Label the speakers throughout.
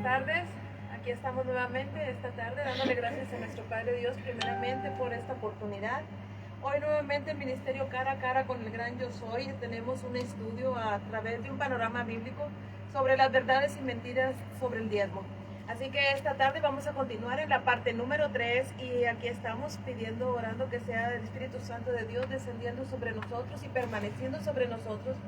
Speaker 1: tardes. Aquí estamos nuevamente esta tarde dándole gracias a nuestro Padre Dios primeramente por esta oportunidad. Hoy nuevamente el Ministerio Cara a Cara con el Gran Yo Soy tenemos un estudio a través de un panorama bíblico sobre las verdades y mentiras sobre el diezmo. Así que esta tarde vamos a continuar en la parte número 3 y aquí estamos pidiendo, orando que sea el Espíritu Santo de Dios descendiendo sobre nosotros y permaneciendo sobre nosotros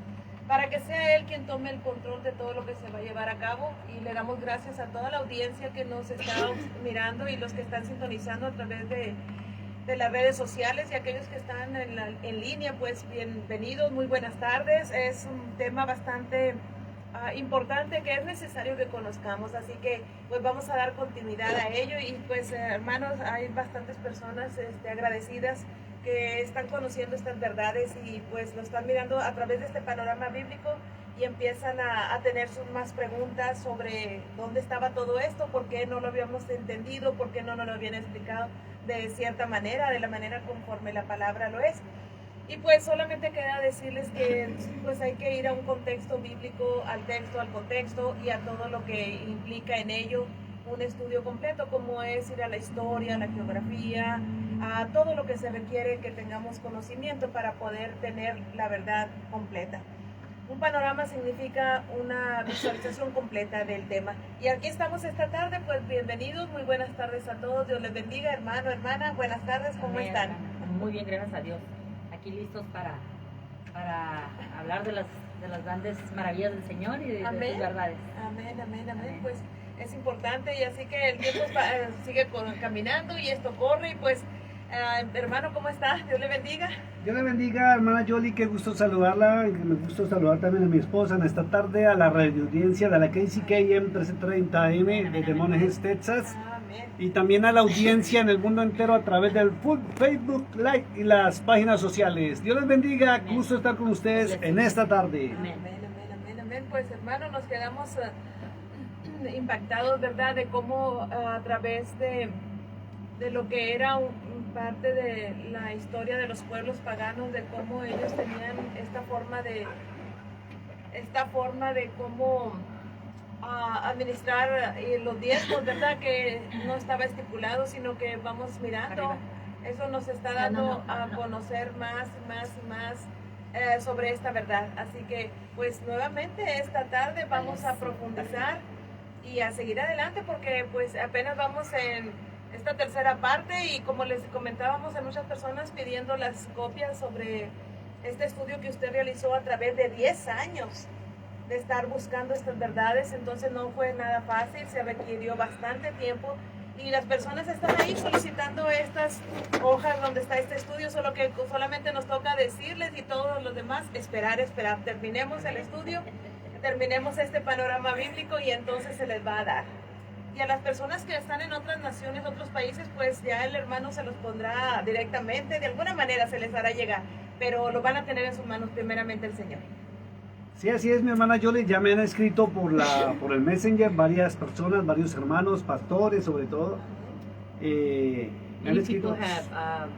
Speaker 1: para que sea Él quien tome el control de todo lo que se va a llevar a cabo. Y le damos gracias a toda la audiencia que nos está mirando y los que están sintonizando a través de las redes sociales y aquellos que están en línea, pues bienvenidos, muy buenas tardes. Es un tema bastante importante que es necesario que conozcamos, así que pues vamos a dar continuidad a ello y pues hermanos, hay bastantes personas agradecidas que están conociendo estas verdades y pues lo están mirando a través de este panorama bíblico y empiezan a tener sus más preguntas sobre dónde estaba todo esto, por qué no lo habíamos entendido, por qué no nos lo habían explicado de cierta manera, de la manera conforme la palabra lo es. Y pues solamente queda decirles que pues hay que ir a un contexto bíblico, al texto, al contexto y a todo lo que implica en ello un estudio completo, como es ir a la historia, a la geografía, a todo lo que se requiere que tengamos conocimiento para poder tener la verdad completa. Un panorama significa una visualización completa del tema. Y aquí estamos esta tarde, pues bienvenidos, muy buenas tardes a todos, Dios les bendiga, hermano, hermana, buenas tardes, ¿cómo
Speaker 2: Amén,
Speaker 1: están?
Speaker 2: hermana. Muy bien, gracias a Dios. Aquí listos para hablar de las grandes maravillas del Señor y de sus verdades.
Speaker 1: Amén, amén, amén. Pues es importante y así que el tiempo sigue caminando y esto corre y pues hermano, ¿cómo está? Dios le bendiga.
Speaker 3: Dios le bendiga, hermana Yoli, qué gusto saludarla, me gusta saludar también a mi esposa en esta tarde, a la radio audiencia de la KCKM 1330M de Montes, Texas.
Speaker 1: Amén.
Speaker 3: Y también a la audiencia en el mundo entero a través del Facebook Live y las páginas sociales. Dios les bendiga, gusto estar con ustedes en esta tarde.
Speaker 1: Amén, amén, amén, amén. Pues hermano, nos quedamos impactados, ¿verdad? De cómo a través de lo que era parte de la historia de los pueblos paganos, de cómo ellos tenían esta forma de cómo administrar los diezmos, ¿verdad? Que no estaba estipulado, sino que vamos mirando. Eso nos está dando a conocer más y más sobre esta verdad. Así que, pues nuevamente esta tarde vamos a profundizar y a seguir adelante porque pues apenas vamos en esta tercera parte y como les comentábamos, hay muchas personas pidiendo las copias sobre este estudio que usted realizó a través de 10 años de estar buscando estas verdades, entonces no fue nada fácil, se requirió bastante tiempo y las personas están ahí solicitando estas hojas donde está este estudio, solo que solamente nos toca decirles y todos los demás esperar, terminemos el estudio, terminemos este panorama bíblico y entonces se les va a dar. Y a las personas que están en otras naciones, otros países, pues ya el hermano se los pondrá directamente, de alguna manera se les hará llegar, pero lo van a tener en sus manos primeramente el Señor.
Speaker 3: Sí, así es, mi hermana Yoli, ya me han escrito por el Messenger varias personas, varios hermanos, pastores sobre todo. Me han
Speaker 2: Many
Speaker 3: escrito.
Speaker 2: people have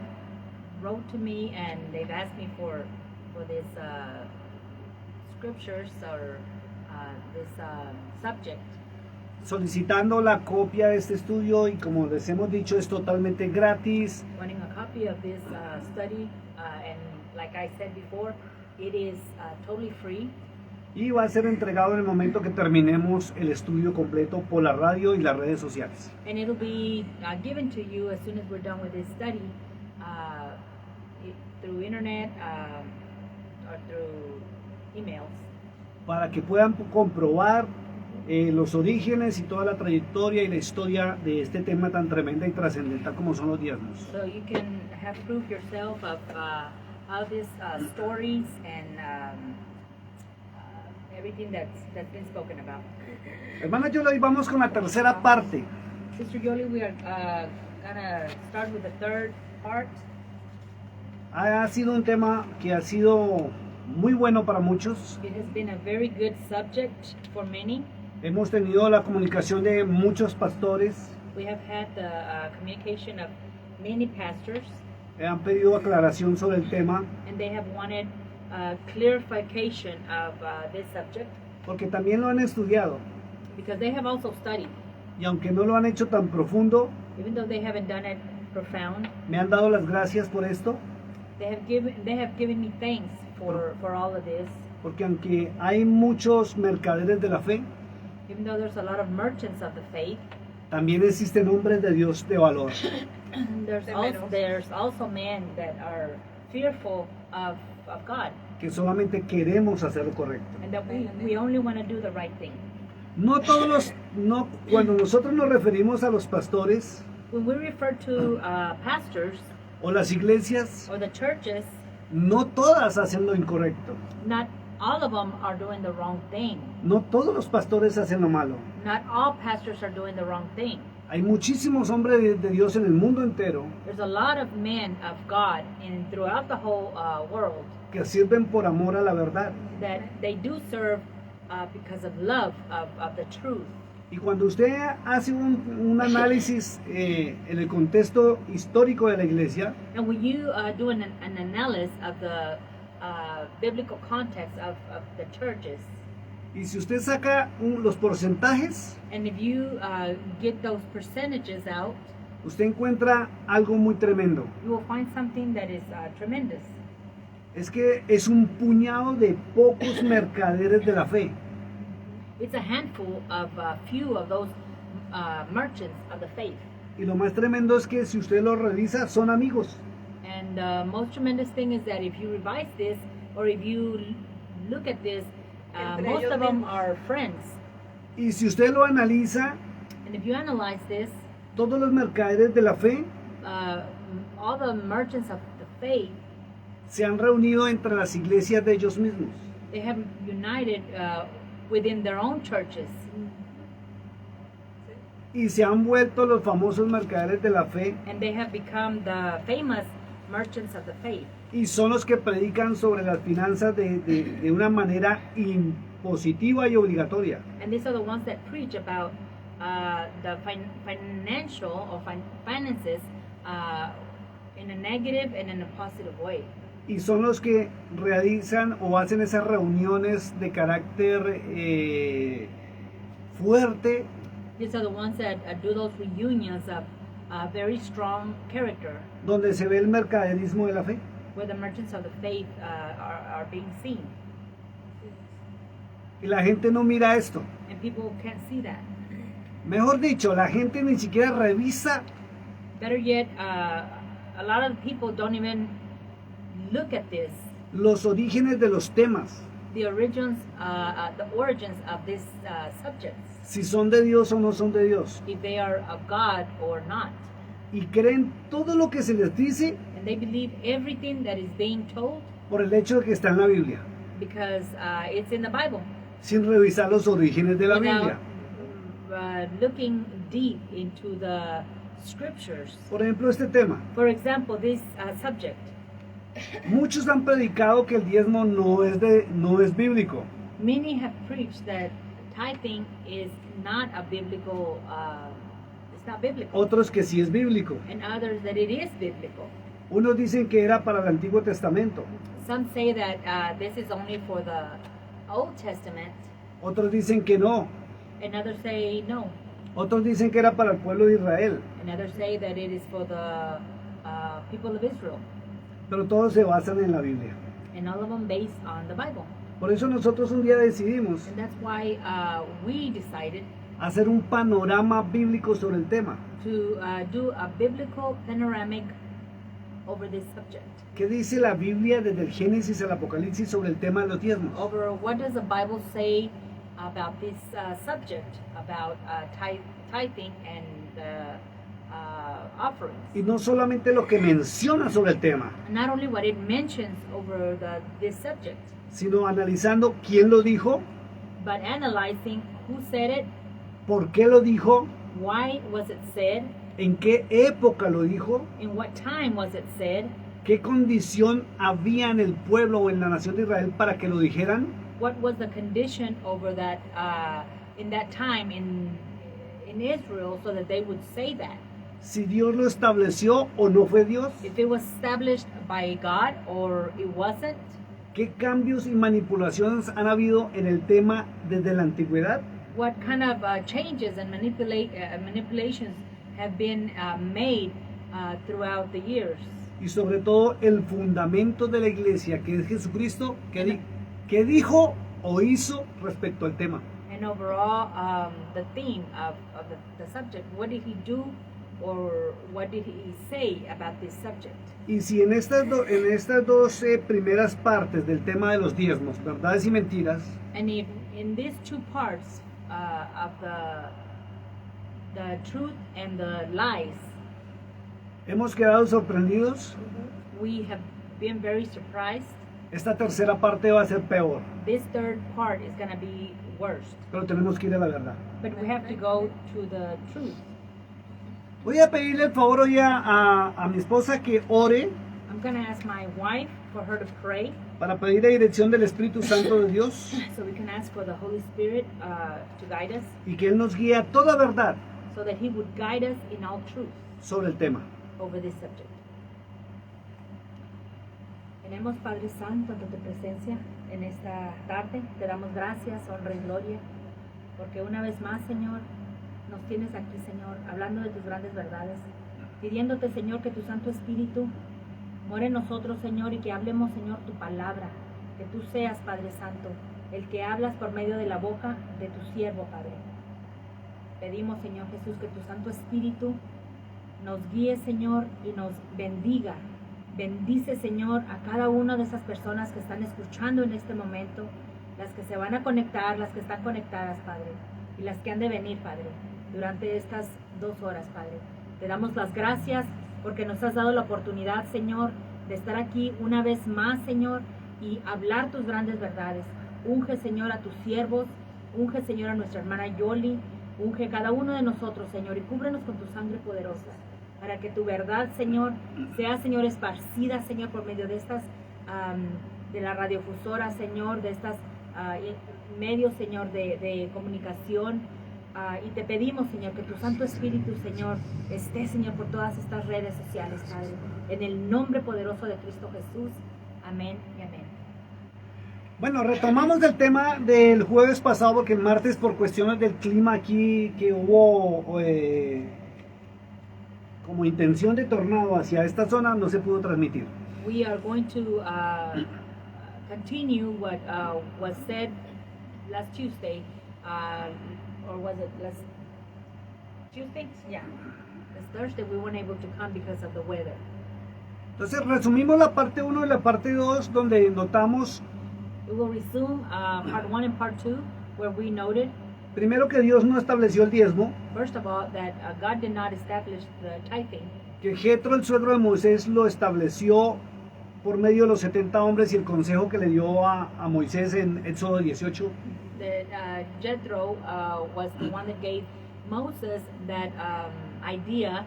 Speaker 2: wrote to me and they've asked me for this scriptures or this subject.
Speaker 3: Solicitando la copia de este estudio y como les hemos dicho es totalmente gratis.
Speaker 2: Wanting a copy of this study and like I said before, it is totally free.
Speaker 3: Y va a ser entregado en el momento que terminemos el estudio completo por la radio y las redes sociales.
Speaker 2: And it'll be given to you as soon as we're done with this study through internet or through emails.
Speaker 3: Para que puedan comprobar los orígenes y toda la trayectoria y la historia de este tema tan tremenda y trascendental como son los diezmos.
Speaker 2: So you can have proof yourself of all these stories and everything that's been spoken about.
Speaker 3: Hermana Yola, hoy vamos con la tercera parte.
Speaker 2: Sister Yoli, we are gonna start with the third part.
Speaker 3: Ha sido un tema que ha sido muy bueno para muchos.
Speaker 2: It has been a very good subject for many.
Speaker 3: Hemos tenido la comunicación de muchos pastores.
Speaker 2: We have had the communication of many pastors,
Speaker 3: Han pedido aclaración sobre el tema,
Speaker 2: and they have wanted clarification of this subject
Speaker 3: porque también lo han estudiado.
Speaker 2: because they have also studied.
Speaker 3: Y aunque no lo han hecho tan profundo,
Speaker 2: Even though they haven't done it profound,
Speaker 3: me han dado las gracias por esto,
Speaker 2: they have given me thanks for all of this.
Speaker 3: porque aunque hay muchos mercaderes de la fe,
Speaker 2: Even though there's a lot of merchants of the faith,
Speaker 3: también existen hombres de Dios de valor.
Speaker 2: there's also men that are fearful of God,
Speaker 3: Que solamente queremos hacer lo correcto.
Speaker 2: and that we only want to do the right thing.
Speaker 3: No todos los, no, cuando nosotros nos referimos a los pastores
Speaker 2: When we refer to pastors
Speaker 3: o las iglesias,
Speaker 2: or the churches,
Speaker 3: no todas hacen lo incorrecto.
Speaker 2: not all of them are doing the wrong thing.
Speaker 3: No todos los pastores hacen lo malo.
Speaker 2: Not all pastors are doing the wrong thing.
Speaker 3: Hay muchísimos hombres de Dios en el mundo entero
Speaker 2: There's a lot of men of God throughout the whole world
Speaker 3: que sirven por amor a la verdad.
Speaker 2: that they do serve because of love of the truth.
Speaker 3: Y cuando usted hace un análisis en el contexto histórico de la iglesia,
Speaker 2: And when you do an analysis of the biblical context of the churches,
Speaker 3: y si usted saca los porcentajes,
Speaker 2: and if you get those percentages out,
Speaker 3: usted encuentra algo muy tremendo.
Speaker 2: you will find something that is tremendous.
Speaker 3: Es que es un puñado de pocos mercaderes de la fe.
Speaker 2: It's a handful of few of those merchants of the faith.
Speaker 3: Y lo más tremendo es que si usted lo revisa, son amigos.
Speaker 2: And the most tremendous thing is that if you revise this, or if you look at this,
Speaker 1: Entre
Speaker 2: most
Speaker 1: ellos
Speaker 2: of them
Speaker 1: mismos.
Speaker 2: are friends.
Speaker 3: Y si usted lo analiza,
Speaker 2: And if you analyze this,
Speaker 3: todos los mercaderes de la fe
Speaker 2: all the merchants of the faith,
Speaker 3: se han reunido entre las iglesias de ellos mismos.
Speaker 2: they have united within their own churches.
Speaker 3: Y se han vuelto los famosos mercaderes de la fe.
Speaker 2: And they have become the famous merchants of the faith.
Speaker 3: Y son los que predican sobre las finanzas de una manera impositiva y obligatoria.
Speaker 2: And these are the ones that preach about the financial or finances in a negative and in a positive way.
Speaker 3: Y son los que realizan o hacen esas reuniones de carácter fuerte,
Speaker 2: These are the ones that do those reunions of very strong character,
Speaker 3: donde se ve el mercaderismo de la fe.
Speaker 2: where the merchants of the faith are being seen.
Speaker 3: Y la gente no mira esto.
Speaker 2: And people can't see that.
Speaker 3: Mejor dicho, la gente ni siquiera revisa
Speaker 2: Better yet, a lot of people don't even look at this,
Speaker 3: los orígenes de los temas,
Speaker 2: the origins of these subjects,
Speaker 3: si son de Dios o no son de Dios.
Speaker 2: if they are of God or not.
Speaker 3: Y creen todo lo que se les dice
Speaker 2: And they believe everything that is being told
Speaker 3: por el hecho de que está en la Biblia,
Speaker 2: because it's in the Bible,
Speaker 3: sin revisar los orígenes de la
Speaker 2: without
Speaker 3: Biblia.
Speaker 2: looking deep into the scriptures.
Speaker 3: Por ejemplo, este tema.
Speaker 2: For example, this subject.
Speaker 3: Muchos han predicado que el diezmo no es bíblico.
Speaker 2: Many have preached that tithing is not a biblical, it's not biblical.
Speaker 3: Otros que sí es bíblico.
Speaker 2: And others that it is biblical.
Speaker 3: Unos dicen que era para el Antiguo Testamento.
Speaker 2: Some say that this is only for the Old Testament,
Speaker 3: Otros dicen que no.
Speaker 2: and others say no.
Speaker 3: Otros dicen que era para el pueblo de Israel.
Speaker 2: And others say that it is for the people of Israel.
Speaker 3: Pero todos se basan en la Biblia.
Speaker 2: And all of them based on the Bible.
Speaker 3: Por eso nosotros un día decidimos
Speaker 2: And that's why we decided
Speaker 3: hacer un panorama bíblico sobre el tema.
Speaker 2: to do a biblical panoramic over this subject.
Speaker 3: ¿Qué dice la Biblia desde el Génesis al Apocalipsis sobre el tema de los diezmos?
Speaker 2: Over what does the Bible say about this subject, about tithing and offerings.
Speaker 3: Y no solamente lo que menciona sobre el tema,
Speaker 2: Not only what it mentions over this subject,
Speaker 3: sino analizando quién lo dijo,
Speaker 2: but analyzing who said it,
Speaker 3: por qué lo dijo,
Speaker 2: why was it said,
Speaker 3: en qué época lo dijo,
Speaker 2: in what time was it said,
Speaker 3: qué condición había en el pueblo o en la nación de Israel para que lo dijeran,
Speaker 2: what was the condition over that in that time in Israel so that they would say that.
Speaker 3: si Dios lo estableció o no fue Dios,
Speaker 2: If it was established by God or it wasn't,
Speaker 3: qué cambios y manipulaciones han habido en el tema desde la antigüedad,
Speaker 2: what kind of changes and manipulations have been made throughout the years.
Speaker 3: Y sobre todo el fundamento de la iglesia, que es Jesucristo, que dijo o hizo respecto al tema.
Speaker 2: And overall, the theme of the subject, what did he do or what did he say about this subject?
Speaker 3: Y si en estas dos primeras partes del tema de los diezmos, verdades y mentiras,
Speaker 2: And if in these two parts of the truth and the lies,
Speaker 3: hemos quedado sorprendidos,
Speaker 2: we have been very surprised.
Speaker 3: esta tercera parte va a ser peor,
Speaker 2: This third part is going to be worse.
Speaker 3: pero tenemos que ir a la verdad.
Speaker 2: But we have to go to the truth.
Speaker 3: Voy a pedirle el favor hoy a mi esposa que ore
Speaker 2: I'm going to ask my wife for her to pray
Speaker 3: para pedir la dirección del Espíritu Santo de Dios
Speaker 2: so we can ask for the Holy Spirit to guide us,
Speaker 3: y que Él nos guíe a toda verdad
Speaker 2: so that He would guide us in all truth
Speaker 3: sobre el tema.
Speaker 2: over this subject. Tenemos, Padre Santo, ante tu presencia en esta tarde. Te damos gracias, honra y gloria, porque una vez más, Señor, nos tienes aquí, Señor, hablando de tus grandes verdades, pidiéndote, Señor, que tu Santo Espíritu more en nosotros, Señor, y que hablemos, Señor, tu palabra, que tú seas, Padre Santo, el que hablas por medio de la boca de tu siervo, Padre. Pedimos, Señor Jesús, que tu Santo Espíritu nos guíe, Señor, y nos bendiga. Bendice, Señor, a cada una de esas personas que están escuchando en este momento, las que se van a conectar, las que están conectadas, Padre, y las que han de venir, Padre, durante estas 2 horas, Padre. Te damos las gracias porque nos has dado la oportunidad, Señor, de estar aquí una vez más, Señor, y hablar tus grandes verdades. Unge, Señor, a tus siervos, unge, Señor, a nuestra hermana Yoli, unge a cada uno de nosotros, Señor, y cúbrenos con tu sangre poderosa, para que tu verdad, Señor, sea, Señor, esparcida, Señor, por medio de estas, de la radiofusora, Señor, de estas medios, Señor, de comunicación. Y te pedimos, Señor, que tu Santo Espíritu, Señor, esté, Señor, por todas estas redes sociales, Padre. En el nombre poderoso de Cristo Jesús. Amén y amén.
Speaker 3: Bueno, retomamos del tema del jueves pasado, porque el martes, por cuestiones del clima aquí, que hubo como intención de tornado hacia esta zona, no se pudo transmitir.
Speaker 2: We are going to continue what was said last Tuesday, or was it last Tuesday? Yeah. This Thursday we weren't able to come because of the weather.
Speaker 3: Entonces resumimos la parte 1 y la parte 2, donde notamos
Speaker 2: We will resume part 1 and part 2, where we noted,
Speaker 3: primero, que Dios no estableció el diezmo,
Speaker 2: first of all, that God did not establish the tithing,
Speaker 3: que Jetro, el suegro de Moisés, lo estableció por medio de los 70 hombres y el consejo que le dio a Moisés en Éxodo 18.
Speaker 2: that Jethro was the one that gave Moses that idea,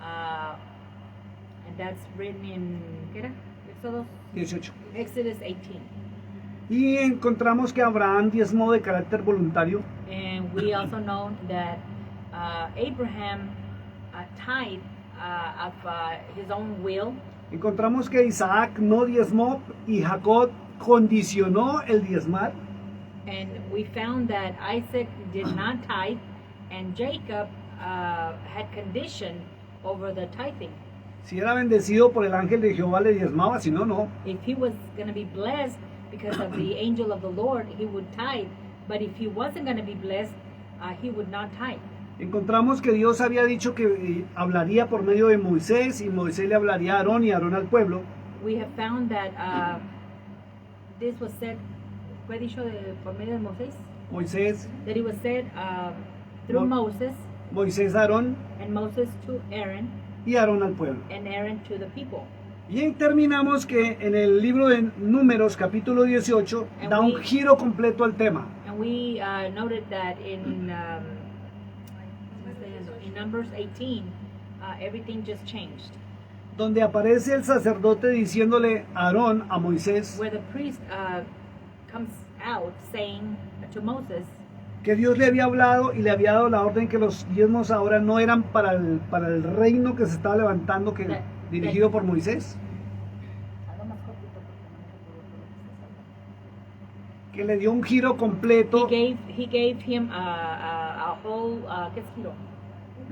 Speaker 2: and that's written in ¿qué era? Exodus 18.
Speaker 3: Y encontramos que Abraham diezmó de carácter voluntario,
Speaker 2: And we also know that Abraham tithed of his own will.
Speaker 3: encontramos que Isaac no diezmó y Jacob condicionó el diezmar,
Speaker 2: And we found that Isaac did not tithe, and Jacob had condition over the tithing.
Speaker 3: si era bendecido por el ángel de Jehová le diezmaba, si no, no.
Speaker 2: If he was going to be blessed because of the angel of the Lord, he would tithe. But if he wasn't going to be blessed, he would not tithe.
Speaker 3: Encontramos que Dios había dicho que hablaría por medio de Moisés, y Moisés le hablaría a Aarón y Aarón al pueblo.
Speaker 2: We have found that this was said, fue dicho por medio de Moisés,
Speaker 3: Moisés,
Speaker 2: that it was said through Moses,
Speaker 3: Moisés a Aarón
Speaker 2: and Moses to Aaron,
Speaker 3: y Aarón al pueblo.
Speaker 2: and Aaron to the people.
Speaker 3: Bien, terminamos que en el libro de Números, capítulo 18, da un giro completo al tema.
Speaker 2: And we noted that in Numbers 18, everything just changed.
Speaker 3: Donde aparece el sacerdote diciéndole a Aarón, a Moisés,
Speaker 2: Where the priest comes out saying to Moses
Speaker 3: que Dios le había hablado y le había dado la orden que los diezmos ahora no eran para el reino que se estaba levantando, dirigido por Moisés, que le dio un giro completo,
Speaker 2: he gave him a whole ¿qué es giro?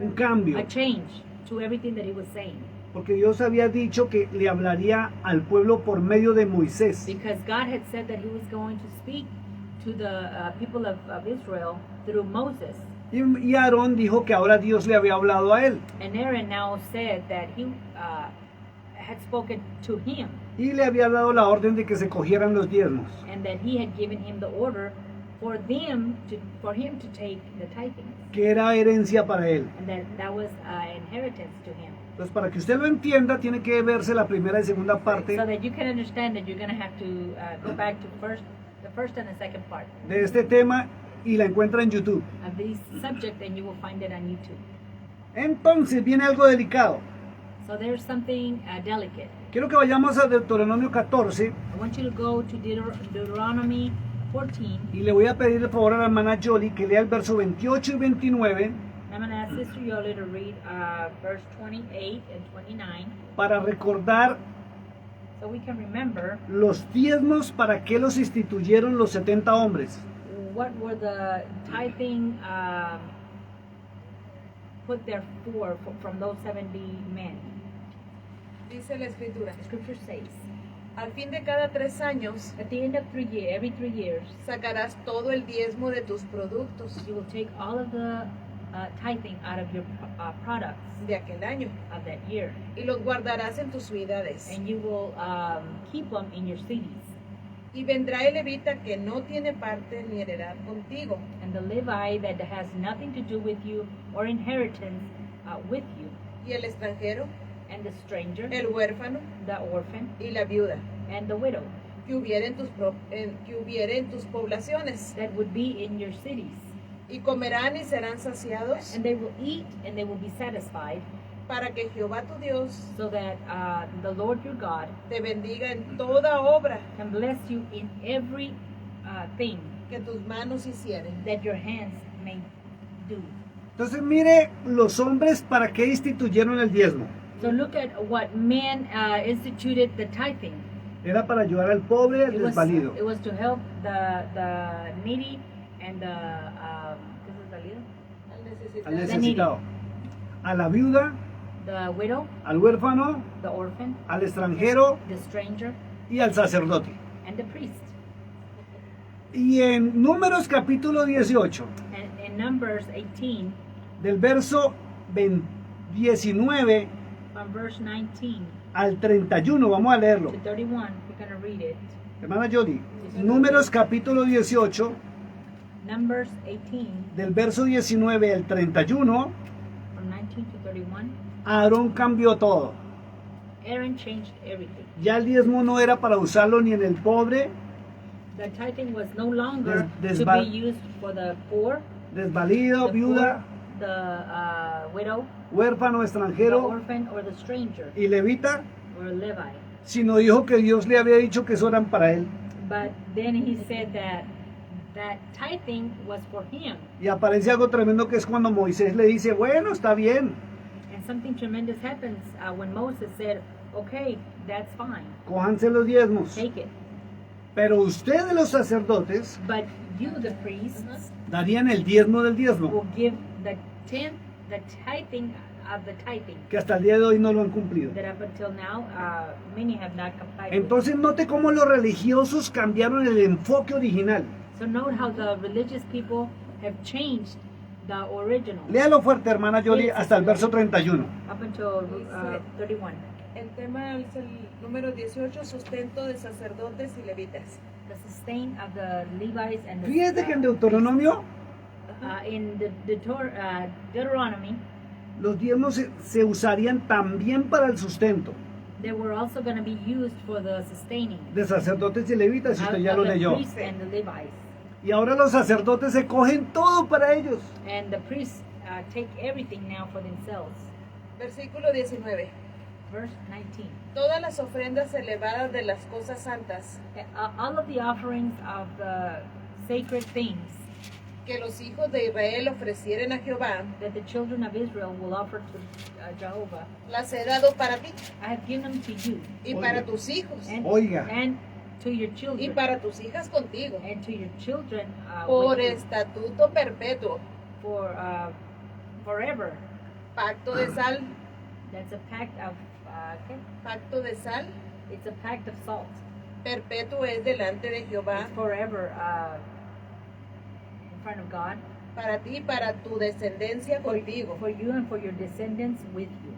Speaker 3: un cambio,
Speaker 2: A change to everything that he was saying.
Speaker 3: porque Dios había dicho que le hablaría al pueblo por medio de Moisés.
Speaker 2: Because God had said that he was going to speak to the people of Israel through Moses.
Speaker 3: Y Aarón dijo que ahora Dios le había hablado a él
Speaker 2: And Aaron now said that he had spoken to him
Speaker 3: y le había dado la orden de que se cogieran los diezmos.
Speaker 2: and that he had given him the order for him to take the tithing,
Speaker 3: Que era herencia para él.
Speaker 2: and that was inheritance to him.
Speaker 3: Entonces, para que usted lo entienda, tiene que verse la primera y segunda parte
Speaker 2: So that you can understand that you're going to have to go back to the first and the second part
Speaker 3: de este tema y la encuentra en YouTube.
Speaker 2: of this subject, and you will find it on YouTube.
Speaker 3: Entonces viene algo delicado.
Speaker 2: So there's something delicate.
Speaker 3: Quiero que vayamos a Deuteronomio 14
Speaker 2: I want you to go to Deuteronomy 14.
Speaker 3: y le voy a pedir el favor a la hermana Jolie que lea el verso 28 y 29
Speaker 2: I'm going to ask Sister Yoli to read verse 28 and 29
Speaker 3: para recordar
Speaker 2: so we can remember
Speaker 3: los diezmos para qué los instituyeron los 70 hombres.
Speaker 2: what were the tithing put there from those 70 men.
Speaker 1: Dice la escritura,
Speaker 2: The scripture says,
Speaker 1: al fin de cada 3 años
Speaker 2: at the end of every 3 years,
Speaker 1: sacarás todo el diezmo de tus productos
Speaker 2: you will take all of the tithing out of your products
Speaker 1: de aquel año
Speaker 2: of that year,
Speaker 1: y los guardarás en tus ciudades.
Speaker 2: and you will keep them in your cities.
Speaker 1: Y vendrá el levita que no tiene parte ni heredad contigo,
Speaker 2: And the Levi that has nothing to do with you or inheritance with you,
Speaker 1: y el extranjero,
Speaker 2: and the stranger,
Speaker 1: el huérfano
Speaker 2: the orphan,
Speaker 1: y la viuda,
Speaker 2: and the widow
Speaker 1: que hubiere en tus poblaciones,
Speaker 2: that would be in your cities.
Speaker 1: y comerán y serán saciados,
Speaker 2: And they will eat and they will be satisfied,
Speaker 1: para que Jehová tu Dios
Speaker 2: so that the Lord your God
Speaker 1: te bendiga en toda obra
Speaker 2: can bless you in every thing
Speaker 1: que tus manos hicieren.
Speaker 2: that your hands may do.
Speaker 3: Entonces mire los hombres para qué instituyeron el diezmo.
Speaker 2: So look at what men instituted the tithing.
Speaker 3: Era para ayudar al pobre, al desvalido.
Speaker 2: It was to help the needy and the ¿qué es desvalido?
Speaker 1: Al
Speaker 3: Al
Speaker 1: necesitado.
Speaker 3: necesitado, a la viuda,
Speaker 2: The widow,
Speaker 3: al huérfano,
Speaker 2: the orphan,
Speaker 3: al extranjero
Speaker 2: the stranger,
Speaker 3: y al sacerdote.
Speaker 2: and the priest.
Speaker 3: Y en Números capítulo 18,
Speaker 2: And in Numbers 18,
Speaker 3: del verso 19
Speaker 2: from verse 19
Speaker 3: al 31, vamos a leerlo.
Speaker 2: to 31, we're going to read it.
Speaker 3: Hermana Jody, Números capítulo 18,
Speaker 2: Numbers 18,
Speaker 3: del verso 19 al 31,
Speaker 2: from 19 to 31.
Speaker 3: Aarón cambió todo.
Speaker 2: Aaron changed everything.
Speaker 3: Ya el diezmo no era para usarlo ni en el pobre,
Speaker 2: The tithing was no longer
Speaker 3: Des-
Speaker 2: to
Speaker 3: desval-
Speaker 2: be used for the poor,
Speaker 3: desvalido,
Speaker 2: the
Speaker 3: viuda,
Speaker 2: poor, the widow,
Speaker 3: huérfano,
Speaker 2: the
Speaker 3: extranjero
Speaker 2: orphan, or the stranger,
Speaker 3: y levita,
Speaker 2: or Levi.
Speaker 3: sino dijo que Dios le había dicho que eso eran para él.
Speaker 2: But then he said that tithing was for him.
Speaker 3: Y aparece algo tremendo que es cuando Moisés le dice, bueno, está bien,
Speaker 2: And something tremendous happens when Moses said, okay, that's fine,
Speaker 3: cójanse los diezmos.
Speaker 2: take it.
Speaker 3: Pero ustedes los sacerdotes
Speaker 2: But you, the priests,
Speaker 3: darían el diezmo del diezmo,
Speaker 2: will give the tenth, the tithing of the tithing.
Speaker 3: que hasta el día de hoy no lo han cumplido.
Speaker 2: That up until now, many have not complied with.
Speaker 3: Entonces note cómo los religiosos cambiaron el enfoque original.
Speaker 2: So note how the religious people have changed the original
Speaker 3: Léalo fuerte, hermana Yoli, hasta el verso 31.
Speaker 2: up until 31.
Speaker 1: El tema es el número 18, sustento de sacerdotes y levitas.
Speaker 2: The sustain of the Levites and the
Speaker 3: Fíjate que en Deuteronomio
Speaker 2: in the Deuteronomy,
Speaker 3: los diezmos se usarían también para el sustento
Speaker 2: they were also going to be used for the sustaining
Speaker 3: de sacerdotes y levitas, si
Speaker 2: of
Speaker 3: usted ya lo
Speaker 2: the
Speaker 3: leyó.
Speaker 2: priests and the Levites.
Speaker 3: Y ahora los sacerdotes se cogen todo para ellos.
Speaker 2: And the priests take everything now for themselves.
Speaker 1: Versículo 19.
Speaker 2: Verse 19.
Speaker 1: Todas las ofrendas elevadas de las cosas santas
Speaker 2: All of the offerings of the sacred things
Speaker 1: que los hijos de Israel ofrecieren a Jehová,
Speaker 2: that the children of Israel will offer to Jehovah,
Speaker 1: las he dado para ti
Speaker 2: I have given them to you
Speaker 1: y para tus hijos,
Speaker 2: and,
Speaker 3: Oiga.
Speaker 2: and to your
Speaker 1: y
Speaker 2: children
Speaker 1: para tus hijas contigo,
Speaker 2: and to your children
Speaker 1: por
Speaker 2: with you,
Speaker 1: estatuto perpetuo,
Speaker 2: for forever.
Speaker 1: pacto de sal,
Speaker 2: That's a pact of okay.
Speaker 1: pacto de sal,
Speaker 2: It's a pact of salt.
Speaker 1: perpetuo es delante de Jehová,
Speaker 2: It's forever in front of God
Speaker 1: para ti y para tu descendencia contigo.
Speaker 2: for you and for your descendants with you.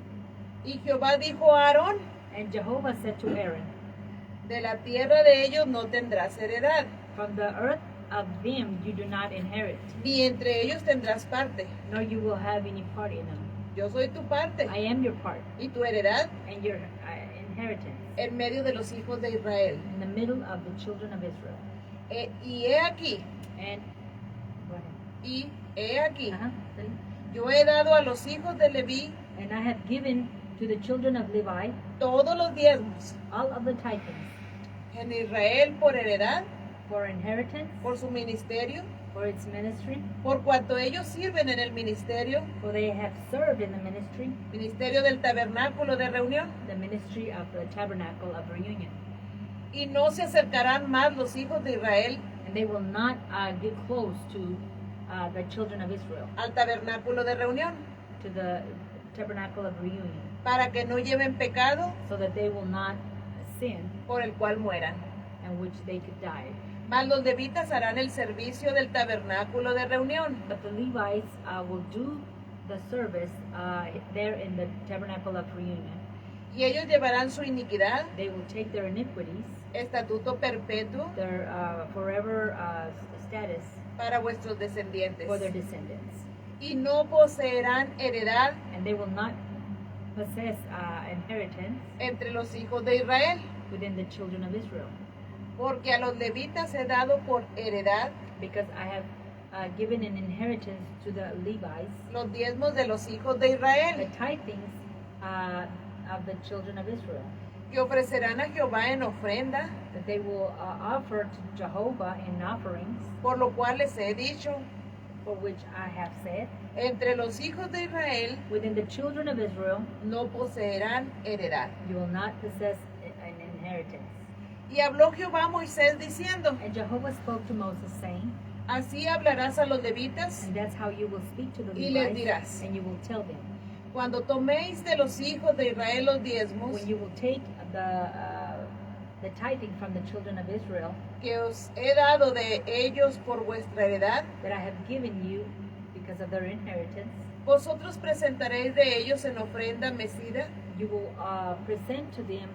Speaker 1: Y Jehová dijo a Aarón,
Speaker 2: And Jehovah said to Aaron,
Speaker 1: de la tierra de ellos no tendrás heredad,
Speaker 2: from the earth of them you do not inherit,
Speaker 1: ni entre ellos tendrás parte.
Speaker 2: nor you will have any part in them.
Speaker 1: Yo soy tu parte
Speaker 2: I am your part
Speaker 1: y tu heredad
Speaker 2: and your inheritance
Speaker 1: en medio de los hijos de Israel.
Speaker 2: in the middle of the children of Israel.
Speaker 1: Y he aquí,
Speaker 2: And go ahead.
Speaker 1: y he aquí,
Speaker 2: Uh-huh.
Speaker 1: yo he dado a los hijos de Leví
Speaker 2: And I have given to the children of Levi
Speaker 1: todos los diezmos
Speaker 2: all of the tithings
Speaker 1: en Israel por heredad,
Speaker 2: for inheritance,
Speaker 1: por su ministerio,
Speaker 2: for its ministry,
Speaker 1: por cuanto ellos sirven en el ministerio,
Speaker 2: for they have served in the ministry,
Speaker 1: ministerio del tabernáculo de reunión,
Speaker 2: the ministry of the tabernacle of reunion.
Speaker 1: y no se acercarán más los hijos de Israel
Speaker 2: And they will not get close to the children of Israel,
Speaker 1: al tabernáculo de reunión,
Speaker 2: to the tabernacle of reunion,
Speaker 1: para que no lleven pecado
Speaker 2: so that they will not sin
Speaker 1: por el cual mueran.
Speaker 2: and which they could die.
Speaker 1: Mas los levitas harán el servicio del tabernáculo de reunión,
Speaker 2: But the Levites will do the service there in the tabernacle of reunion.
Speaker 1: y ellos llevarán su iniquidad,
Speaker 2: They will take their iniquities,
Speaker 1: estatuto perpetuo,
Speaker 2: their forever status
Speaker 1: para vuestros descendientes,
Speaker 2: for their descendants.
Speaker 1: y no poseerán heredad
Speaker 2: And they will not possess inheritance
Speaker 1: entre los hijos de Israel,
Speaker 2: within the children of Israel,
Speaker 1: porque a los levitas he dado por heredad
Speaker 2: because I have given an inheritance to the Levites,
Speaker 1: los diezmos de los hijos de
Speaker 2: the
Speaker 1: Israel,
Speaker 2: tithings of the children of Israel,
Speaker 1: que ofrecerán a Jehová en ofrenda,
Speaker 2: that they will offer to Jehovah in offerings,
Speaker 1: por lo cual les he dicho,
Speaker 2: for which I have said,
Speaker 1: entre los hijos de Israel
Speaker 2: within the children of Israel
Speaker 1: no poseerán heredad.
Speaker 2: you will not possess an inheritance.
Speaker 1: Y habló Jehová a Moisés diciendo,
Speaker 2: And Jehovah spoke to Moses, saying,
Speaker 1: así hablarás a los levitas
Speaker 2: and that's how you will speak to the
Speaker 1: y les
Speaker 2: Levites,
Speaker 1: dirás,
Speaker 2: and you will tell them,
Speaker 1: cuando toméis de los hijos de Israel los diezmos
Speaker 2: when you will take the tithing from the children of Israel
Speaker 1: que os he dado de ellos por vuestra heredad,
Speaker 2: that I have given you because of their inheritance,
Speaker 1: vosotros presentaréis de ellos en ofrenda mecida
Speaker 2: you will present to them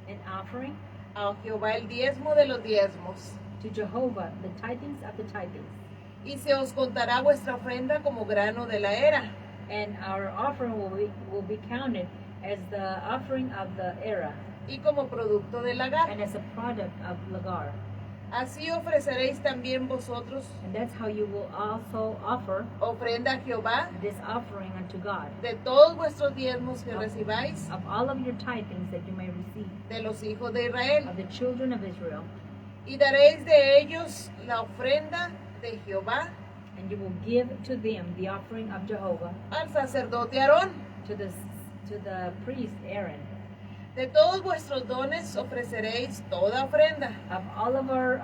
Speaker 2: an offering
Speaker 1: a Jehová el diezmo de los diezmos,
Speaker 2: to Jehovah the tithings of the tithings.
Speaker 1: y se os contará vuestra ofrenda como grano de la era,
Speaker 2: And our offering will be counted as the offering of the era
Speaker 1: y como producto del lagar.
Speaker 2: and as a product of Lagar.
Speaker 1: Así ofreceréis también vosotros
Speaker 2: And that's how you will also offer
Speaker 1: ofrenda a Jehová
Speaker 2: this offering unto God
Speaker 1: de todos vuestros diezmos que recibáis
Speaker 2: of all of your tithings that you may receive
Speaker 1: de los hijos de Israel,
Speaker 2: of the children of Israel,
Speaker 1: y daréis de ellos la ofrenda de Jehová
Speaker 2: and you will give to them the offering of Jehovah
Speaker 1: al sacerdote Aarón.
Speaker 2: to the priest Aaron.
Speaker 1: De todos vuestros dones ofreceréis toda ofrenda
Speaker 2: Of all of our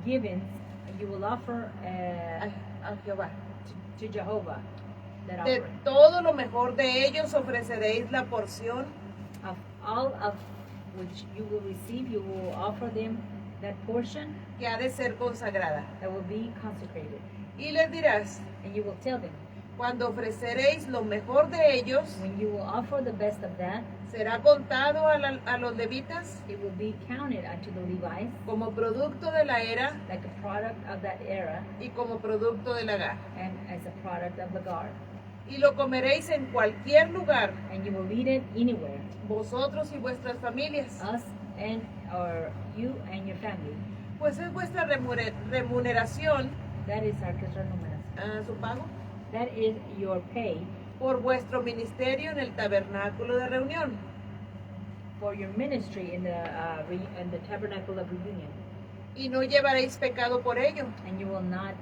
Speaker 2: givings, you will offer
Speaker 1: a Jehová.
Speaker 2: to Jehovah that
Speaker 1: De
Speaker 2: offering.
Speaker 1: todo lo mejor de ellos ofreceréis la porción
Speaker 2: Of all of which you will receive, you will offer them that portion
Speaker 1: que ha de ser consagrada.
Speaker 2: that will be consecrated.
Speaker 1: Y les dirás,
Speaker 2: And you will tell them,
Speaker 1: cuando ofreceréis lo mejor de ellos,
Speaker 2: when you will offer the best of that,
Speaker 1: será contado a los levitas
Speaker 2: it will be counted unto the Levites
Speaker 1: como producto de la era
Speaker 2: like a product of that era
Speaker 1: y como producto del lagar.
Speaker 2: and as a product of Lagar.
Speaker 1: Y lo comeréis en cualquier lugar,
Speaker 2: And you will eat it anywhere,
Speaker 1: vosotros y vuestras familias,
Speaker 2: us and or you and your family.
Speaker 1: pues es vuestra remuneración,
Speaker 2: That is our numeración.
Speaker 1: su pago,
Speaker 2: That is your pay
Speaker 1: por vuestro ministerio en el tabernáculo de reunión.
Speaker 2: for your ministry in the tabernacle of reunion.
Speaker 1: Y no llevaréis pecado por ello.
Speaker 2: And you will not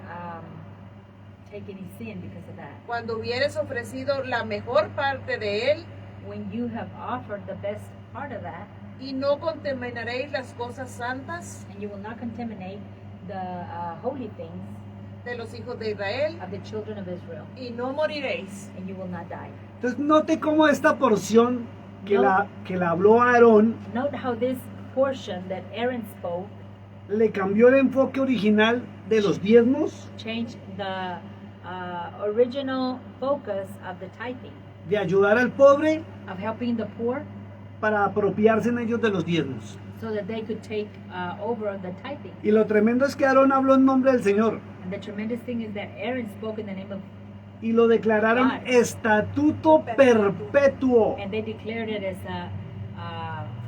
Speaker 2: take any sin because of that.
Speaker 1: Cuando hubieres ofrecido la mejor parte de él
Speaker 2: When you have offered the best part of that,
Speaker 1: y no contaminaréis las cosas santas
Speaker 2: and you will not contaminate the holy things
Speaker 1: de los hijos de Israel,
Speaker 2: of the children of Israel,
Speaker 1: y no moriréis.
Speaker 2: and you will not die.
Speaker 3: Entonces note cómo esta porción que la habló Aarón
Speaker 2: Note how this portion that Aaron spoke
Speaker 3: le cambió el enfoque original de los diezmos,
Speaker 2: changed the original focus of the tithing,
Speaker 3: de ayudar al pobre
Speaker 2: of helping the poor,
Speaker 3: para apropiarse en ellos de los diezmos.
Speaker 2: so that they could take over the tithing.
Speaker 3: Y lo tremendo es que Aarón habló en nombre del Señor
Speaker 2: And the tremendous thing is that Aaron spoke in the name of,
Speaker 3: y lo declararon
Speaker 2: God.
Speaker 3: estatuto perpetuo.
Speaker 2: and they declared it as a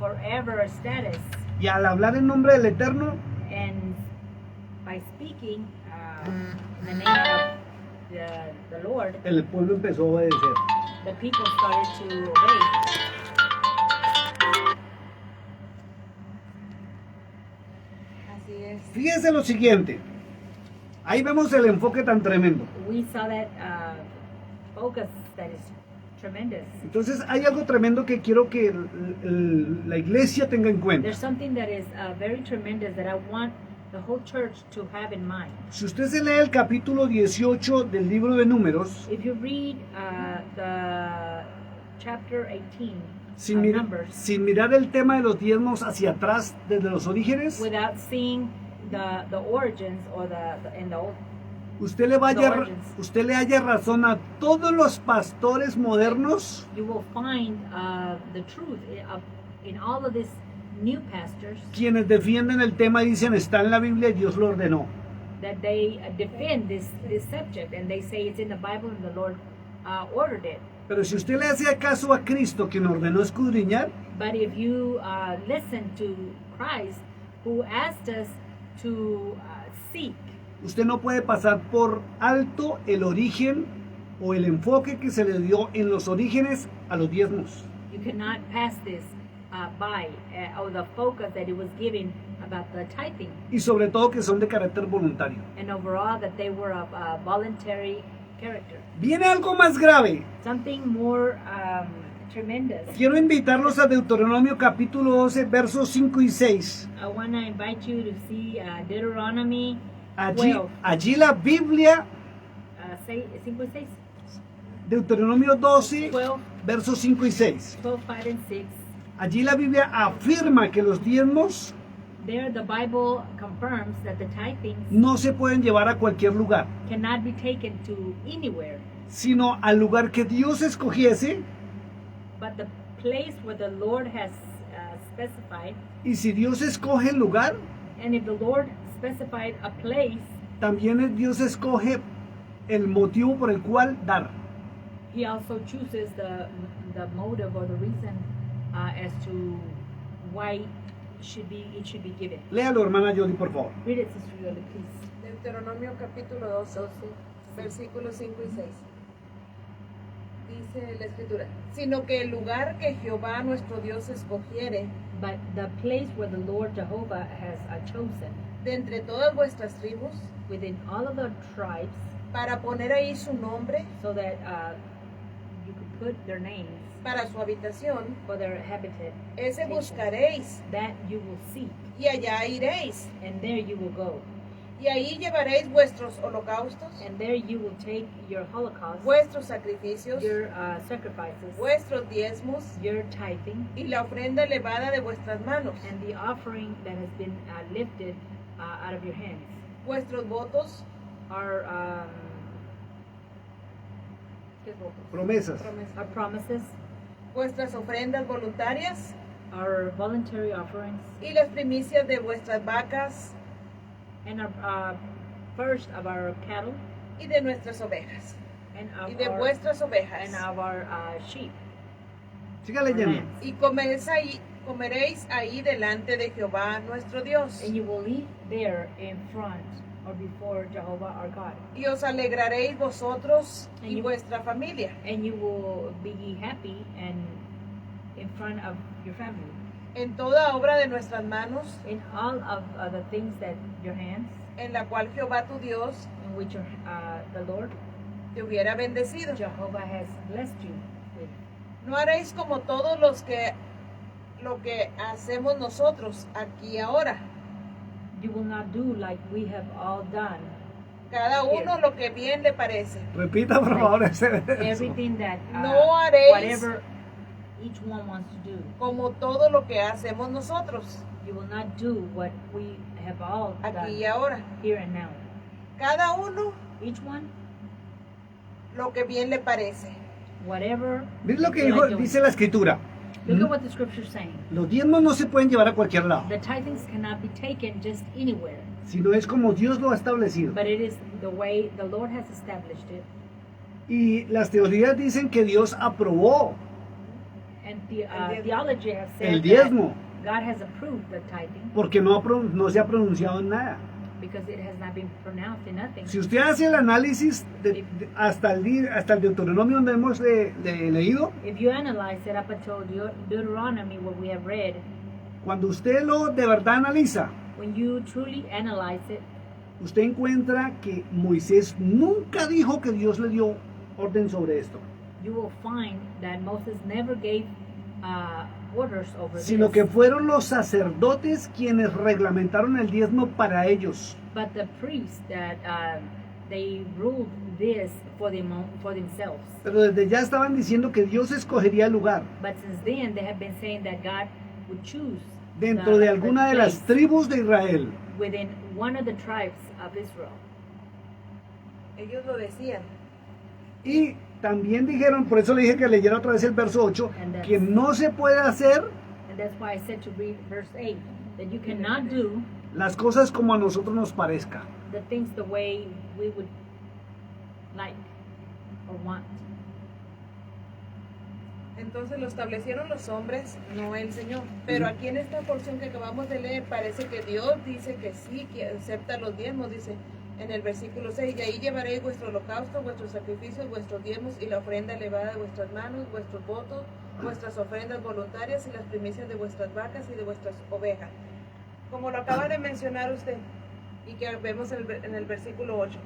Speaker 2: forever status.
Speaker 3: Y al hablar en nombre del Eterno,
Speaker 2: And by speaking in the name of the Lord,
Speaker 3: el pueblo empezó a obedecer.
Speaker 2: the people started to obey.
Speaker 1: Así es.
Speaker 3: Fíjense lo siguiente. Ahí vemos el enfoque tan tremendo.
Speaker 2: We saw that focus that is tremendous.
Speaker 3: Entonces hay algo tremendo que quiero que la iglesia tenga en cuenta.
Speaker 2: There's something that is very tremendous that I want the whole church to have in mind.
Speaker 3: Si usted se lee el capítulo 18 del libro de Números,
Speaker 2: If you read the chapter 18
Speaker 3: sin,
Speaker 2: of
Speaker 3: mira-
Speaker 2: Numbers,
Speaker 3: sin mirar el tema de los diezmos hacia atrás desde los orígenes,
Speaker 2: without seeing the origins or in the old,
Speaker 3: usted le haya razón a todos los pastores modernos
Speaker 2: you will find the truth in all of these new pastors
Speaker 3: quienes defienden el tema y dicen está en la Biblia y Dios lo ordenó.
Speaker 2: that they defend this subject, and they say it's in the Bible and the Lord ordered it.
Speaker 3: Pero si usted le hace caso a Cristo quien ordenó escudriñar,
Speaker 2: But if you listen to Christ, who asked us to seek,
Speaker 3: usted no puede pasar por alto el origen o el enfoque que se le dio en los orígenes a los diezmos.
Speaker 2: you cannot pass this by, or the focus that it was given about the tithing,
Speaker 3: Y sobre todo que son de carácter voluntario.
Speaker 2: and overall that they were of voluntary character.
Speaker 3: Viene algo más grave.
Speaker 2: Something more tremendous.
Speaker 3: Quiero invitarlos a Deuteronomio capítulo 12, versos 5 y 6.
Speaker 2: I want to invite you to see Deuteronomy
Speaker 3: Allí,
Speaker 2: 12,
Speaker 3: allí la Biblia,
Speaker 2: 5 y 6,
Speaker 3: Deuteronomio 12,
Speaker 2: 12,
Speaker 3: versos 5 y 6.
Speaker 2: 12, 5 and 6.
Speaker 3: Allí la Biblia afirma que los diezmos
Speaker 2: There the Bible confirms that the tithings
Speaker 3: no se pueden llevar a cualquier lugar,
Speaker 2: cannot be taken to anywhere,
Speaker 3: sino al lugar que Dios escogiese.
Speaker 2: but the place where the Lord has specified.
Speaker 3: Y si Dios escoge el lugar,
Speaker 2: And if the Lord specified a place,
Speaker 3: también Dios escoge el motivo por el cual dar.
Speaker 2: He also chooses the motive or the reason as to why it should be given.
Speaker 3: Léalo, hermana Jody, por favor.
Speaker 2: Read it, Sister Yoli, please.
Speaker 1: Deuteronomio capítulo 12, versículos 5 y 6. Dice la escritura, sino que el lugar que Jehová nuestro Dios escogiere
Speaker 2: But the place where the Lord Jehovah has chosen
Speaker 1: de entre todas vuestras tribus,
Speaker 2: within all of the tribes,
Speaker 1: para poner ahí su nombre,
Speaker 2: so that you could put their names
Speaker 1: para su habitación,
Speaker 2: for their habitat,
Speaker 1: ese buscaréis,
Speaker 2: that you will seek,
Speaker 1: y allá iréis,
Speaker 2: and there you will go,
Speaker 1: y ahí llevaréis vuestros holocaustos,
Speaker 2: and there you will take your holocaust,
Speaker 1: vuestros sacrificios,
Speaker 2: your sacrifices,
Speaker 1: vuestros diezmos,
Speaker 2: your tithing,
Speaker 1: y la ofrenda elevada de vuestras manos,
Speaker 2: and the offering that has been lifted out of your hands.
Speaker 1: vuestros votos,
Speaker 2: Our
Speaker 3: Promesas.
Speaker 2: our promises,
Speaker 1: vuestras ofrendas voluntarias,
Speaker 2: our voluntary offerings,
Speaker 1: y las primicias de vuestras vacas
Speaker 2: and our first of our cattle,
Speaker 1: y de nuestras ovejas,
Speaker 2: and of
Speaker 1: y de
Speaker 2: our,
Speaker 1: vuestras ovejas.
Speaker 2: and of our sheep.
Speaker 3: Siga
Speaker 2: our
Speaker 3: leyendo.
Speaker 2: lambs.
Speaker 1: Y comeréis ahí delante de Jehová nuestro Dios,
Speaker 2: And you will eat there in front or before Jehovah our God,
Speaker 1: y os alegraréis vosotros y
Speaker 2: And you-
Speaker 1: vuestra familia,
Speaker 2: and you will be happy and in front of your family
Speaker 1: en toda obra de nuestras manos,
Speaker 2: in all of the things that your hands,
Speaker 1: en la cual Jehová tu Dios
Speaker 2: in which the Lord
Speaker 1: te hubiera bendecido.
Speaker 2: Jehovah has blessed you with.
Speaker 1: No haréis como todos los lo que hacemos nosotros aquí y ahora.
Speaker 2: You will not do like we have all done.
Speaker 1: Cada uno lo que bien le parece.
Speaker 3: Repita por favor ese verso.
Speaker 2: Everything that
Speaker 1: No haréis
Speaker 2: whatever each one wants to do.
Speaker 1: como todo lo que hacemos nosotros
Speaker 2: You will not do what we have all
Speaker 1: aquí y
Speaker 2: done
Speaker 1: ahora.
Speaker 2: here and now.
Speaker 1: Cada uno
Speaker 2: Each one,
Speaker 1: lo que bien le parece.
Speaker 2: whatever.
Speaker 3: Mira lo que
Speaker 2: they feel like doing.
Speaker 3: dice la escritura.
Speaker 2: Look at what the scripture is saying.
Speaker 3: Los diezmos no se pueden llevar a cualquier lado,
Speaker 2: The tithings cannot be taken just anywhere,
Speaker 3: sino es como Dios lo ha establecido.
Speaker 2: but it is the way the Lord has established it.
Speaker 3: Y las teorías dicen que Dios aprobó
Speaker 2: And
Speaker 1: El diezmo.
Speaker 2: theology has said
Speaker 3: el diezmo,
Speaker 2: that God has approved the tithing
Speaker 3: porque no se ha pronunciado en nada.
Speaker 2: because it has not been pronounced in nothing.
Speaker 3: Si usted hace el análisis hasta el Deuteronomio donde hemos leído,
Speaker 2: If you analyze it up until Deuteronomy, what we have read,
Speaker 3: cuando usted lo de verdad analiza,
Speaker 2: when you truly analyze it,
Speaker 3: usted encuentra que Moisés nunca dijo que Dios le dio orden sobre esto,
Speaker 2: you will find that Moses never gave orders over
Speaker 3: sino
Speaker 2: this,
Speaker 3: que fueron los sacerdotes quienes reglamentaron el diezmo para ellos.
Speaker 2: but the priests that they ruled this for themselves.
Speaker 3: Pero desde ya estaban diciendo que Dios escogería el lugar
Speaker 2: But since then, they have been saying that God would choose
Speaker 3: dentro de alguna de las
Speaker 2: place
Speaker 3: tribus de Israel.
Speaker 2: within one of the tribes of Israel.
Speaker 1: Ellos lo decían.
Speaker 3: Y también dijeron, por eso le dije que leyera otra vez el verso 8, que no se puede hacer
Speaker 2: And that's why I said to read verse 8, that you cannot do
Speaker 3: las cosas como a nosotros nos parezca.
Speaker 2: the things the way we would like or want.
Speaker 1: Entonces lo establecieron los hombres, no el Señor. Pero aquí en esta porción que acabamos de leer parece que Dios dice que sí, que acepta los diezmos, dice en el versículo 6, y ahí llevaréis vuestro holocausto, vuestros sacrificios, vuestros diezmos y la ofrenda elevada de vuestras manos, vuestros votos, vuestras ofrendas voluntarias y las primicias de vuestras vacas y de vuestras ovejas. Como lo acaba de mencionar usted y que vemos en el versículo 8.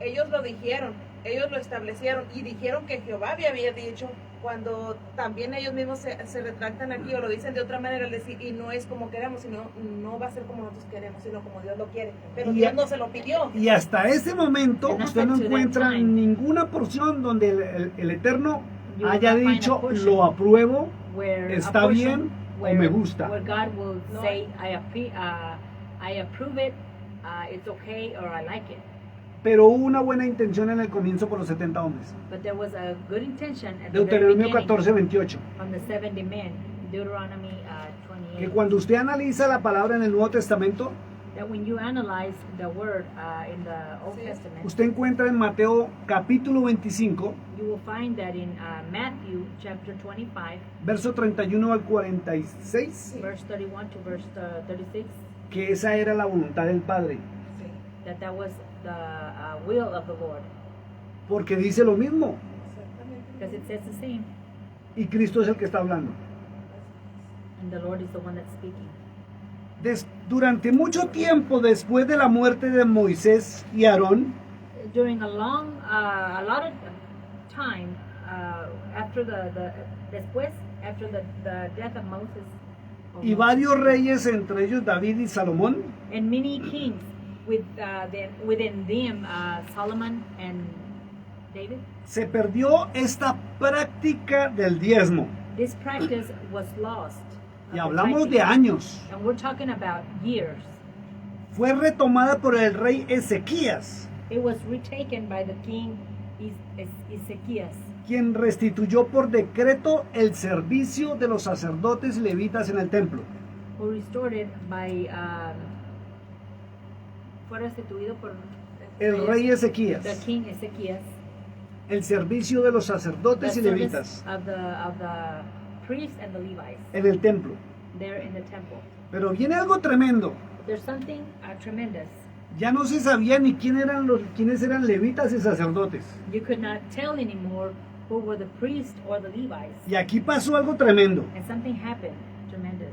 Speaker 1: Ellos lo dijeron, ellos lo establecieron y dijeron que Jehová había dicho, cuando también ellos mismos se retractan aquí o lo dicen de otra manera, decir, y no es como queremos, sino no va a ser como nosotros queremos, sino como Dios lo quiere. Pero
Speaker 3: Y
Speaker 1: Dios
Speaker 3: a-
Speaker 1: no se lo pidió.
Speaker 3: Y hasta ese momento
Speaker 2: And
Speaker 3: usted no
Speaker 2: up to that
Speaker 3: encuentra
Speaker 2: time,
Speaker 3: ninguna porción donde el Eterno
Speaker 2: you will
Speaker 3: haya
Speaker 2: not find a
Speaker 3: dicho,
Speaker 2: portion
Speaker 3: lo apruebo,
Speaker 2: where a
Speaker 3: está
Speaker 2: portion
Speaker 3: bien o
Speaker 2: where,
Speaker 3: me gusta.
Speaker 2: where God will
Speaker 1: No.
Speaker 2: say, I approve it, it's okay, or I like it.
Speaker 3: Pero hubo una buena intención en el comienzo por los 70 hombres.
Speaker 2: But there was a good intention at the very
Speaker 3: Deuteronomio
Speaker 2: beginning
Speaker 3: 14, 28.
Speaker 2: from the 70 men, Deuteronomy
Speaker 3: Que
Speaker 2: 28.
Speaker 3: cuando usted analiza la palabra en el Nuevo Testamento,
Speaker 2: That when you analyze the word in the Old
Speaker 1: Sí.
Speaker 2: Testament,
Speaker 3: usted encuentra en Mateo capítulo 25,
Speaker 2: you will find that in Matthew chapter 25,
Speaker 3: verso 31 al 46,
Speaker 2: verse 31 to verse 36,
Speaker 3: que esa era la voluntad del Padre.
Speaker 1: Sí,
Speaker 2: that was the will of the Lord,
Speaker 3: Porque dice lo mismo.
Speaker 1: exactamente.
Speaker 2: because it says the same,
Speaker 3: Y Cristo es el que está hablando.
Speaker 2: and the Lord is the one that's speaking.
Speaker 3: Durante mucho tiempo después de la muerte de Moisés y Aarón,
Speaker 2: During a lot of time after after the death of Moses,
Speaker 3: y varios reyes, entre ellos David y Salomón,
Speaker 2: and many kings within them Solomon and David,
Speaker 3: se perdió esta práctica del diezmo.
Speaker 2: this practice was lost.
Speaker 3: Y
Speaker 2: of the
Speaker 3: hablamos
Speaker 2: tithing.
Speaker 3: de años.
Speaker 2: And we're talking about years.
Speaker 3: Fue retomada por el rey Ezequías,
Speaker 2: It was retaken by the king Ezekias,
Speaker 3: quien restituyó por decreto el servicio de los sacerdotes levitas en el templo.
Speaker 2: who restored it by fue restituido por
Speaker 3: El rey
Speaker 2: the
Speaker 3: Ezequías,
Speaker 2: king Ezekias,
Speaker 3: el servicio de los
Speaker 2: the
Speaker 3: sacerdotes y
Speaker 2: service
Speaker 3: levitas
Speaker 2: of the priests and the Levites
Speaker 3: en el templo.
Speaker 2: there in the temple.
Speaker 3: Pero viene algo tremendo.
Speaker 2: There's something tremendous.
Speaker 3: Ya no se sabía ni quiénes eran levitas y sacerdotes.
Speaker 2: You could not tell anymore who were the priests or the Levites.
Speaker 3: Y aquí pasó algo tremendo.
Speaker 2: And something happened tremendous.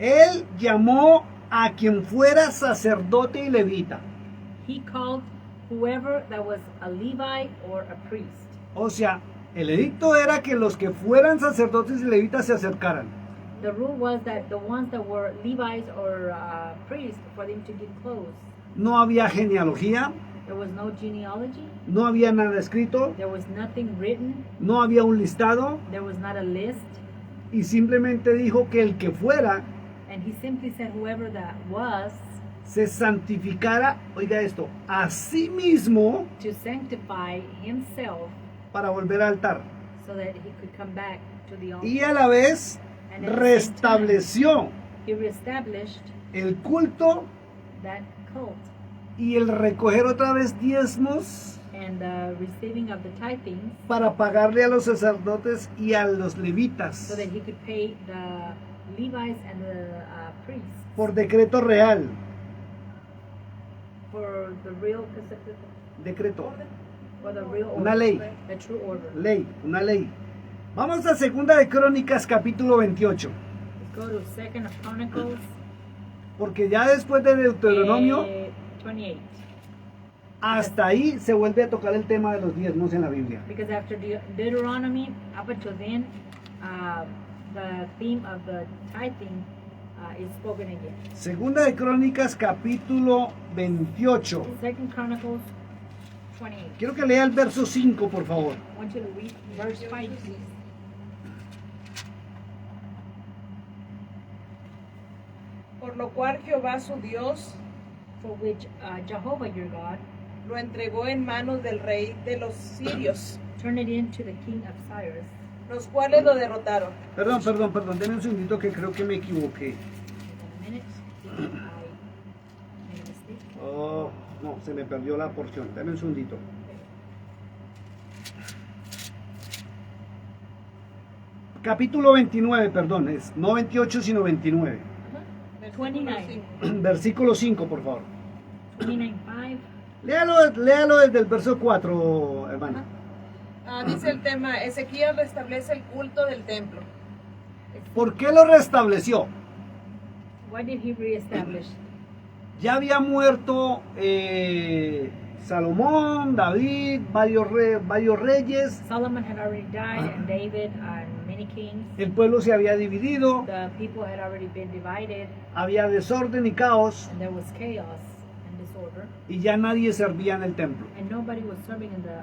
Speaker 3: Él llamó a quien fuera sacerdote y levita.
Speaker 2: He called whoever that was a Levite or a priest.
Speaker 3: O sea, el edicto era que los que fueran sacerdotes y levitas se acercaran.
Speaker 2: The rule was that the ones that were Levites or priests, for them to give clothes.
Speaker 3: No había genealogía,
Speaker 2: There was no genealogy.
Speaker 3: no había nada escrito,
Speaker 2: There was nothing written.
Speaker 3: no había un listado,
Speaker 2: There was not a list.
Speaker 3: y simplemente dijo que el que fuera
Speaker 2: And he simply said whoever that was
Speaker 3: se santificara, oiga esto, a sí mismo
Speaker 2: to sanctify himself
Speaker 3: para volver al altar.
Speaker 2: so that he could come back to the altar.
Speaker 3: Y a la vez
Speaker 2: And at the same time,
Speaker 3: restableció
Speaker 2: he reestablished
Speaker 3: el culto
Speaker 2: that cult
Speaker 3: y el recoger otra vez diezmos
Speaker 2: and the receiving of the tithings
Speaker 3: para pagarle a los sacerdotes y a los
Speaker 2: so
Speaker 3: levitas
Speaker 2: that he could pay the Levites and the priests
Speaker 3: por decreto real.
Speaker 2: for the real
Speaker 3: Decreto,
Speaker 2: for the real
Speaker 3: una
Speaker 2: order,
Speaker 3: ley,
Speaker 2: the true order.
Speaker 3: ley, una ley. Vamos a Segunda de Crónicas capítulo 28,
Speaker 2: Let's go to Second of Chronicles
Speaker 3: porque ya después de Deuteronomio,
Speaker 2: 28.
Speaker 3: hasta ahí se vuelve a tocar el tema de los diezmos en la Biblia.
Speaker 2: Because after Deuteronomy, up until then, the theme of the tithing is spoken again.
Speaker 3: Segunda de Crónicas capítulo 28.
Speaker 2: Second Chronicles 28.
Speaker 3: Quiero que lea el verso 5, por favor.
Speaker 2: I want you to read verse 5, please.
Speaker 1: Por lo cual Jehová su Dios
Speaker 2: For which Jehovah your God
Speaker 1: lo entregó en manos del rey de los sirios,
Speaker 2: turned it into the king of Cyrus.
Speaker 1: los cuales lo derrotaron.
Speaker 3: Perdón, denme un segundito que creo que me equivoqué.
Speaker 2: Hold on a minute. I made a mistake.
Speaker 3: Oh, no, se me perdió la porción. Dame un segundito. Capítulo 29, perdón, es no 28 sino 29.
Speaker 1: Versículo
Speaker 2: 29.
Speaker 1: 5.
Speaker 3: Versículo 5, por favor.
Speaker 2: 29:5.
Speaker 3: Léalo desde el verso 4, hermana.
Speaker 1: Dice el tema, Ezequías restablece el culto del templo.
Speaker 3: ¿Por qué lo restableció?
Speaker 2: Why did he reestablish?
Speaker 3: Ya había muerto Salomón, David, varios reyes.
Speaker 2: Solomon had already died, and David, and many kings.
Speaker 3: El pueblo se había dividido,
Speaker 2: The people had already been divided,
Speaker 3: había desorden y caos,
Speaker 2: and there was chaos and disorder,
Speaker 3: y ya nadie servía en el templo.
Speaker 2: and nobody was serving in the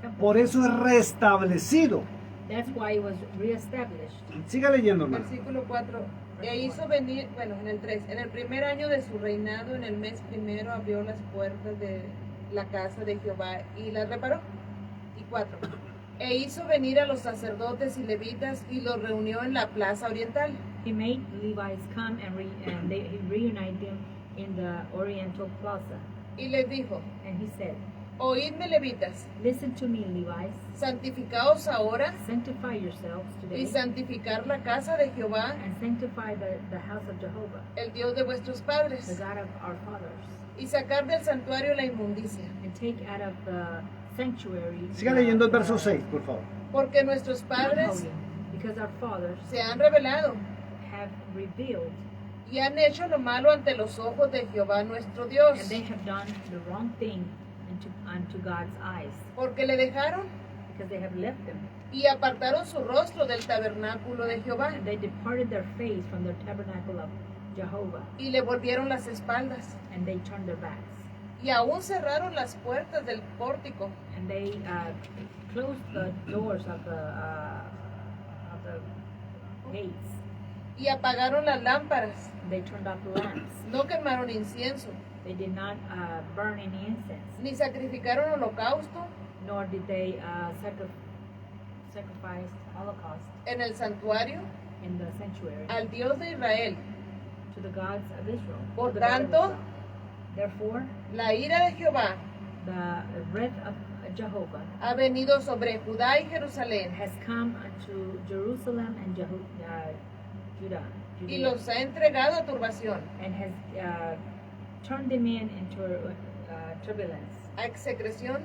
Speaker 2: temple.
Speaker 3: Por eso es restablecido.
Speaker 2: That's why it was reestablished.
Speaker 3: Siga leyendo, hermano.
Speaker 1: Versículo 4. E hizo venir, bueno, en el 3, en el primer año de su reinado, en el mes primero, abrió las puertas de la casa de Jehová y las reparó. Y 4. E hizo venir a los sacerdotes y levitas y los reunió en la plaza oriental.
Speaker 2: He made Levites come and he reunited them in the Oriental Plaza.
Speaker 1: Y les dijo,
Speaker 2: And he said,
Speaker 1: oídme levitas,
Speaker 2: listen to me, Levites,
Speaker 1: santificaos ahora
Speaker 2: sanctify yourselves
Speaker 1: y
Speaker 2: today,
Speaker 1: santificar la casa de Jehová,
Speaker 2: and sanctify the house of Jehovah,
Speaker 1: el Dios de vuestros
Speaker 2: the
Speaker 1: padres,
Speaker 2: God of our fathers,
Speaker 1: y sacar del santuario la inmundicia,
Speaker 2: and take out of the sanctuary.
Speaker 3: Siga leyendo el verso 6, por favor.
Speaker 1: porque nuestros padres
Speaker 2: Holy, because our fathers
Speaker 1: se han rebelado
Speaker 2: have revealed,
Speaker 1: y han hecho lo malo ante los ojos de Jehová nuestro
Speaker 2: and
Speaker 1: Dios,
Speaker 2: they have done the wrong thing unto God's eyes,
Speaker 1: porque le dejaron
Speaker 2: because they have left him,
Speaker 1: y apartaron su rostro del tabernáculo de Jehová
Speaker 2: and they departed their face from the tabernacle of Jehovah,
Speaker 1: y le volvieron las espaldas
Speaker 2: and they turned their backs,
Speaker 1: y aún cerraron las puertas del pórtico
Speaker 2: and they closed the doors of the gates.
Speaker 1: y apagaron las lámparas,
Speaker 2: They turned off the lamps.
Speaker 1: no quemaron incienso,
Speaker 2: They did not burn any incense,
Speaker 1: ni sacrificaron holocausto
Speaker 2: nor did they sacrifice holocaust
Speaker 1: en el santuario
Speaker 2: in the sanctuary
Speaker 1: al Dios de Israel.
Speaker 2: to the gods of Israel.
Speaker 1: Por
Speaker 2: to the God of
Speaker 1: tanto,
Speaker 2: Israel. Therefore,
Speaker 1: La ira de Jehová
Speaker 2: the wrath of Jehovah
Speaker 1: ha venido sobre Judá y Jerusalén
Speaker 2: has come unto Jerusalem and Judah,
Speaker 1: y los ha entregado a turbación,
Speaker 2: and has turned them into turbulence.
Speaker 1: a execración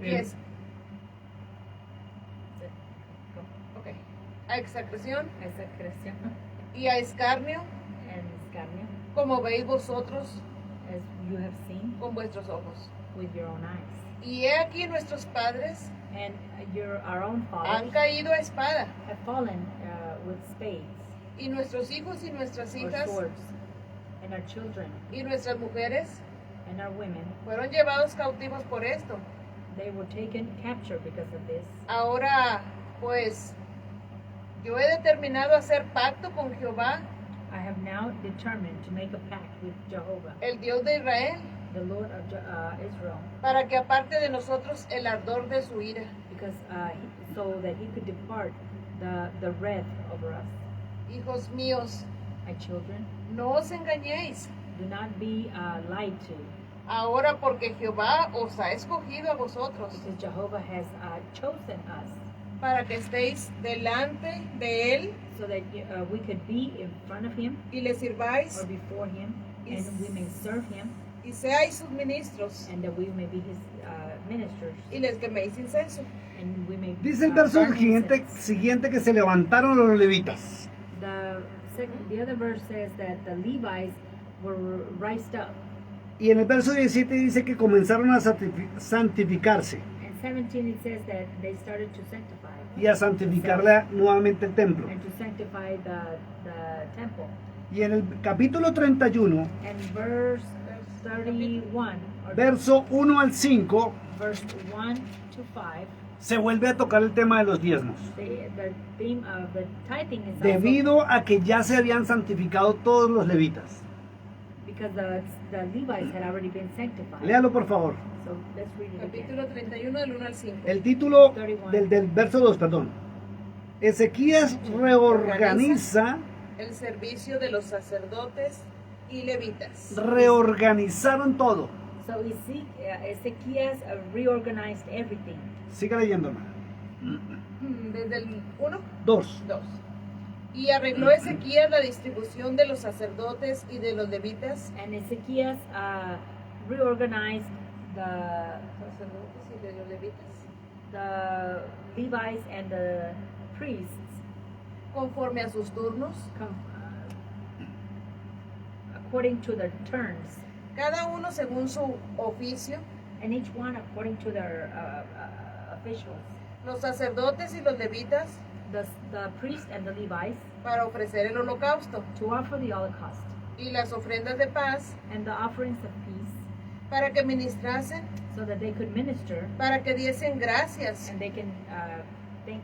Speaker 1: y es, ok, a execración
Speaker 2: Execración
Speaker 1: y a escarnio,
Speaker 2: and escarnio,
Speaker 1: como veis vosotros
Speaker 2: as you have seen
Speaker 1: con vuestros ojos.
Speaker 2: with your own eyes.
Speaker 1: Y he aquí nuestros padres
Speaker 2: and our own
Speaker 1: han
Speaker 2: fathers
Speaker 1: caído a espada,
Speaker 2: have fallen with spades
Speaker 1: y nuestros hijos y nuestras
Speaker 2: or
Speaker 1: hijas
Speaker 2: swords, and our children
Speaker 1: y nuestras mujeres
Speaker 2: and our women,
Speaker 1: fueron llevados cautivos por esto.
Speaker 2: they were taken capture because of this.
Speaker 1: Ahora, pues, yo he determinado hacer pacto con Jehová,
Speaker 2: I have now determined to make a pact with Jehovah,
Speaker 1: el Dios de Israel,
Speaker 2: the Lord of Israel,
Speaker 1: para que aparte de nosotros el ardor de su ira.
Speaker 2: because so that he could depart the wrath over us.
Speaker 1: Hijos míos,
Speaker 2: My children,
Speaker 1: no os engañéis.
Speaker 2: do not be lied to,
Speaker 1: Ahora porque Jehová os ha escogido a vosotros
Speaker 2: because Jehovah has chosen us
Speaker 1: para que estéis delante de Él
Speaker 2: so that we could be in front of him
Speaker 1: y le sirváis
Speaker 2: or before him, and we may serve him,
Speaker 1: y seáis sus ministros
Speaker 2: and that we may be his ministers,
Speaker 1: y les queméis incienso.
Speaker 2: and we may
Speaker 3: Dice el verso
Speaker 2: burn incense.
Speaker 3: siguiente que se levantaron los levitas.
Speaker 2: The other verse says that the Levites were raised up.
Speaker 3: Y en el verso 17 dice que comenzaron a santificarse
Speaker 2: And 17 it says that they started to sanctify
Speaker 3: y a santificarle nuevamente el templo.
Speaker 2: and to sanctify the temple.
Speaker 3: Y en el capítulo 31,
Speaker 2: And verse 31, or
Speaker 3: verso 1 al 5,
Speaker 2: verse 1 to 5,
Speaker 3: se vuelve a tocar el tema de los diezmos.
Speaker 2: the theme of the tithing is also
Speaker 3: Debido a que ya se habían santificado todos los levitas.
Speaker 2: because the Levites had already been sanctified.
Speaker 3: Léalo por favor.
Speaker 2: So let's read it again.
Speaker 1: Capítulo 31 del 1 al 5.
Speaker 3: El título del verso 2, perdón. Ezequías reorganiza,
Speaker 1: El servicio de los sacerdotes y levitas.
Speaker 3: reorganizaron todo.
Speaker 2: So Ezekiel reorganized everything.
Speaker 3: Siga leyendo, hermano.
Speaker 1: Desde el 1,
Speaker 3: 2.
Speaker 1: 2. Y arregló Ezequías la distribución de los sacerdotes y de los levitas.
Speaker 2: And Ezekiel reorganized the
Speaker 1: Sacerdotes y de los levitas.
Speaker 2: Levites and the priests
Speaker 1: Conforme a sus turnos.
Speaker 2: According to their turns,
Speaker 1: Cada uno según su oficio.
Speaker 2: and each one according to their officials.
Speaker 1: Los sacerdotes y los levitas
Speaker 2: The priests and the Levites
Speaker 1: para ofrecer el holocausto.
Speaker 2: to offer the Holocaust
Speaker 1: Y las ofrendas de paz
Speaker 2: and the offerings of peace,
Speaker 1: para que ministrasen.
Speaker 2: so that they could minister
Speaker 1: Para que diesen gracias
Speaker 2: and they can thank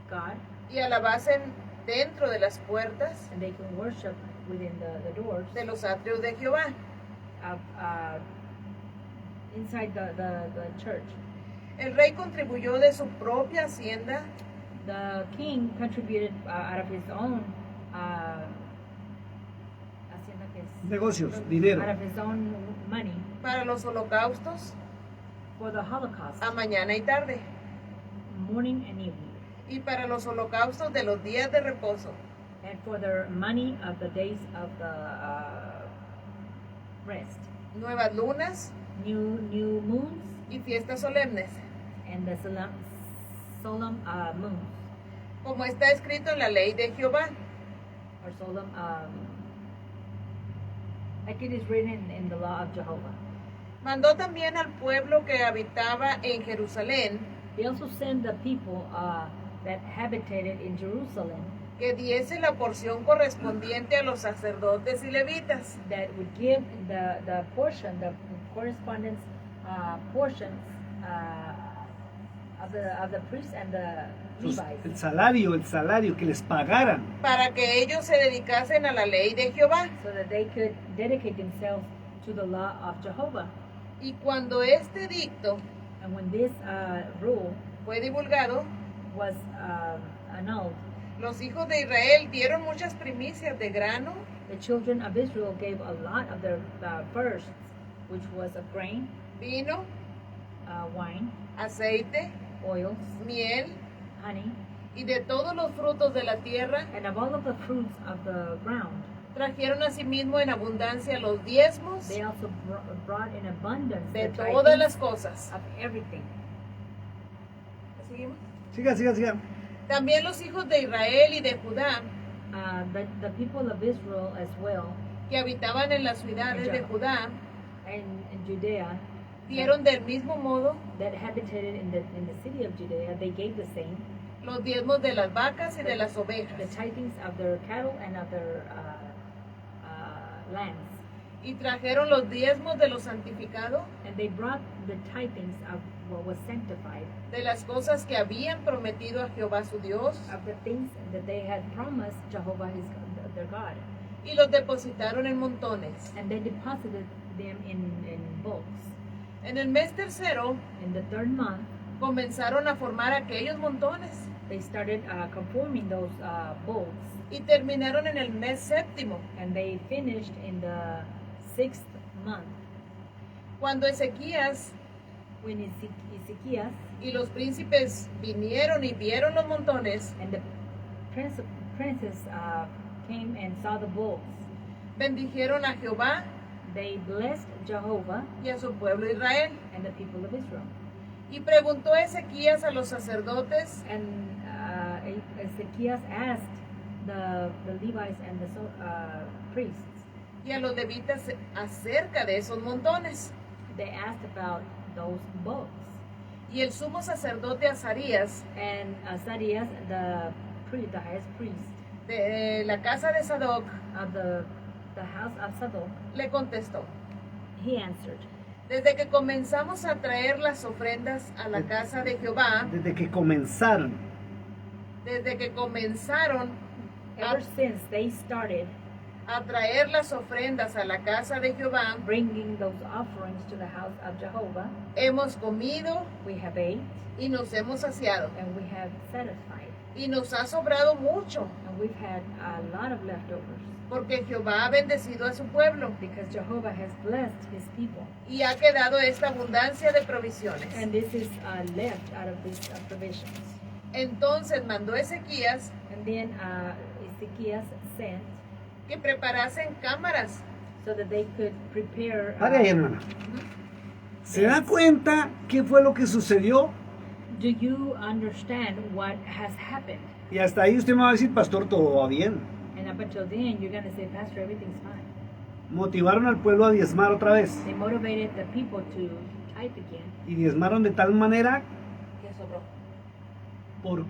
Speaker 2: God
Speaker 1: y alabasen dentro de las puertas
Speaker 2: and they can worship within the doors
Speaker 1: de los atrios de Jehová.
Speaker 2: Inside the church.
Speaker 1: El rey contribuyó de su propia hacienda
Speaker 2: The king contributed out of his own hacienda que es-
Speaker 3: Negocios, dinero.
Speaker 2: out of his own money
Speaker 1: para los holocaustos
Speaker 2: for the Holocaust,
Speaker 1: a mañana y tarde,
Speaker 2: morning and evening,
Speaker 1: y para los holocaustos de los días de reposo,
Speaker 2: and for the money of the days of the rest,
Speaker 1: nuevas lunas
Speaker 2: new moons,
Speaker 1: y fiestas solemnes,
Speaker 2: and the solemn moons,
Speaker 1: como está escrito en la ley de Jehová.
Speaker 2: or solemn like it is written in the law of Jehovah.
Speaker 1: Mandó también al pueblo que habitaba en Jerusalén
Speaker 2: He also sent the people that habitated in Jerusalem
Speaker 1: que diese la porción correspondiente a los sacerdotes y levitas,
Speaker 2: that would give the portion, the correspondence portions of the priests and the Levites,
Speaker 3: El salario que les pagaran.
Speaker 1: para que ellos se dedicasen a la ley de Jehová.
Speaker 2: so that they could dedicate themselves to the law of Jehovah.
Speaker 1: Y cuando este edicto
Speaker 2: And when this rule
Speaker 1: fue divulgado,
Speaker 2: was annulled,
Speaker 1: los hijos de Israel dieron muchas primicias de grano,
Speaker 2: the children of Israel gave a lot of their firsts, which was of grain,
Speaker 1: vino,
Speaker 2: wine,
Speaker 1: aceite,
Speaker 2: oils,
Speaker 1: miel
Speaker 2: honey,
Speaker 1: y de todos los frutos de la tierra.
Speaker 2: and of all of the fruits of the ground.
Speaker 1: Trajeron asimismo en abundancia los diezmos
Speaker 2: They also brought in abundance
Speaker 1: de
Speaker 2: the
Speaker 1: todas
Speaker 2: tithings
Speaker 1: las cosas.
Speaker 2: of everything.
Speaker 1: ¿Seguimos?
Speaker 3: Siga.
Speaker 1: También los hijos de Israel y de Judá,
Speaker 2: The people of Israel as well,
Speaker 1: que habitaban en las ciudades de Judá,
Speaker 2: and in Judea,
Speaker 1: dieron del mismo modo
Speaker 2: that habitated in the city of Judea, they gave the same,
Speaker 1: los diezmos de las vacas y de las
Speaker 2: the
Speaker 1: ovejas,
Speaker 2: tithings of their cattle and of their lambs.
Speaker 1: y trajeron los diezmos de lo santificado,
Speaker 2: And they brought the tithings of what was sanctified,
Speaker 1: de las cosas que habían prometido a Jehová su Dios,
Speaker 2: of the things that they had promised Jehovah their God.
Speaker 1: y los depositaron en montones.
Speaker 2: And they deposited them in bulks.
Speaker 1: En el mes tercero
Speaker 2: In the third month,
Speaker 1: comenzaron a formar aquellos montones
Speaker 2: they started conforming those bulks,
Speaker 1: y terminaron en el mes séptimo,
Speaker 2: and they finished in the 6th month.
Speaker 1: cuando Ezequías
Speaker 2: When Ezekias
Speaker 1: y los príncipes vinieron y vieron los montones,
Speaker 2: and the princes came and saw the bulls.
Speaker 1: bendijeron a Jehová
Speaker 2: They blessed Jehovah
Speaker 1: y a su pueblo Israel.
Speaker 2: and the people of Israel.
Speaker 1: Y preguntó Ezequías a los sacerdotes
Speaker 2: And Ezekias asked the Levites and the priests.
Speaker 1: y a los levitas acerca de esos montones.
Speaker 2: They asked about those bulls.
Speaker 1: Y el sumo sacerdote Azarías,
Speaker 2: And Azarias, the highest priest
Speaker 1: de la casa de Sadoc,
Speaker 2: of the house of Sadok,
Speaker 1: le contestó:
Speaker 2: he answered,
Speaker 1: desde que comenzamos a traer las ofrendas a la casa de Jehová,
Speaker 3: Desde que comenzaron
Speaker 1: desde que comenzaron
Speaker 2: ever since they started
Speaker 1: a traer las ofrendas a la casa de Jehová,
Speaker 2: bringing those offerings to the house of Jehovah,
Speaker 1: hemos comido
Speaker 2: we have ate
Speaker 1: y nos hemos saciado.
Speaker 2: and we have satisfied.
Speaker 1: Y nos ha sobrado mucho,
Speaker 2: And we've had a lot of leftovers
Speaker 1: porque Jehová ha bendecido a su pueblo
Speaker 2: because Jehovah has blessed his people.
Speaker 1: y ha quedado esta abundancia de provisiones.
Speaker 2: And this is left out of these provisions.
Speaker 1: Entonces mandó Ezequías
Speaker 2: And then Ezekias sent
Speaker 1: que preparasen cámaras
Speaker 2: so that they could prepare.
Speaker 3: Pare ahí, hermana. ¿Se da cuenta qué fue lo que sucedió?
Speaker 2: Do you understand what has happened?
Speaker 3: Y hasta ahí usted me va a decir, pastor, todo va bien.
Speaker 2: And up until then, you're going to say, Pastor, everything's fine.
Speaker 3: Motivaron al pueblo a diezmar otra vez.
Speaker 2: They motivated the people to tithe again.
Speaker 3: Y diezmaron de tal manera
Speaker 1: que sobró.
Speaker 3: por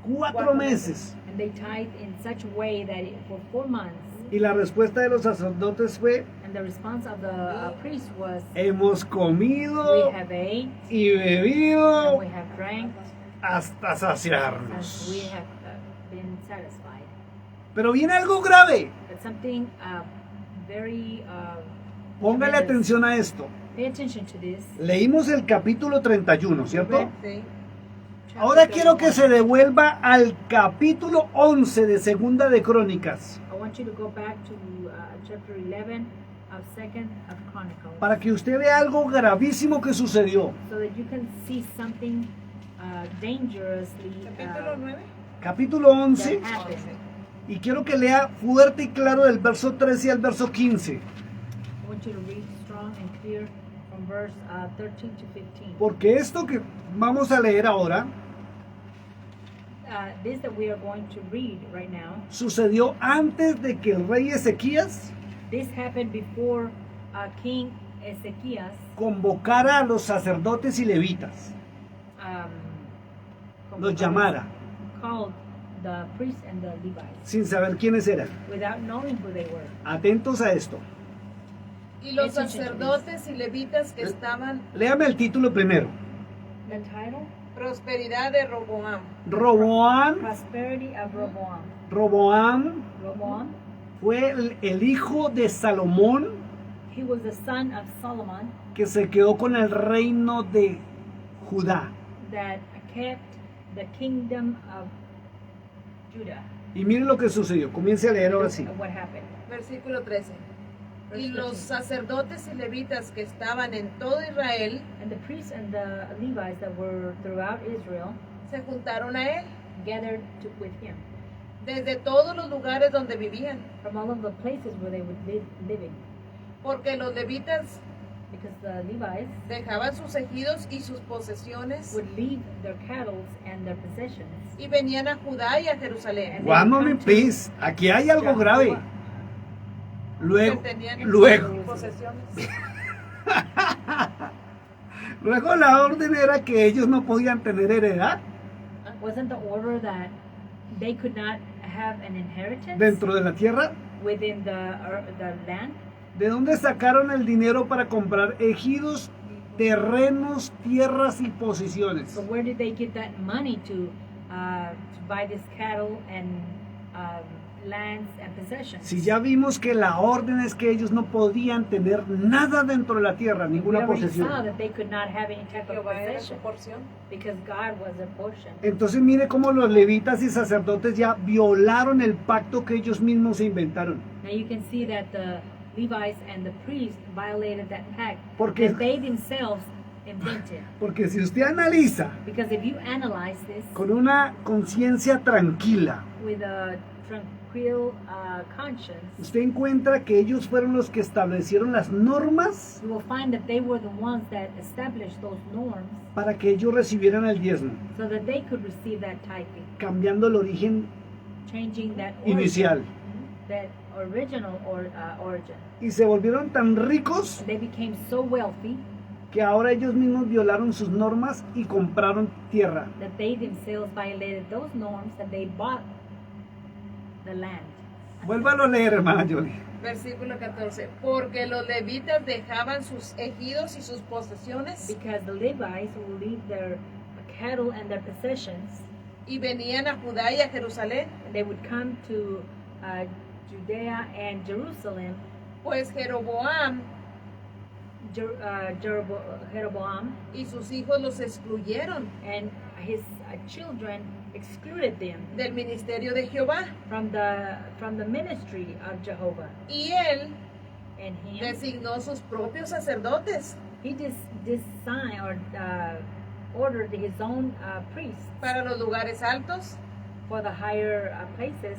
Speaker 3: 4 meses.
Speaker 2: And they tithe in such a way that for 4 months.
Speaker 3: Y la respuesta de los sacerdotes fue,
Speaker 2: And the response of the priest was,
Speaker 3: hemos comido
Speaker 2: we have ate
Speaker 3: y
Speaker 2: and
Speaker 3: bebido
Speaker 2: we have drank
Speaker 3: hasta
Speaker 2: and
Speaker 3: saciarnos.
Speaker 2: we have been satisfied.
Speaker 3: Pero viene algo grave.
Speaker 2: But something very
Speaker 3: Póngale
Speaker 2: tremendous.
Speaker 3: atención a esto.
Speaker 2: Pay attention to this.
Speaker 3: Leímos el capítulo 31, ¿cierto?
Speaker 1: Sí.
Speaker 3: Ahora quiero que se devuelva al capítulo 11 de Segunda de Crónicas,
Speaker 2: I want you to go back to chapter 11 of 2nd of Chronicles,
Speaker 3: para que usted vea algo gravísimo que sucedió.
Speaker 2: so that you can see something dangerously
Speaker 1: Capítulo 9.
Speaker 3: Capítulo 11,
Speaker 2: that happened.
Speaker 3: y quiero que lea fuerte y claro del verso 13 al verso 15,
Speaker 2: I want you to read strong and clear from verse 13 to 15.
Speaker 3: porque esto que vamos a leer ahora
Speaker 2: This that we are going to read right now,
Speaker 3: sucedió antes de que el rey Ezequías
Speaker 2: this happened before King Ezekias
Speaker 3: convocara a los sacerdotes y levitas, los llamara,
Speaker 2: called the priests and the Levites
Speaker 3: sin saber quiénes eran.
Speaker 2: without knowing who they were.
Speaker 3: Atentos a esto.
Speaker 1: Y los sacerdotes y levitas que estaban,
Speaker 3: Léame el título primero.
Speaker 2: The title?
Speaker 1: prosperidad de Roboam.
Speaker 3: Roboam,
Speaker 2: Prosperity of Roboam.
Speaker 3: Roboam
Speaker 2: Roboam,
Speaker 3: fue el hijo de Salomón,
Speaker 2: he was the son of Solomon
Speaker 3: que se quedó con el reino de Judá.
Speaker 2: that kept the kingdom of Judah.
Speaker 3: Y miren lo que sucedió. Comience a leer ahora sí.
Speaker 2: What happened?
Speaker 1: Versículo 13. Y
Speaker 2: Verse
Speaker 1: los
Speaker 2: 13.
Speaker 1: sacerdotes y levitas que estaban en todo Israel
Speaker 2: And the priests and the Levites that were throughout Israel
Speaker 1: se juntaron a él
Speaker 2: gathered with him
Speaker 1: desde todos los lugares donde vivían,
Speaker 2: from all of the places where they would live living,
Speaker 1: porque los levitas
Speaker 2: because the Levites
Speaker 1: dejaban sus ejidos y sus posesiones
Speaker 2: would leave their cattle and their possessions.
Speaker 1: y venían a Judá y a Jerusalén.
Speaker 3: One moment, please. Aquí hay algo grave. Luego,
Speaker 1: Que tenían
Speaker 3: luego,
Speaker 1: sus posesiones.
Speaker 3: Luego la orden era que ellos no podían tener heredad
Speaker 2: Wasn't the order that they could not have an inheritance
Speaker 3: dentro de la tierra.
Speaker 2: within the land?
Speaker 3: ¿De dónde sacaron el dinero para comprar ejidos, terrenos, tierras y posiciones?
Speaker 2: So where did they get that money to buy this cattle and lands and possessions?
Speaker 3: Si ya vimos que la orden es que ellos no podían tener nada dentro de la tierra,
Speaker 2: We
Speaker 3: ninguna
Speaker 2: already
Speaker 3: posesión.
Speaker 2: saw that they could not have any type of
Speaker 1: Jehová era su
Speaker 2: possession
Speaker 1: porción.
Speaker 2: because God was their portion.
Speaker 3: Entonces mire cómo los levitas y sacerdotes ya violaron el pacto que ellos mismos se inventaron.
Speaker 2: Now you can see that the Levites and the priests violated that pact
Speaker 3: Porque-
Speaker 2: that they themselves invented.
Speaker 3: Porque si usted analiza
Speaker 2: Because if you analyze this
Speaker 3: con una conciencia tranquila,
Speaker 2: with a tranquil conscience,
Speaker 3: usted encuentra que ellos fueron los que establecieron las normas
Speaker 2: you will find that they were the ones that established those norms
Speaker 3: para que ellos recibieran el diezmo,
Speaker 2: so that they could receive that tithing,
Speaker 3: cambiando el origen
Speaker 2: changing that
Speaker 3: inicial.
Speaker 2: that original origin.
Speaker 3: Y se volvieron tan ricos
Speaker 2: They became so wealthy
Speaker 3: que ahora ellos mismos violaron sus normas y compraron tierra.
Speaker 2: that they themselves violated those norms and they bought the land.
Speaker 3: Vuélvalo a leer, hermana Jolie.
Speaker 1: Versículo 14. Porque los levitas dejaban sus ejidos y sus posesiones
Speaker 2: Because the Levites will leave their cattle and their possessions,
Speaker 1: y venían a Judá y a Jerusalén,
Speaker 2: and they would come to Judea and Jerusalem.
Speaker 1: pues Jeroboam
Speaker 2: Jeroboam
Speaker 1: y sus hijos los excluyeron
Speaker 2: and his children excluded them
Speaker 1: del ministerio de Jehová.
Speaker 2: from the ministry of Jehovah,
Speaker 1: Y él
Speaker 2: and him
Speaker 1: designó sus propios sacerdotes
Speaker 2: he designed or ordered his own priests
Speaker 1: para los lugares altos
Speaker 2: for the higher places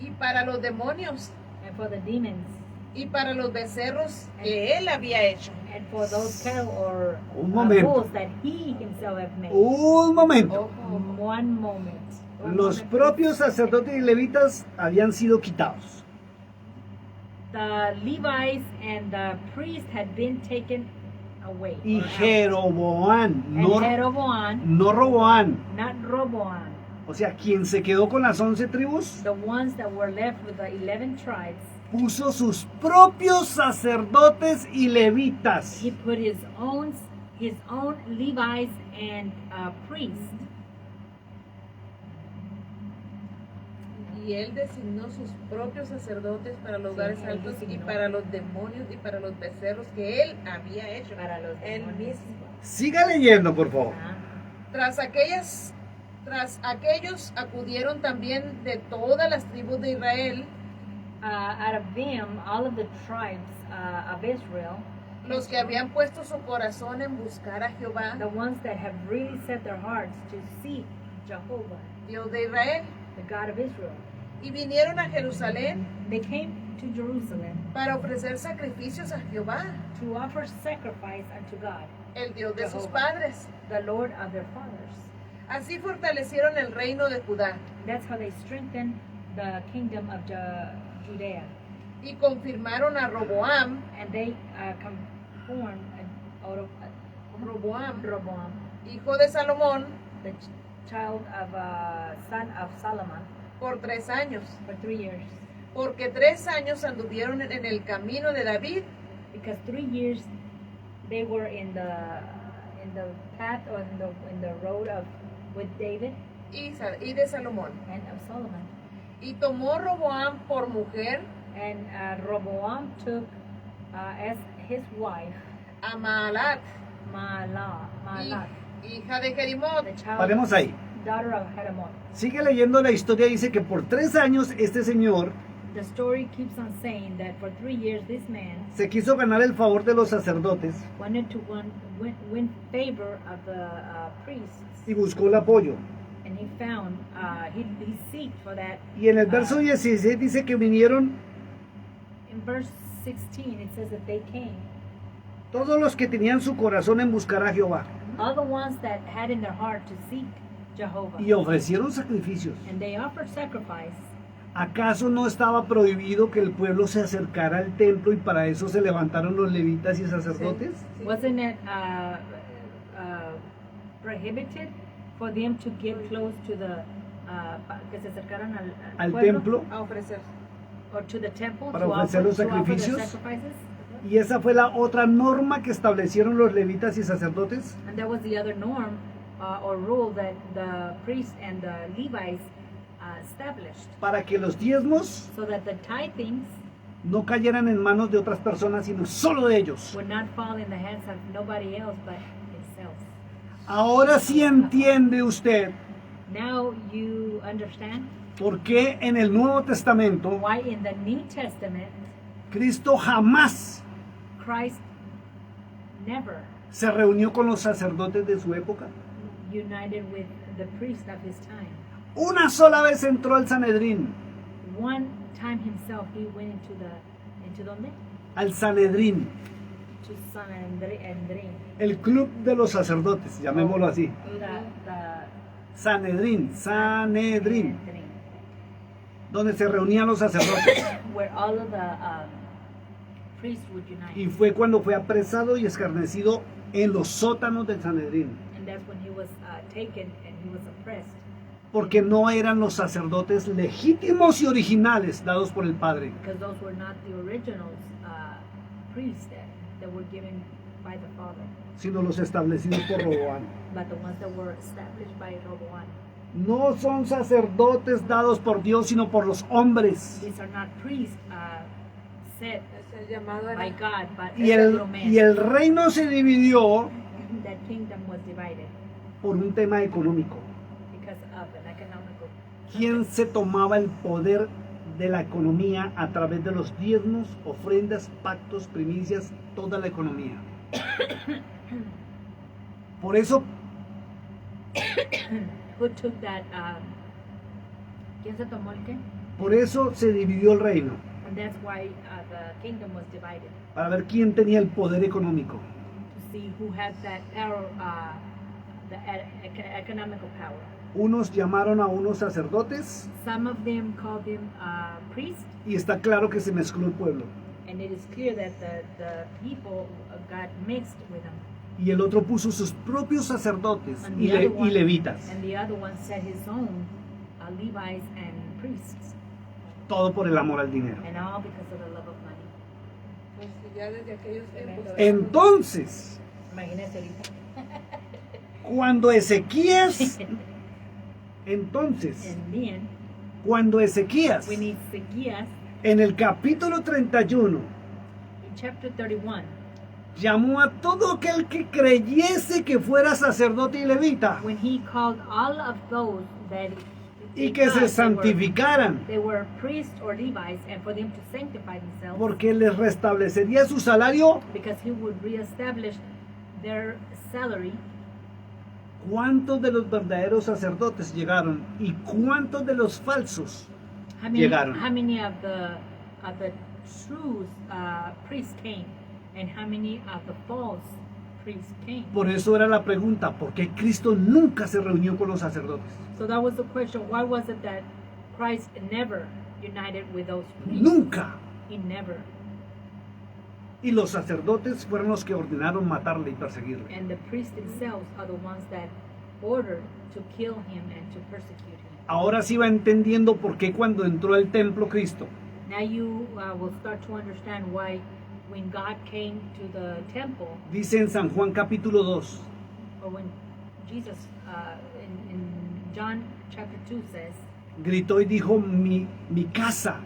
Speaker 1: y para los demonios
Speaker 2: and for the demons
Speaker 1: y para los becerros que él había hecho.
Speaker 2: and for those cattle or
Speaker 3: Un momento.
Speaker 2: bulls that he himself had made.
Speaker 3: Un momento.
Speaker 1: Ojo.
Speaker 2: One moment. One
Speaker 3: Los
Speaker 2: moment,
Speaker 3: propios sacerdotes y levitas habían sido quitados.
Speaker 2: the Levites and the priests had been taken away.
Speaker 3: Y
Speaker 2: or out.
Speaker 3: Jeroboam,
Speaker 2: And Jeroboam,
Speaker 3: no Roboam.
Speaker 2: not Roboam,
Speaker 3: O sea, quien se quedó con las 11 tribus,
Speaker 2: the ones that were left with the 11 tribes,
Speaker 3: puso sus propios sacerdotes y levitas.
Speaker 2: he put his own Levites and priests,
Speaker 1: Y él designó sus propios sacerdotes para los lugares
Speaker 2: él
Speaker 1: altos y
Speaker 2: designó.
Speaker 1: para los demonios y para los becerros que él había hecho.
Speaker 2: para los
Speaker 1: Él
Speaker 2: demonios.
Speaker 1: mismo.
Speaker 3: Siga leyendo, por favor.
Speaker 2: Ah,
Speaker 1: Tras aquellos acudieron también de todas las tribus de Israel
Speaker 2: out of them, all of the tribes of Israel,
Speaker 1: los que habían puesto su corazón en buscar a Jehová,
Speaker 2: the ones that have really set their hearts to seek Jehovah,
Speaker 1: Dios de Israel,
Speaker 2: the God of Israel.
Speaker 1: y vinieron a Jerusalén
Speaker 2: They came to Jerusalem
Speaker 1: para ofrecer sacrificios a Jehová,
Speaker 2: to offer sacrifice unto God,
Speaker 1: el Dios de sus
Speaker 2: Jehová.
Speaker 1: padres.
Speaker 2: the Lord of their fathers.
Speaker 1: Así fortalecieron el reino de Judá
Speaker 2: That's how they strengthened the kingdom of Judea.
Speaker 1: y confirmaron a Roboam,
Speaker 2: And they conformed out of
Speaker 1: Roboam,
Speaker 2: Roboam,
Speaker 1: hijo de Salomón,
Speaker 2: the child of son of Solomon,
Speaker 1: por 3 años,
Speaker 2: for 3 years.
Speaker 1: porque 3 años anduvieron en el camino de David
Speaker 2: Because 3 years they were in the path or in the road of with David
Speaker 1: y de Salomón.
Speaker 2: and of Solomon.
Speaker 1: Y tomó Roboam por mujer
Speaker 2: And Rehoboam took as his wife
Speaker 1: a Maalat,
Speaker 2: Maalat,
Speaker 1: hija de Jerimot,
Speaker 2: the child,
Speaker 3: Paremos ahí.
Speaker 2: daughter of Jeremoth.
Speaker 3: Sigue leyendo la historia, dice que por 3 años este señor
Speaker 2: The story keeps on saying that for 3 years this man
Speaker 3: se quiso ganar el favor de los sacerdotes
Speaker 2: wanted to win favor of the priests,
Speaker 3: y buscó el apoyo.
Speaker 2: and he found he seeked for that.
Speaker 3: Y en el verso 16 dice que vinieron
Speaker 2: In verse 16 it says that they came,
Speaker 3: todos los que tenían su corazón en buscar a Jehová
Speaker 2: all the ones that had in their heart to seek Jehovah,
Speaker 3: y ofrecieron sacrificios.
Speaker 2: and they offered sacrifice
Speaker 3: ¿Acaso no estaba prohibido que el pueblo se acercara al templo y para eso se levantaron los levitas y sacerdotes?
Speaker 1: Sí.
Speaker 2: Wasn't it prohibited for them to get close to the que se acercaran
Speaker 3: Al
Speaker 2: pueblo?
Speaker 3: templo.
Speaker 1: A ofrecer.
Speaker 2: Or to the temple
Speaker 3: Para
Speaker 2: to
Speaker 3: ofrecer los
Speaker 2: to offer the
Speaker 3: sacrificios.
Speaker 2: sacrifices?
Speaker 3: Y esa fue la otra norma que establecieron los levitas y sacerdotes
Speaker 2: And that was the other norm or rule that the priests and the Levites established,
Speaker 3: para que los diezmos
Speaker 2: so that the tithings
Speaker 3: no cayeran en manos de otras personas, sino solo de ellos.
Speaker 2: would not fall in the hands of nobody else but himself.
Speaker 3: Ahora sí entiende usted
Speaker 2: Now you understand
Speaker 3: por qué en el Nuevo Testamento
Speaker 2: why in the New Testament
Speaker 3: Cristo jamás
Speaker 2: Christ never
Speaker 3: se reunió con los sacerdotes de su época.
Speaker 2: united with the priest of his time.
Speaker 3: Una sola vez entró al Sanedrín,
Speaker 2: One time himself he went into donde?
Speaker 3: al Sanedrín,
Speaker 2: To Sanedrín.
Speaker 3: el club de los sacerdotes, llamémoslo así.
Speaker 2: The
Speaker 3: Sanedrín,
Speaker 2: Sanedrín,
Speaker 3: donde se reunían los sacerdotes.
Speaker 2: where all of the priests would unite.
Speaker 3: Y fue cuando fue apresado y escarnecido en los sótanos del Sanedrín,
Speaker 2: And that's when he was taken and he was oppressed.
Speaker 3: porque no eran los sacerdotes legítimos y originales dados por el Padre,
Speaker 2: Because those were not the originals priests that were given by the Father,
Speaker 3: sino los establecidos por Roboam.
Speaker 2: but the ones that were established by Roboam.
Speaker 3: No son sacerdotes dados por Dios, sino por los hombres.
Speaker 2: These are not priests set
Speaker 1: Es el llamado
Speaker 2: by
Speaker 1: era.
Speaker 2: God, but
Speaker 3: Y el reino se dividió
Speaker 2: that kingdom was divided
Speaker 3: por un tema económico.
Speaker 2: because of an economical.
Speaker 3: ¿Quién se tomaba el poder de la economía a través de los diezmos, ofrendas, pactos, primicias, toda la economía? Por eso,
Speaker 2: Who took that? ¿Quién se tomó el qué?
Speaker 3: por eso se dividió el reino,
Speaker 2: And that's why the kingdom was divided,
Speaker 3: para ver quién tenía el poder económico.
Speaker 2: to see who had that power, the economical power.
Speaker 3: Unos llamaron a unos sacerdotes
Speaker 2: Some of them called them priests,
Speaker 3: y está claro que se mezcló el pueblo.
Speaker 2: and it is clear that the people got mixed with them.
Speaker 3: Y el otro puso sus propios sacerdotes
Speaker 2: And
Speaker 3: y,
Speaker 2: the other one-
Speaker 3: y levitas.
Speaker 2: And the other one set his own Levites and priests,
Speaker 3: Todo por el amor al dinero.
Speaker 2: and all because of the love of money.
Speaker 1: Pues ya desde aquellos tiempos.
Speaker 3: Entonces,
Speaker 2: Imagínense ahorita.
Speaker 3: cuando Ezequías, entonces,
Speaker 2: And then
Speaker 3: cuando Ezequías,
Speaker 2: we need Zacchaeus
Speaker 3: en el capítulo 31,
Speaker 2: in chapter 31.
Speaker 3: llamó a todo aquel que creyese que fuera sacerdote y levita
Speaker 2: When he called all of those that
Speaker 3: y que se santificaran,
Speaker 2: they were priests or Levites, and for them to sanctify themselves,
Speaker 3: porque les restablecería su salario.
Speaker 2: because he would reestablish their salary.
Speaker 3: ¿Cuántos de los verdaderos sacerdotes llegaron y cuántos de los falsos?
Speaker 2: How many,
Speaker 3: Llegaron.
Speaker 2: how many of the true priests came, and how many of the false priests came?
Speaker 3: Por eso era la pregunta, ¿por qué Cristo nunca se reunió con los sacerdotes?
Speaker 2: So that was the question. Why was it that Christ never united with those priests?
Speaker 3: Nunca.
Speaker 2: He never.
Speaker 3: Y los sacerdotes fueron los que ordenaron matarle y perseguirle.
Speaker 2: And the priests themselves are the ones that ordered to kill him and to persecute him.
Speaker 3: Ahora sí va entendiendo por qué cuando entró al templo Cristo,
Speaker 2: Now you will start to understand why when God came to the temple,
Speaker 3: dice en San Juan capítulo 2,
Speaker 2: or when Jesus in John chapter 2 says,
Speaker 3: gritó y dijo, mi casa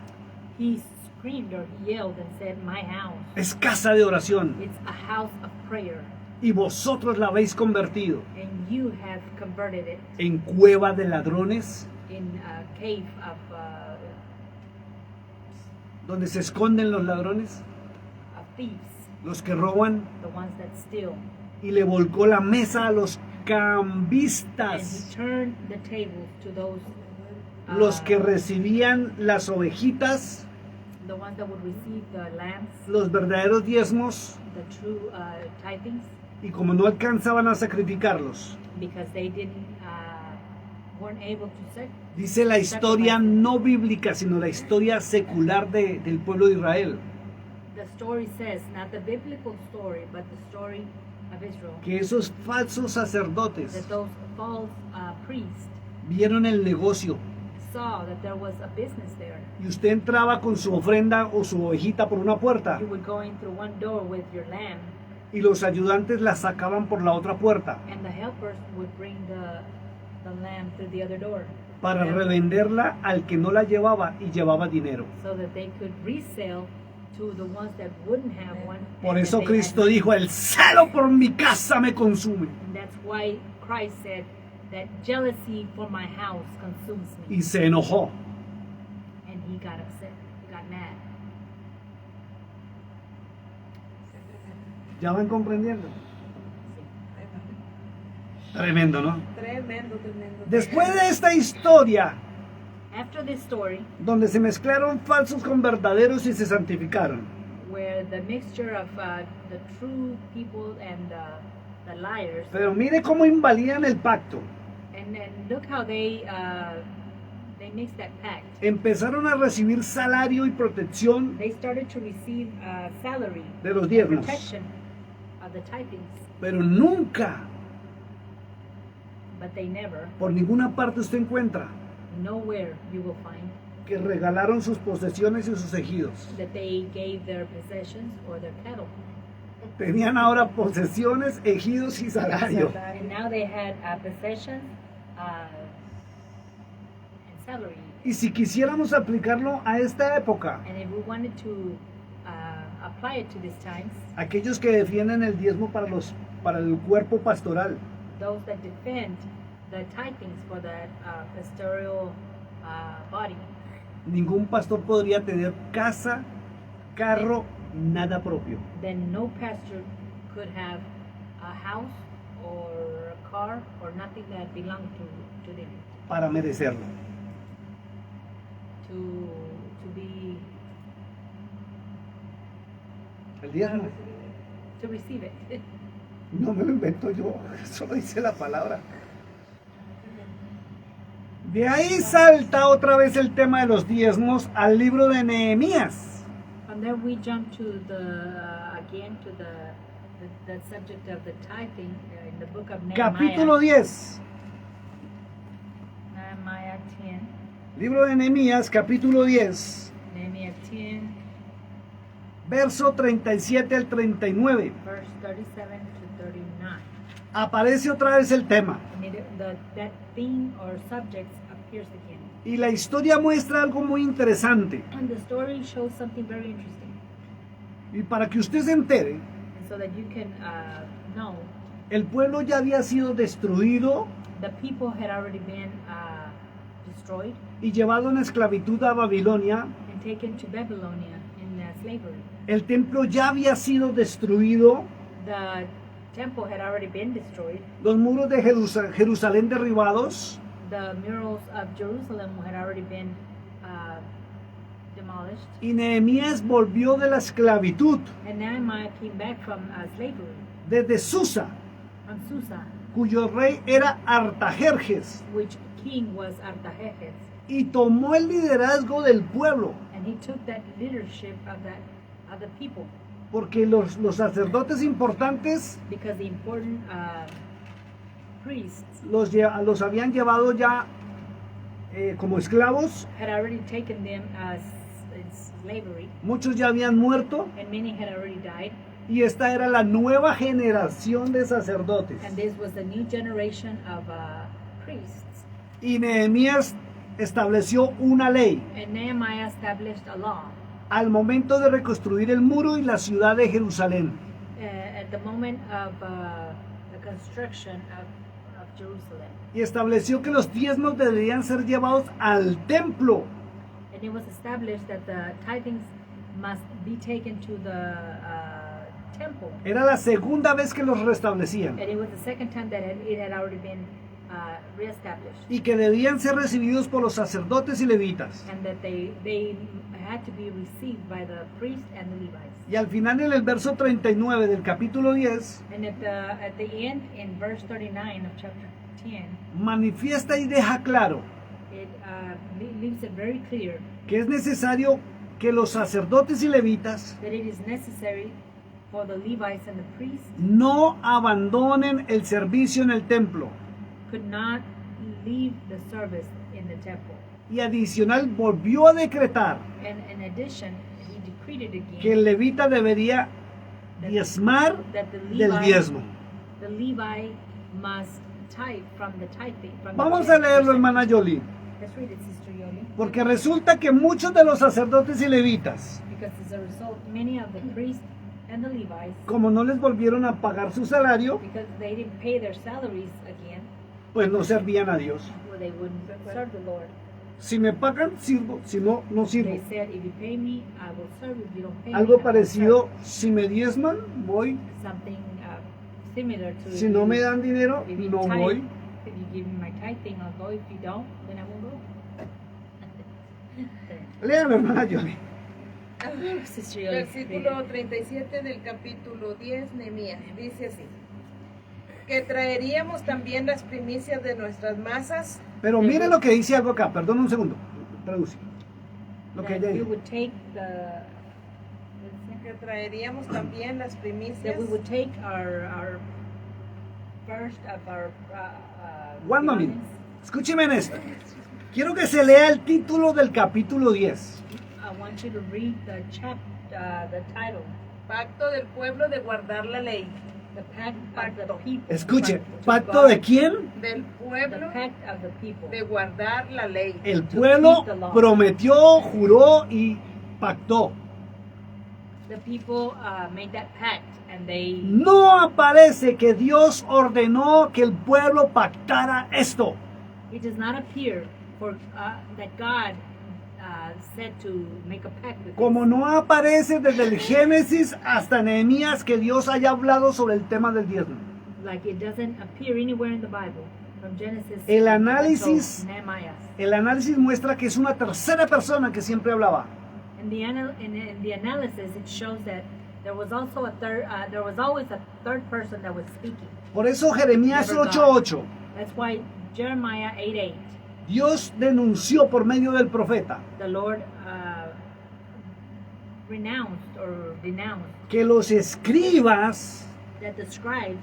Speaker 2: he screamed or he yelled and said, my house,
Speaker 3: es casa de oración
Speaker 2: it's a house of prayer,
Speaker 3: y vosotros la habéis convertido
Speaker 2: and you have converted it
Speaker 3: en cueva de ladrones,
Speaker 2: in a cave of
Speaker 3: donde se esconden los ladrones,
Speaker 2: thieves,
Speaker 3: los que roban,
Speaker 2: the ones that steal.
Speaker 3: y le volcó la mesa a los
Speaker 2: And
Speaker 3: cambistas,
Speaker 2: he turned the tables to those
Speaker 3: los que recibían las ovejitas,
Speaker 2: the ones that would receive the lambs,
Speaker 3: los verdaderos diezmos,
Speaker 2: the true tithings,
Speaker 3: y como no alcanzaban a sacrificarlos,
Speaker 2: because they didn't weren't able to
Speaker 3: Dice la historia no bíblica, sino la historia secular del pueblo de Israel,
Speaker 2: The story says, not the biblical story, but the story of Israel,
Speaker 3: que esos falsos sacerdotes
Speaker 2: that those false priests
Speaker 3: vieron el negocio
Speaker 2: saw that there was a business there.
Speaker 3: y usted entraba con su ofrenda o su ovejita por una puerta
Speaker 2: You would go in through one door with your lamb,
Speaker 3: y los ayudantes la sacaban por la otra puerta
Speaker 2: and the helpers would bring the lamb through the other door,
Speaker 3: para revenderla al que no la llevaba y llevaba dinero.
Speaker 2: so that they could resell to the ones that wouldn't have one.
Speaker 3: Por
Speaker 2: and
Speaker 3: eso
Speaker 2: that they
Speaker 3: Cristo
Speaker 2: had.
Speaker 3: dijo, el celo por mi casa me consume.
Speaker 2: And that's why Christ said that jealousy for my house consumes me.
Speaker 3: Y se enojó.
Speaker 2: And he got upset. He got mad.
Speaker 3: ¿Ya van comprendiendo? Tremendo, ¿no?
Speaker 1: Tremendo, tremendo.
Speaker 3: Después de esta historia,
Speaker 2: After this story,
Speaker 3: donde se mezclaron falsos con verdaderos y se santificaron,
Speaker 2: where the mixture of the true people and the liars,
Speaker 3: pero mire cómo invalidan el pacto.
Speaker 2: and look how they mixed that pact.
Speaker 3: Empezaron a recibir salario y protección
Speaker 2: They started to receive salary
Speaker 3: de los
Speaker 2: and
Speaker 3: diezmos,
Speaker 2: protection of the tithings,
Speaker 3: pero nunca,
Speaker 2: but they never,
Speaker 3: por ninguna parte usted encuentra
Speaker 2: nowhere you will find
Speaker 3: que regalaron sus posesiones y sus ejidos.
Speaker 2: that they gave their possessions or their cattle.
Speaker 3: Tenían ahora posesiones, ejidos y salario.
Speaker 2: And now they had possessions and salary.
Speaker 3: Y si quisiéramos aplicarlo a esta época,
Speaker 2: And if we wanted to apply it to these times,
Speaker 3: aquellos que defienden el diezmo para el cuerpo pastoral,
Speaker 2: those that defend the tithings for the pastoral body,
Speaker 3: ningún pastor podría tener casa, carro, nada propio.
Speaker 2: then no pastor could have a house or a car or nothing that belonged to them
Speaker 3: Para merecerlo.
Speaker 2: to be
Speaker 3: El diezmo
Speaker 2: to receive it.
Speaker 3: no me lo invento yo, solo dice la palabra. De ahí salta otra vez el tema de los diezmos al libro de Nehemías.
Speaker 2: And then we jump to again to the subject of the tithing in the book of
Speaker 3: Capítulo 10.
Speaker 2: Nehemiah 10,
Speaker 3: Libro de Nehemías, capítulo 10,
Speaker 2: Nehemiah 10,
Speaker 3: verso 37 al 39.
Speaker 2: verse 37 to 39.
Speaker 3: Aparece otra vez el tema.
Speaker 2: And that theme or subject appears again.
Speaker 3: Y la historia muestra algo muy interesante.
Speaker 2: And the story shows something very interesting.
Speaker 3: Y para que usted se entere,
Speaker 2: And so that you can know,
Speaker 3: el pueblo ya había sido destruido
Speaker 2: the people had already been destroyed
Speaker 3: y llevado en esclavitud a Babilonia.
Speaker 2: and taken to Babylonia in slavery.
Speaker 3: El templo ya había sido destruido,
Speaker 2: The temple had already been destroyed.
Speaker 3: los muros de Jerusalén derribados,
Speaker 2: The murals of Jerusalem had already been demolished.
Speaker 3: y Nehemías volvió de la esclavitud
Speaker 2: And Nehemiah came back from slavery
Speaker 3: desde Susa,
Speaker 2: from Susa,
Speaker 3: cuyo rey era Artajerjes,
Speaker 2: which king was Artajerjes.
Speaker 3: y tomó el liderazgo del pueblo,
Speaker 2: And he took that leadership of the people,
Speaker 3: porque los sacerdotes importantes
Speaker 2: because the important priests
Speaker 3: los habían llevado ya como esclavos,
Speaker 2: had already taken them as in slavery,
Speaker 3: muchos ya habían muerto,
Speaker 2: and many had already died.
Speaker 3: y esta era la nueva generación de sacerdotes.
Speaker 2: And this was the new generation of priests.
Speaker 3: Y Nehemías estableció una ley
Speaker 2: And Nehemiah established a law
Speaker 3: al momento de reconstruir el muro y la ciudad de Jerusalén.
Speaker 2: at the moment of the construction of Jerusalem.
Speaker 3: Y estableció que los diezmos deberían ser llevados al templo.
Speaker 2: And it was established that the tithings must be taken to the temple.
Speaker 3: Era la segunda vez que los restablecían.
Speaker 2: And it was the second time that it had already been reestablished.
Speaker 3: Y que debían ser recibidos por los sacerdotes y levitas.
Speaker 2: And that they had to be received by the priests and the Levites.
Speaker 3: Y al final, en el verso 39 del capítulo 10,
Speaker 2: And at the end, in verse 39 of chapter 10,
Speaker 3: manifiesta y deja claro
Speaker 2: it leaves it very clear
Speaker 3: que es necesario que los sacerdotes y levitas
Speaker 2: that it is necessary for the Levites and the priests
Speaker 3: no abandonen el servicio en el templo.
Speaker 2: could not leave the service in the temple.
Speaker 3: Y adicional volvió a decretar
Speaker 2: And in addition, he decreed it again
Speaker 3: que el levita debería diezmar
Speaker 2: that the
Speaker 3: del diezmo.
Speaker 2: Levi must tithe from the tithing. From
Speaker 3: Vamos
Speaker 2: the
Speaker 3: a leerlo,
Speaker 2: 10%.
Speaker 3: hermana Yoli,
Speaker 2: Let's read it, Sister Yoli.
Speaker 3: porque resulta que muchos de los sacerdotes y levitas,
Speaker 2: Because as a result, many of the priests and the Levites,
Speaker 3: como no les volvieron a pagar su salario,
Speaker 2: because they didn't pay their salaries again,
Speaker 3: pues no servían a Dios.
Speaker 2: well, they wouldn't serve the Lord.
Speaker 3: Si me pagan, sirvo, si no, no sirvo.
Speaker 2: They said, if you pay me, I will serve you. If you don't pay
Speaker 3: Algo
Speaker 2: me, I won't
Speaker 3: parecido, si me diezman, voy.
Speaker 2: serve. Something similar to
Speaker 3: Si no me dan dinero,
Speaker 2: if you
Speaker 3: no
Speaker 2: tithe,
Speaker 3: voy.
Speaker 2: If you give me my tithing, I'll go. If you don't, then I won't go.
Speaker 3: Léame, hermana Yoli.
Speaker 2: Sister Yoli,
Speaker 1: Versículo 37 del capítulo 10, Nehemías, dice así: que traeríamos también las primicias de nuestras masas,
Speaker 3: Pero mire lo que dice algo acá, perdón un segundo. Traduce. Lo que
Speaker 2: that
Speaker 3: ella
Speaker 2: we
Speaker 3: dijo.
Speaker 2: would take the
Speaker 1: que traeríamos también las primicias
Speaker 2: that we would take our first of our
Speaker 3: One moment.
Speaker 2: belongings.
Speaker 3: Escúcheme en esto. Quiero que se lea el título del capítulo 10.
Speaker 2: I want you to read the the title,
Speaker 1: pacto del pueblo de guardar la ley,
Speaker 2: the pact of the people.
Speaker 3: Escuche,
Speaker 2: To
Speaker 3: ¿pacto
Speaker 2: God,
Speaker 3: de quién?
Speaker 1: del
Speaker 2: The
Speaker 1: pueblo
Speaker 2: pact of the people.
Speaker 1: de guardar la ley.
Speaker 3: El pueblo prometió, juró y pactó.
Speaker 2: The people made that pact, and they
Speaker 3: No aparece que Dios ordenó que el pueblo pactara esto.
Speaker 2: it does not appear for that God said to make a pact with
Speaker 3: Como
Speaker 2: us.
Speaker 3: no aparece desde el Génesis hasta Nehemías que Dios haya hablado sobre el tema del diezmo.
Speaker 2: Like it doesn't appear anywhere in the Bible from Genesis
Speaker 3: El
Speaker 2: until
Speaker 3: análisis-
Speaker 2: Nehemiah.
Speaker 3: El análisis muestra que es una tercera persona que siempre hablaba.
Speaker 2: In the analysis, it shows that there was also a third. There was always a third person that was speaking.
Speaker 3: Por eso Jeremías
Speaker 2: Never God.
Speaker 3: 8:8,
Speaker 2: That's why Jeremiah 8:8,
Speaker 3: Dios denunció por medio del profeta
Speaker 2: the Lord renounced or denounced
Speaker 3: que los escribas,
Speaker 2: that the scribes,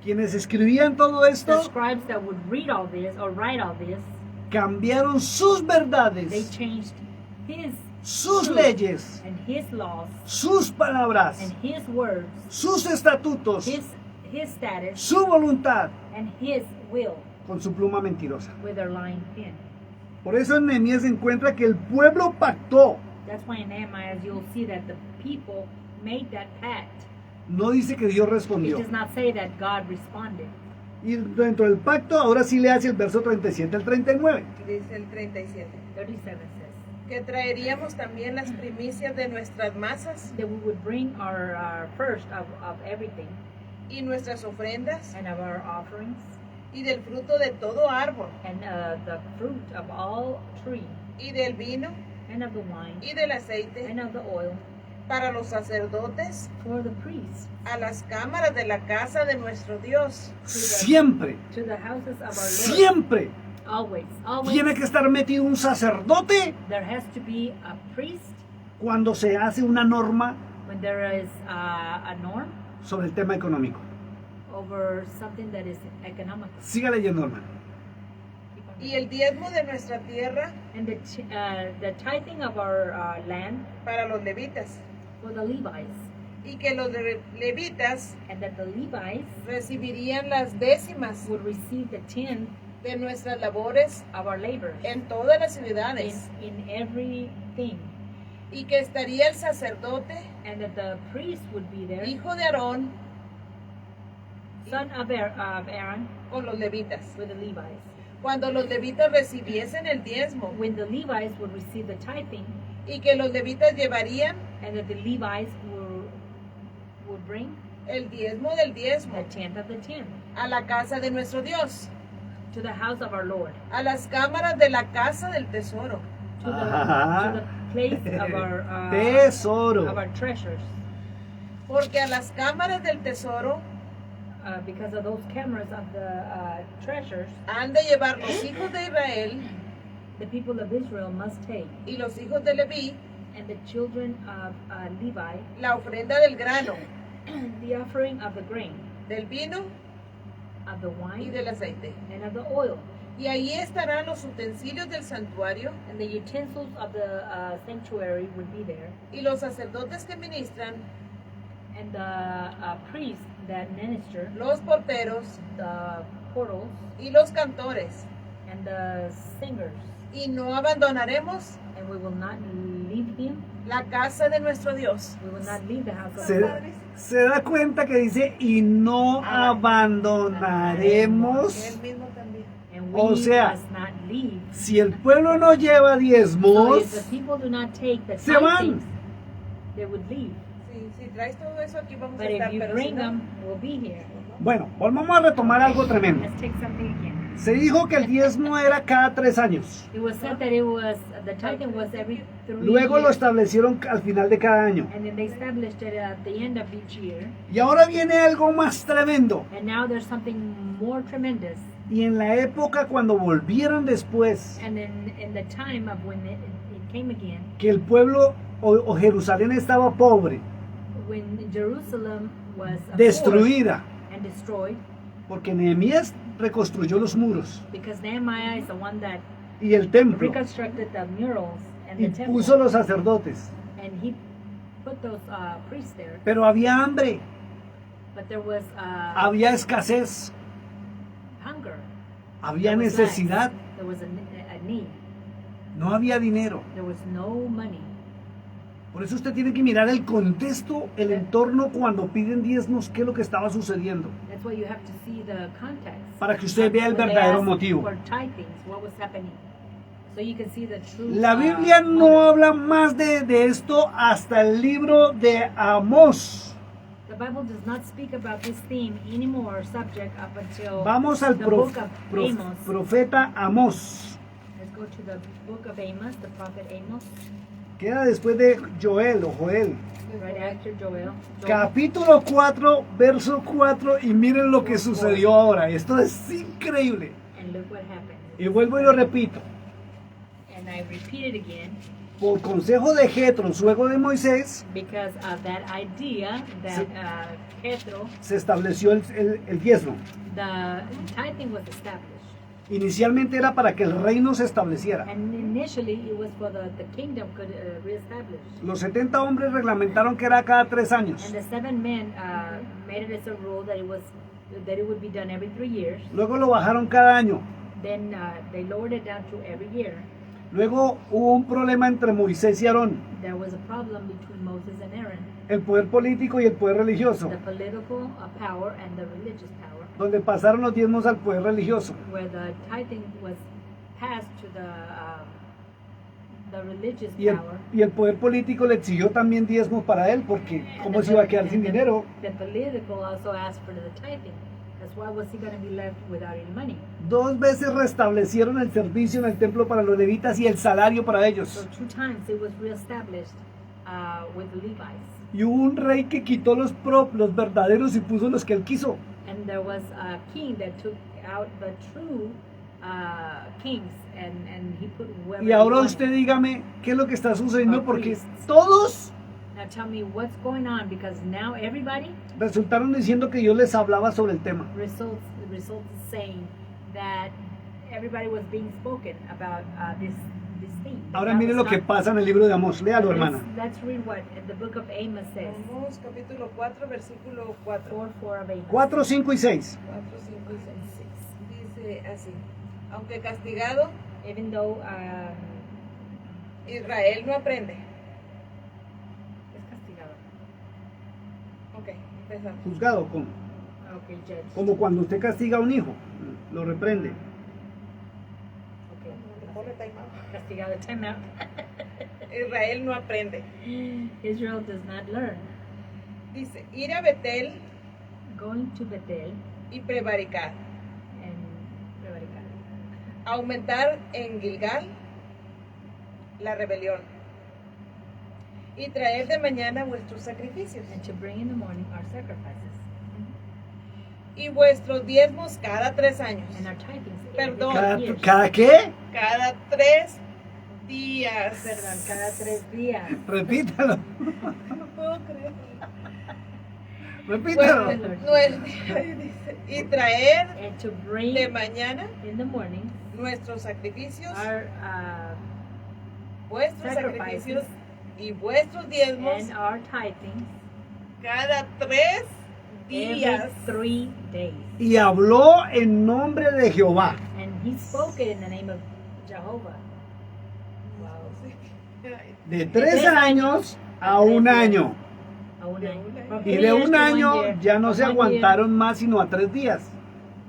Speaker 3: quienes escribían todo
Speaker 2: the
Speaker 3: esto,
Speaker 2: scribes that would read all this or write all this,
Speaker 3: cambiaron sus
Speaker 2: they
Speaker 3: verdades,
Speaker 2: changed his
Speaker 3: sus
Speaker 2: truth
Speaker 3: leyes,
Speaker 2: and his laws
Speaker 3: sus palabras,
Speaker 2: and his words,
Speaker 3: sus estatutos,
Speaker 2: his status
Speaker 3: su voluntad
Speaker 2: and his will
Speaker 3: con su pluma mentirosa.
Speaker 2: with their lying pen.
Speaker 3: Por eso en Nehemías se encuentra que el pueblo pactó.
Speaker 2: That's why in Nehemiah you'll see that the people made that pact.
Speaker 3: No dice que Dios
Speaker 2: It
Speaker 3: respondió.
Speaker 2: does not say that God responded.
Speaker 3: Y dentro del pacto, ahora sí le hace el verso 37 al 39.
Speaker 1: Dice el 37.
Speaker 2: 37 says
Speaker 1: Que traeríamos también las primicias de nuestras masas
Speaker 2: that we would bring our first of everything
Speaker 1: y nuestras ofrendas
Speaker 2: and of our offerings
Speaker 1: y del fruto de todo árbol
Speaker 2: and the fruit of all tree
Speaker 1: y del vino
Speaker 2: and of the wine
Speaker 1: y del aceite
Speaker 2: and of the oil
Speaker 1: para los sacerdotes
Speaker 2: for the priests
Speaker 1: a las cámaras de la casa de nuestro Dios.
Speaker 3: Siempre,
Speaker 2: to the houses of our Lord.
Speaker 3: siempre
Speaker 2: Always
Speaker 3: tiene que estar metido un sacerdote
Speaker 2: there has to be a priest
Speaker 3: cuando se hace una norma
Speaker 2: when there is a norm
Speaker 3: sobre el tema económico.
Speaker 2: over something that is economical.
Speaker 3: Siga leyendo, hermano.
Speaker 1: Y el diezmo de nuestra tierra
Speaker 2: And the tithing of our land
Speaker 1: para los levitas.
Speaker 2: for the Levites,
Speaker 1: Y que los levitas
Speaker 2: and that the Levites
Speaker 1: recibirían las décimas
Speaker 2: would receive the tenth
Speaker 1: de nuestras labores
Speaker 2: of our labor
Speaker 1: en todas las ciudades.
Speaker 2: in everything,
Speaker 1: Y que estaría el sacerdote,
Speaker 2: and that the priest would be there,
Speaker 1: hijo de Aarón,
Speaker 2: son of Aaron,
Speaker 1: con los levitas.
Speaker 2: with the Levites.
Speaker 1: Cuando los levitas recibiesen el diezmo
Speaker 2: When the Levites would receive the tithing,
Speaker 1: y que los levitas llevarían
Speaker 2: and that the Levites would bring
Speaker 1: el diezmo del diezmo
Speaker 2: the tenth of the tenth
Speaker 1: a la casa de nuestro Dios,
Speaker 2: to the house of our Lord,
Speaker 1: a las cámaras de la casa del tesoro.
Speaker 2: to
Speaker 3: Ajá.
Speaker 2: the place of our
Speaker 3: Tesoro.
Speaker 2: treasures,
Speaker 1: Porque a las cámaras del tesoro
Speaker 2: because of those cameras of the treasures
Speaker 1: han de llevar los hijos de Israel
Speaker 2: the people of Israel must take,
Speaker 1: y los hijos de Leví
Speaker 2: and the children of Levi,
Speaker 1: la ofrenda del grano,
Speaker 2: the offering of the grain,
Speaker 1: del vino
Speaker 2: of the
Speaker 1: y
Speaker 2: wine,
Speaker 1: del aceite.
Speaker 2: and of the oil,
Speaker 1: Y allí estarán los utensilios del santuario
Speaker 2: and the utensils of the sanctuary would be there,
Speaker 1: y los sacerdotes que ministran,
Speaker 2: and the priests that minister,
Speaker 1: los porteros
Speaker 2: the portals,
Speaker 1: y los cantores.
Speaker 2: and the singers,
Speaker 1: Y no abandonaremos
Speaker 2: and we will not leave him.
Speaker 1: la casa de nuestro Dios.
Speaker 2: We will not leave the house of
Speaker 3: Se,
Speaker 2: God.
Speaker 3: se da cuenta que dice, y no abandonaremos.
Speaker 1: Él mismo también.
Speaker 2: And we
Speaker 3: O sea,
Speaker 2: must not leave.
Speaker 3: Si el pueblo no lleva
Speaker 2: So
Speaker 3: diezmos,
Speaker 2: if the people do not take the
Speaker 3: se van.
Speaker 2: tithings, they would leave.
Speaker 1: Si traes todo eso aquí vamos a
Speaker 2: But if
Speaker 1: estar,
Speaker 2: you
Speaker 1: pero si
Speaker 2: bring
Speaker 1: no,
Speaker 2: them, we'll be here.
Speaker 3: bueno, volvamos a retomar algo tremendo.
Speaker 2: Let's take something again.
Speaker 3: Se dijo que el diezmo era cada 3 años.
Speaker 2: It was said that it was the tithing was every 3
Speaker 3: Luego lo
Speaker 2: years,
Speaker 3: establecieron al final de cada año.
Speaker 2: and then they established it at the end of each year.
Speaker 3: Y ahora viene algo más tremendo.
Speaker 2: And now there's something more tremendous.
Speaker 3: Y en la época cuando volvieron después,
Speaker 2: And in the time of when it came again,
Speaker 3: que el pueblo o Jerusalén estaba pobre,
Speaker 2: when Jerusalem was
Speaker 3: destruida,
Speaker 2: and destroyed,
Speaker 3: porque Nehemías reconstruyó los muros
Speaker 2: because Nehemiah is the one that
Speaker 3: y el templo
Speaker 2: reconstructed the murals and
Speaker 3: y
Speaker 2: the temple,
Speaker 3: puso los sacerdotes.
Speaker 2: and he put those priests there.
Speaker 3: Pero había hambre,
Speaker 2: But there was
Speaker 3: había escasez,
Speaker 2: hunger.
Speaker 3: había
Speaker 2: There was
Speaker 3: necesidad,
Speaker 2: lack. There was a need.
Speaker 3: no había dinero.
Speaker 2: There was no money.
Speaker 3: Por eso usted tiene que mirar el contexto, el entorno cuando piden diezmos, qué es lo que estaba sucediendo.
Speaker 2: That's why you have to see the context.
Speaker 3: Para que usted vea el
Speaker 2: When they
Speaker 3: verdadero
Speaker 2: asked
Speaker 3: motivo.
Speaker 2: For tithings, what was happening. So you can see the true.
Speaker 3: La Biblia no
Speaker 2: motive.
Speaker 3: habla más de esto hasta el libro de Amós.
Speaker 2: The Bible does not speak about this theme anymore, subject up until
Speaker 3: Vamos al
Speaker 2: the book of Amos.
Speaker 3: profeta Amós.
Speaker 2: Let's go to the book of Amos, the prophet Amos,
Speaker 3: Queda después de Joel o Joel.
Speaker 2: right after Joel.
Speaker 3: Capítulo 4, verso 4, y miren lo que sucedió ahora. Esto es increíble.
Speaker 2: And look what happened.
Speaker 3: Y vuelvo y lo repito.
Speaker 2: And I repeat it again
Speaker 3: Por consejo de Jetro, suegro de Moisés,
Speaker 2: because of that idea that Jethro,
Speaker 3: se estableció el diezmo.
Speaker 2: the tithing was established.
Speaker 3: Inicialmente era para que el reino se estableciera.
Speaker 2: And initially it was for the kingdom could reestablish.
Speaker 3: Los 70 hombres reglamentaron que era cada 3 años.
Speaker 2: And the 7 men made it as a rule that it would be done every 3 years.
Speaker 3: Luego lo bajaron cada año.
Speaker 2: Then they lowered it down to every year.
Speaker 3: Luego hubo un problema entre Moisés y Aarón,
Speaker 2: There was a problem between Moses and Aaron,
Speaker 3: el poder político y el poder religioso,
Speaker 2: the political power and the religious power,
Speaker 3: donde pasaron los diezmos al poder religioso.
Speaker 2: where the tithing was passed to the religious
Speaker 3: Y
Speaker 2: power.
Speaker 3: el poder político le exigió también diezmos para él, porque ¿cómo se iba a quedar sin dinero?
Speaker 2: The political also asked for the tithing. That's why was he going to be left without any money?
Speaker 3: 2 veces restablecieron el servicio en el templo para los levitas y el salario para
Speaker 2: So
Speaker 3: ellos.
Speaker 2: 2 times it was reestablished with the Levites.
Speaker 3: Y hubo un rey que quitó los verdaderos y puso los que él quiso.
Speaker 2: And there was a king that took out the true kings and he put whoever
Speaker 3: Y ahora
Speaker 2: he wanted.
Speaker 3: usted dígame qué es lo que está sucediendo,
Speaker 2: Or
Speaker 3: porque
Speaker 2: priests.
Speaker 3: todos
Speaker 2: Now tell me what's going on, because now everybody
Speaker 3: resultaron diciendo que Dios les hablaba sobre el tema.
Speaker 2: results saying that everybody was being spoken about this thing.
Speaker 3: Ahora
Speaker 2: That
Speaker 3: mire
Speaker 2: was
Speaker 3: lo que
Speaker 2: not-
Speaker 3: pasa en el libro de Amós. Léalo, hermana.
Speaker 2: Let's read what the book of Amos says.
Speaker 1: Vamos, capítulo 4, versículo 4.
Speaker 2: 4 of Amos.
Speaker 3: 4, 5 y 6.
Speaker 1: 4, 5 y 6. Dice así: aunque castigado,
Speaker 2: Even though
Speaker 1: Israel no aprende.
Speaker 2: es castigado.
Speaker 1: Ok, empezamos.
Speaker 3: Juzgado, ¿cómo?
Speaker 2: Okay, judge.
Speaker 3: Como cuando usted castiga a un hijo, lo reprende.
Speaker 2: Okay.
Speaker 1: Ponle time out.
Speaker 2: Castigado. Time out.
Speaker 1: Israel no aprende.
Speaker 2: Israel does not learn.
Speaker 1: Dice: ir a Betel
Speaker 2: Going to Bethel
Speaker 1: y prevaricar.
Speaker 2: and prevaricar.
Speaker 1: Aumentar en Gilgal la rebelión. Y traer de mañana vuestros sacrificios.
Speaker 2: And to bring in the morning our sacrifices.
Speaker 1: Y vuestros diezmos cada 3 años.
Speaker 2: and our tithings
Speaker 1: Perdón.
Speaker 2: every 3 years.
Speaker 3: ¿Cada qué?
Speaker 1: Cada 3 días.
Speaker 2: Perdón, cada 3 días.
Speaker 3: Repítalo.
Speaker 1: No puedo creer.
Speaker 3: Repítalo.
Speaker 1: Bueno, y traer
Speaker 2: And to bring
Speaker 1: de mañana
Speaker 2: in the morning
Speaker 1: nuestros sacrificios,
Speaker 2: our
Speaker 1: vuestros
Speaker 2: sacrifices
Speaker 1: sacrificios y vuestros diezmos
Speaker 2: and our tithings
Speaker 1: cada 3
Speaker 2: every
Speaker 1: días.
Speaker 2: 3 days.
Speaker 3: Y habló en nombre de Jehová.
Speaker 2: And he spoke it in the name of Jehovah. Wow.
Speaker 3: De 3 años a 1 año.
Speaker 2: A un año. From
Speaker 3: Y
Speaker 2: 3
Speaker 3: de
Speaker 2: years
Speaker 3: 1
Speaker 2: to 1
Speaker 3: año
Speaker 2: year.
Speaker 3: ya no
Speaker 2: From
Speaker 3: se
Speaker 2: 1 year,
Speaker 3: aguantaron más sino a 3 días.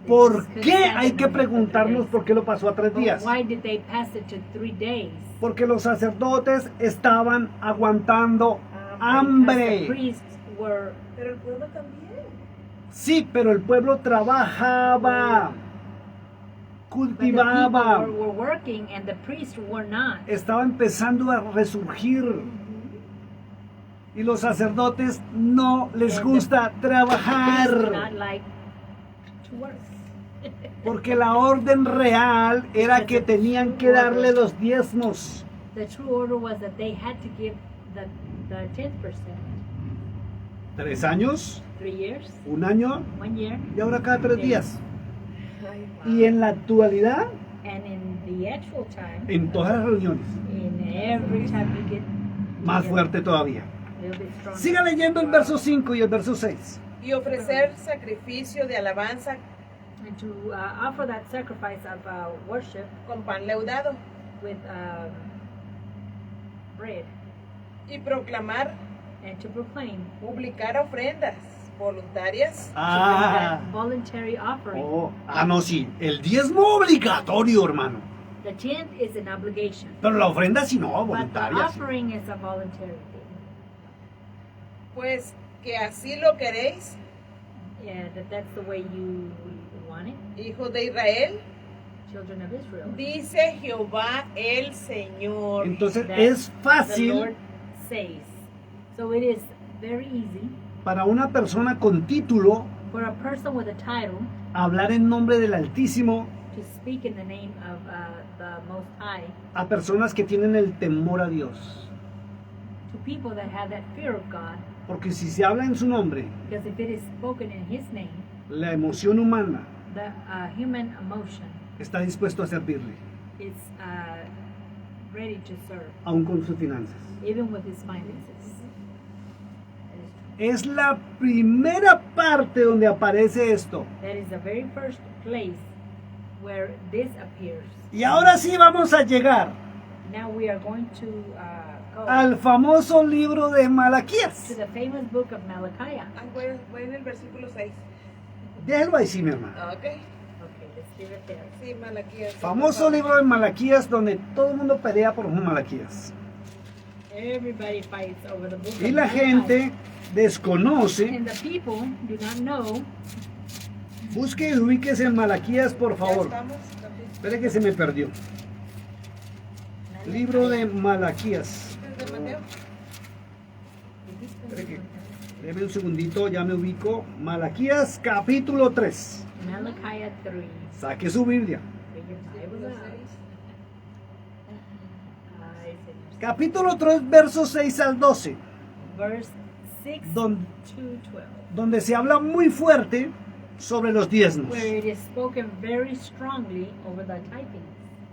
Speaker 2: they
Speaker 3: ¿Por
Speaker 2: just couldn't
Speaker 3: qué?
Speaker 2: stand
Speaker 3: Hay
Speaker 2: it
Speaker 3: que
Speaker 2: no more for 3
Speaker 3: preguntarnos
Speaker 2: days.
Speaker 3: por qué lo pasó a 3
Speaker 2: But
Speaker 3: días.
Speaker 2: why did they pass it to 3 days?
Speaker 3: Porque los sacerdotes estaban aguantando
Speaker 2: Because the
Speaker 3: hambre.
Speaker 2: priests were
Speaker 1: Pero el pueblo también.
Speaker 3: Sí, pero el pueblo trabajaba,
Speaker 2: but the
Speaker 3: cultivaba,
Speaker 2: people were working and the priests were not.
Speaker 3: estaba empezando a resurgir. Y los sacerdotes no les gusta
Speaker 2: Priests do
Speaker 3: trabajar.
Speaker 2: not like to work.
Speaker 3: Porque la orden real era que tenían que darle los diezmos.
Speaker 2: The true order was that they had to give the 10%.
Speaker 3: 3 años,
Speaker 2: 3 years,
Speaker 3: 1 año
Speaker 2: 1 year,
Speaker 3: y ahora cada 3 días.
Speaker 1: Ay,
Speaker 3: Y en la actualidad,
Speaker 2: and in the actual time,
Speaker 3: en todas las reuniones,
Speaker 2: in every time you get
Speaker 3: más fuerte todavía.
Speaker 2: a little bit stronger.
Speaker 3: Siga leyendo el verso 5 y el verso 6.
Speaker 1: Y ofrecer sacrificio de alabanza
Speaker 2: And to offer that sacrifice of worship
Speaker 1: con pan leudado
Speaker 2: with bread,
Speaker 1: y proclamar,
Speaker 2: and to proclaim,
Speaker 1: publicar ofrendas voluntarias
Speaker 2: to bring that
Speaker 3: Ah,
Speaker 2: voluntary offering.
Speaker 3: no, sí. El diezmo obligatorio, hermano.
Speaker 2: The 10th is an obligation,
Speaker 3: Pero la ofrenda sí no,
Speaker 2: but the
Speaker 3: voluntaria. sí.
Speaker 2: offering is a voluntary thing.
Speaker 1: pues que así lo queréis,
Speaker 2: Yeah, that's the way you want it,
Speaker 1: hijos de Israel,
Speaker 2: children of Israel.
Speaker 1: dice Jehová el Señor.
Speaker 3: Entonces
Speaker 2: That
Speaker 3: es
Speaker 2: The Lord
Speaker 3: fácil
Speaker 2: says. So it is very easy
Speaker 3: para una persona con título
Speaker 2: for a person with a title
Speaker 3: hablar en nombre del Altísimo
Speaker 2: to speak in the name of the Most High
Speaker 3: a personas que tienen el temor a Dios.
Speaker 2: to people that have that fear of God.
Speaker 3: Porque si se habla en su nombre,
Speaker 2: Because if it is spoken in His name,
Speaker 3: la emoción humana
Speaker 2: the human emotion
Speaker 3: está dispuesto a servirle,
Speaker 2: is ready to serve,
Speaker 3: aun con sus finanzas.
Speaker 2: even with his finances.
Speaker 3: Es la primera parte donde aparece esto.
Speaker 2: That is the very first place where this appears.
Speaker 3: Y ahora sí vamos a llegar
Speaker 2: Now we are going to go
Speaker 3: al famoso libro de
Speaker 2: to
Speaker 3: Malaquías.
Speaker 2: the famous book of Malachi.
Speaker 1: Ah, voy en el versículo 6.
Speaker 3: Déjelo ahí, sí, mi hermano.
Speaker 1: Ok.
Speaker 2: Okay, let's leave it there.
Speaker 1: Sí, Malaquías.
Speaker 3: Famoso libro de Malaquías donde todo el mundo pelea por Malaquías.
Speaker 2: Everybody fights over the book
Speaker 3: Y
Speaker 2: of
Speaker 3: la
Speaker 2: Malachi.
Speaker 3: gente desconoce.
Speaker 2: And the people do not know.
Speaker 3: Busque y ubíquese en Malaquías, por
Speaker 1: Ya
Speaker 3: favor.
Speaker 1: estamos.
Speaker 3: Espere que se me perdió. Libro de Malaquías.
Speaker 1: ¿Es de Mateo?
Speaker 3: Espere que, deme un segundito, ya me ubico. Malaquías capítulo 3.
Speaker 2: Malachi 3.
Speaker 3: Saque su Biblia.
Speaker 2: Bring your Bible out. Ay, Señor.
Speaker 3: Capítulo 3, versos 6 al 12.
Speaker 2: Verse 6
Speaker 3: Don-
Speaker 2: to 12.
Speaker 3: Donde se habla muy fuerte sobre los diezmos.
Speaker 2: Where it is spoken very strongly over the tithing,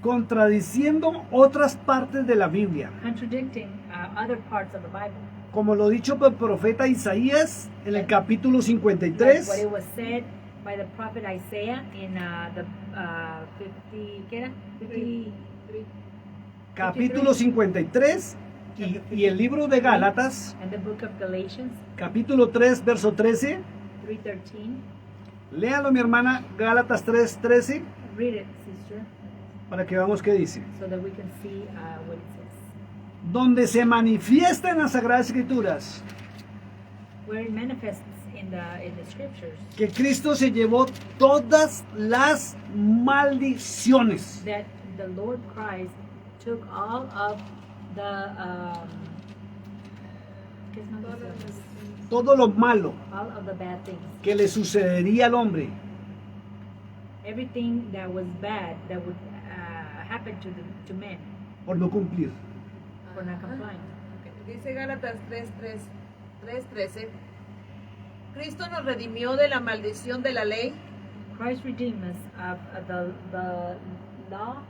Speaker 3: Contradiciendo otras partes de la Biblia.
Speaker 2: contradicting other parts of the Bible.
Speaker 3: Como lo dicho por el profeta Isaías en el capítulo
Speaker 2: Like what
Speaker 3: 53.
Speaker 2: it was said by the prophet Isaiah in the 50, ¿qué era? 50,
Speaker 3: Capítulo 53 y el libro de Gálatas,
Speaker 2: and the book of Galatians
Speaker 3: capítulo 3, verso 13.
Speaker 2: 3:13.
Speaker 3: Léalo, mi hermana, Gálatas 3, 13,
Speaker 2: Read it, sister,
Speaker 3: para que veamos qué dice.
Speaker 2: so that we can see what it says.
Speaker 3: Donde se manifiesta en las Sagradas Escrituras
Speaker 2: Where it manifests in the scriptures
Speaker 3: que Cristo se llevó todas las maldiciones.
Speaker 2: that the Lord Christ took all of the ¿Qué es maldición?
Speaker 3: todo lo malo
Speaker 2: All of the bad things.
Speaker 3: que le sucedería al hombre
Speaker 2: Everything that was bad that would happen to men
Speaker 3: por no cumplir.
Speaker 2: for not complying.
Speaker 1: Ok, dice Gálatas 3:13. Cristo nos redimió de la maldición de la ley,
Speaker 2: Christ redeemed us of the law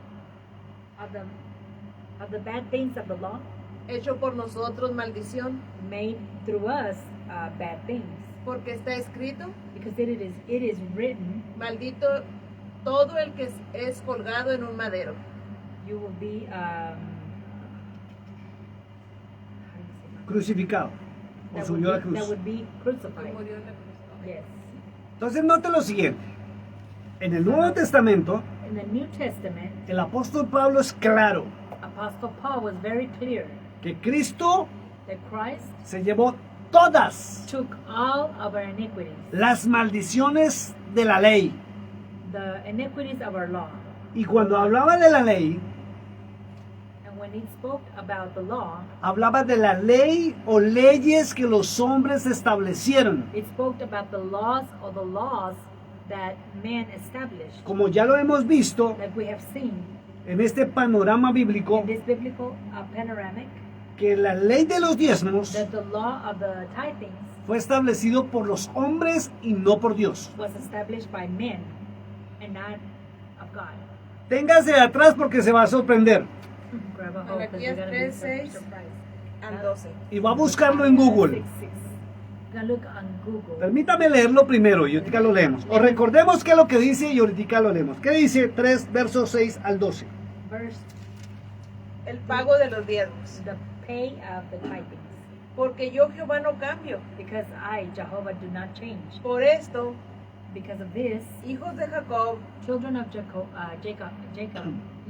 Speaker 2: of the bad things of the law,
Speaker 1: hecho por nosotros maldición,
Speaker 2: made through us bad things,
Speaker 1: porque está escrito,
Speaker 2: because it is written,
Speaker 1: maldito todo el que es colgado en un madero.
Speaker 2: you will be
Speaker 3: Crucificado. O subió a la cruz.
Speaker 2: that would be crucified.
Speaker 1: Murió en la cruz.
Speaker 2: Yes.
Speaker 3: Entonces note lo siguiente. En el Nuevo Testamento,
Speaker 2: In the New Testament,
Speaker 3: el apóstol Pablo es claro
Speaker 2: Apostle Paul was very clear
Speaker 3: que Cristo
Speaker 2: that Christ
Speaker 3: se llevó todas
Speaker 2: took all of our iniquities,
Speaker 3: las maldiciones de la ley.
Speaker 2: the iniquities of our law.
Speaker 3: Y cuando hablaba de la ley,
Speaker 2: And when he spoke about the law,
Speaker 3: hablaba de la ley o leyes que los hombres establecieron.
Speaker 2: it spoke about the laws or the laws that man established.
Speaker 3: Como ya lo hemos visto
Speaker 2: Like we have seen
Speaker 3: en este panorama bíblico,
Speaker 2: in this biblical panoramic,
Speaker 3: que la ley de los diezmos
Speaker 2: that the law of the tithings
Speaker 3: fue establecido por los hombres y no por Dios.
Speaker 2: was established by men and not of God.
Speaker 3: Téngase de atrás porque se va a sorprender.
Speaker 2: Grab a hold, 'cause
Speaker 1: Malaquías
Speaker 2: you're gonna be
Speaker 1: 3:6
Speaker 2: surprised.
Speaker 1: al 12.
Speaker 3: Y va a buscarlo en Google.
Speaker 2: 6:6. Gonna look on Google.
Speaker 3: Permítame leerlo primero y ahorita lo leemos. O recordemos qué es lo que dice y ahorita lo leemos. ¿Qué dice? 3 versos 6 al 12.
Speaker 2: Verse,
Speaker 1: El pago de los diezmos.
Speaker 2: the pay of the tithings.
Speaker 1: Porque yo Jehová no cambio.
Speaker 2: Because I, Jehovah, do not change.
Speaker 1: Por esto,
Speaker 2: Because of this,
Speaker 1: hijos de Jacob,
Speaker 2: children of Jacob,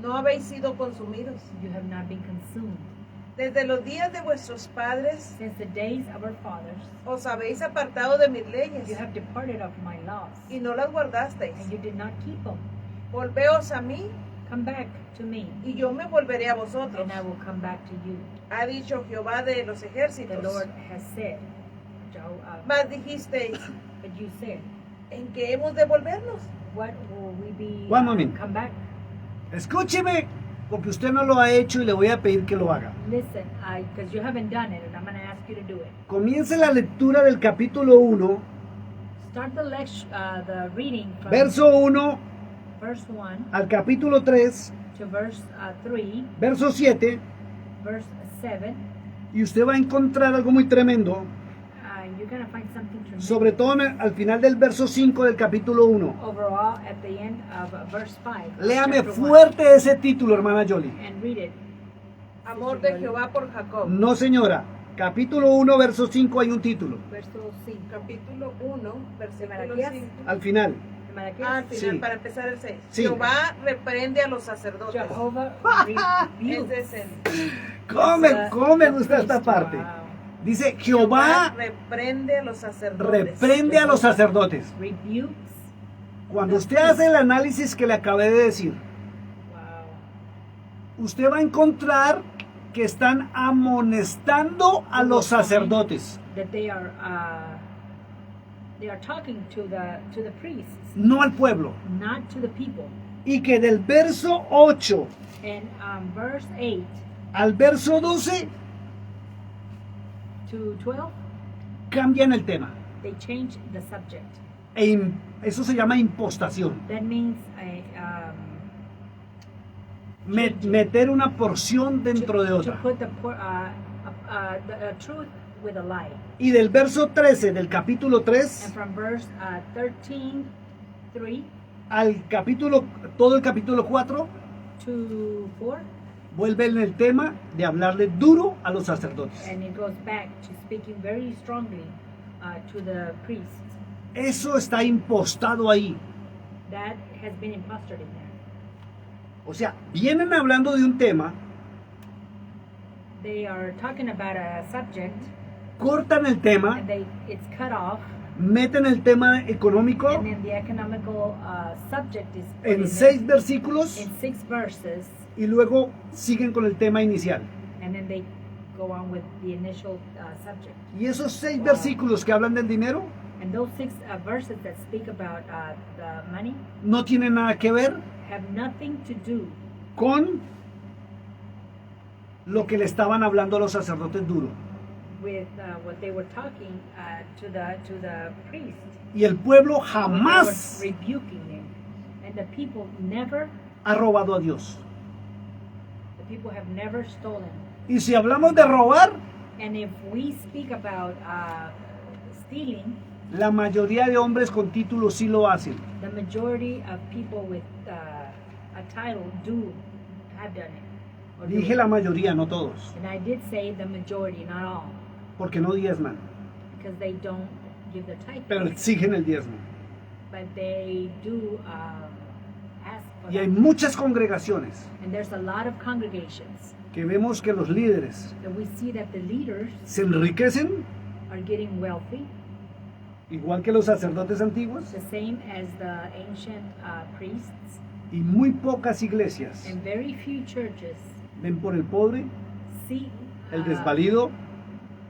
Speaker 1: no habéis sido consumidos.
Speaker 2: you have not been consumed.
Speaker 1: Desde los días de vuestros padres
Speaker 2: Since the days of our fathers,
Speaker 1: os habéis apartado de mis leyes
Speaker 2: you have departed of my laws,
Speaker 1: y no las guardasteis.
Speaker 2: and you did not keep them.
Speaker 1: Volveos a mí
Speaker 2: Come back to me,
Speaker 1: y yo me volveré a vosotros.
Speaker 2: and I will come back to you.
Speaker 1: Ha dicho Jehová de los
Speaker 2: The
Speaker 1: ejércitos.
Speaker 2: Lord has said,
Speaker 1: Mas dijisteis,
Speaker 2: but you said,
Speaker 1: ¿en qué hemos de volvernos?
Speaker 2: what will we be?
Speaker 3: One moment.
Speaker 2: Come back.
Speaker 3: Escúcheme, porque usted no lo ha hecho y le voy a pedir que lo haga.
Speaker 2: Listen, because you haven't done it, and I'm going to ask you to do it.
Speaker 3: Comience la lectura del capítulo 1,
Speaker 2: Start the reading from
Speaker 3: verso 1
Speaker 2: verse 1
Speaker 3: al capítulo 3,
Speaker 2: to verse 3,
Speaker 3: verso 7,
Speaker 2: verse 7.
Speaker 3: y usted va a encontrar algo muy tremendo,
Speaker 2: You're going to find something tremendous.
Speaker 3: sobre todo al final del verso 5 del capítulo 1.
Speaker 2: Overall, at the end of verse 5.
Speaker 3: Léame
Speaker 2: chapter 1,
Speaker 3: fuerte ese título, hermana Jolie.
Speaker 2: and read it.
Speaker 1: Amor de Jehová por Jacob.
Speaker 3: No, señora. Capítulo 1, verso 5 hay un título.
Speaker 2: Verse 5.
Speaker 1: Capítulo 1, versículo
Speaker 2: Malaquías.
Speaker 1: 5.
Speaker 3: Al final.
Speaker 2: Malaquías.
Speaker 1: Al final,
Speaker 3: Sí.
Speaker 1: para empezar el 6.
Speaker 3: Sí.
Speaker 1: Jehová reprende a los sacerdotes.
Speaker 2: Jehovah
Speaker 1: Ese es el.
Speaker 3: ¿Cómo me gusta esta parte?
Speaker 2: Wow.
Speaker 3: Dice, Jehová
Speaker 1: reprende a los sacerdotes.
Speaker 3: reprende a los sacerdotes.
Speaker 2: Rebukes.
Speaker 3: Cuando usted hace el análisis que le acabé de decir,
Speaker 2: Wow.
Speaker 3: usted va a encontrar que están amonestando a los sacerdotes,
Speaker 2: That they are talking to the priests,
Speaker 3: no al pueblo.
Speaker 2: not to the people.
Speaker 3: Y que del verso 8
Speaker 2: And verse 8
Speaker 3: al verso 12
Speaker 2: to 12,
Speaker 3: cambian el tema.
Speaker 2: they change the subject.
Speaker 3: Eso se llama impostación.
Speaker 2: That means
Speaker 3: Meter una porción dentro de
Speaker 2: to
Speaker 3: otra.
Speaker 2: put the truth with a lie.
Speaker 3: Y del verso 13 del capítulo
Speaker 2: And
Speaker 3: 3
Speaker 2: from verse 13, 3
Speaker 3: al capítulo, todo el capítulo 4,
Speaker 2: to 4,
Speaker 3: vuelve en el tema de hablarle duro a los sacerdotes.
Speaker 2: and it goes back to speaking very strongly to the priests.
Speaker 3: Eso está impostado ahí.
Speaker 2: That has been imposted in there.
Speaker 3: O sea, vienen hablando de un tema,
Speaker 2: They are talking about a subject,
Speaker 3: cortan el tema,
Speaker 2: and it's cut off,
Speaker 3: meten el tema económico
Speaker 2: and then the economical subject is put
Speaker 3: en
Speaker 2: in
Speaker 3: 6 versículos
Speaker 2: in 6 verses,
Speaker 3: y luego siguen con el tema inicial.
Speaker 2: and then they go on with the initial subject.
Speaker 3: Y esos 6 versículos que hablan del dinero
Speaker 2: And those 6 verses that speak about the money
Speaker 3: no tienen nada que ver
Speaker 2: have nothing to do
Speaker 3: con lo que le estaban hablando a los sacerdotes duros.
Speaker 2: with what they were talking to the priest.
Speaker 3: Y el pueblo
Speaker 2: They
Speaker 3: jamás
Speaker 2: were rebuking him, and the people
Speaker 3: ha robado a Dios.
Speaker 2: have never stolen.
Speaker 3: Y si hablamos de robar,
Speaker 2: And if we speak about stealing,
Speaker 3: la mayoría de hombres con títulos sí lo hacen.
Speaker 2: the majority of people with a title have done it. Or do
Speaker 3: Dije
Speaker 2: it.
Speaker 3: la mayoría, no todos,
Speaker 2: And I did say the majority, not all,
Speaker 3: porque no diezman,
Speaker 2: because they don't give the tithe.
Speaker 3: pero exigen el diezmo.
Speaker 2: But they do ask for
Speaker 3: Y hay
Speaker 2: that.
Speaker 3: muchas congregaciones
Speaker 2: And there's a lot of congregations
Speaker 3: que vemos que los líderes
Speaker 2: that we see that the leaders
Speaker 3: se enriquecen,
Speaker 2: are getting wealthy,
Speaker 3: igual que los sacerdotes antiguos,
Speaker 2: the same as the ancient priests,
Speaker 3: y muy pocas iglesias
Speaker 2: and very few churches
Speaker 3: ven por el pobre,
Speaker 2: seek
Speaker 3: el desvalido,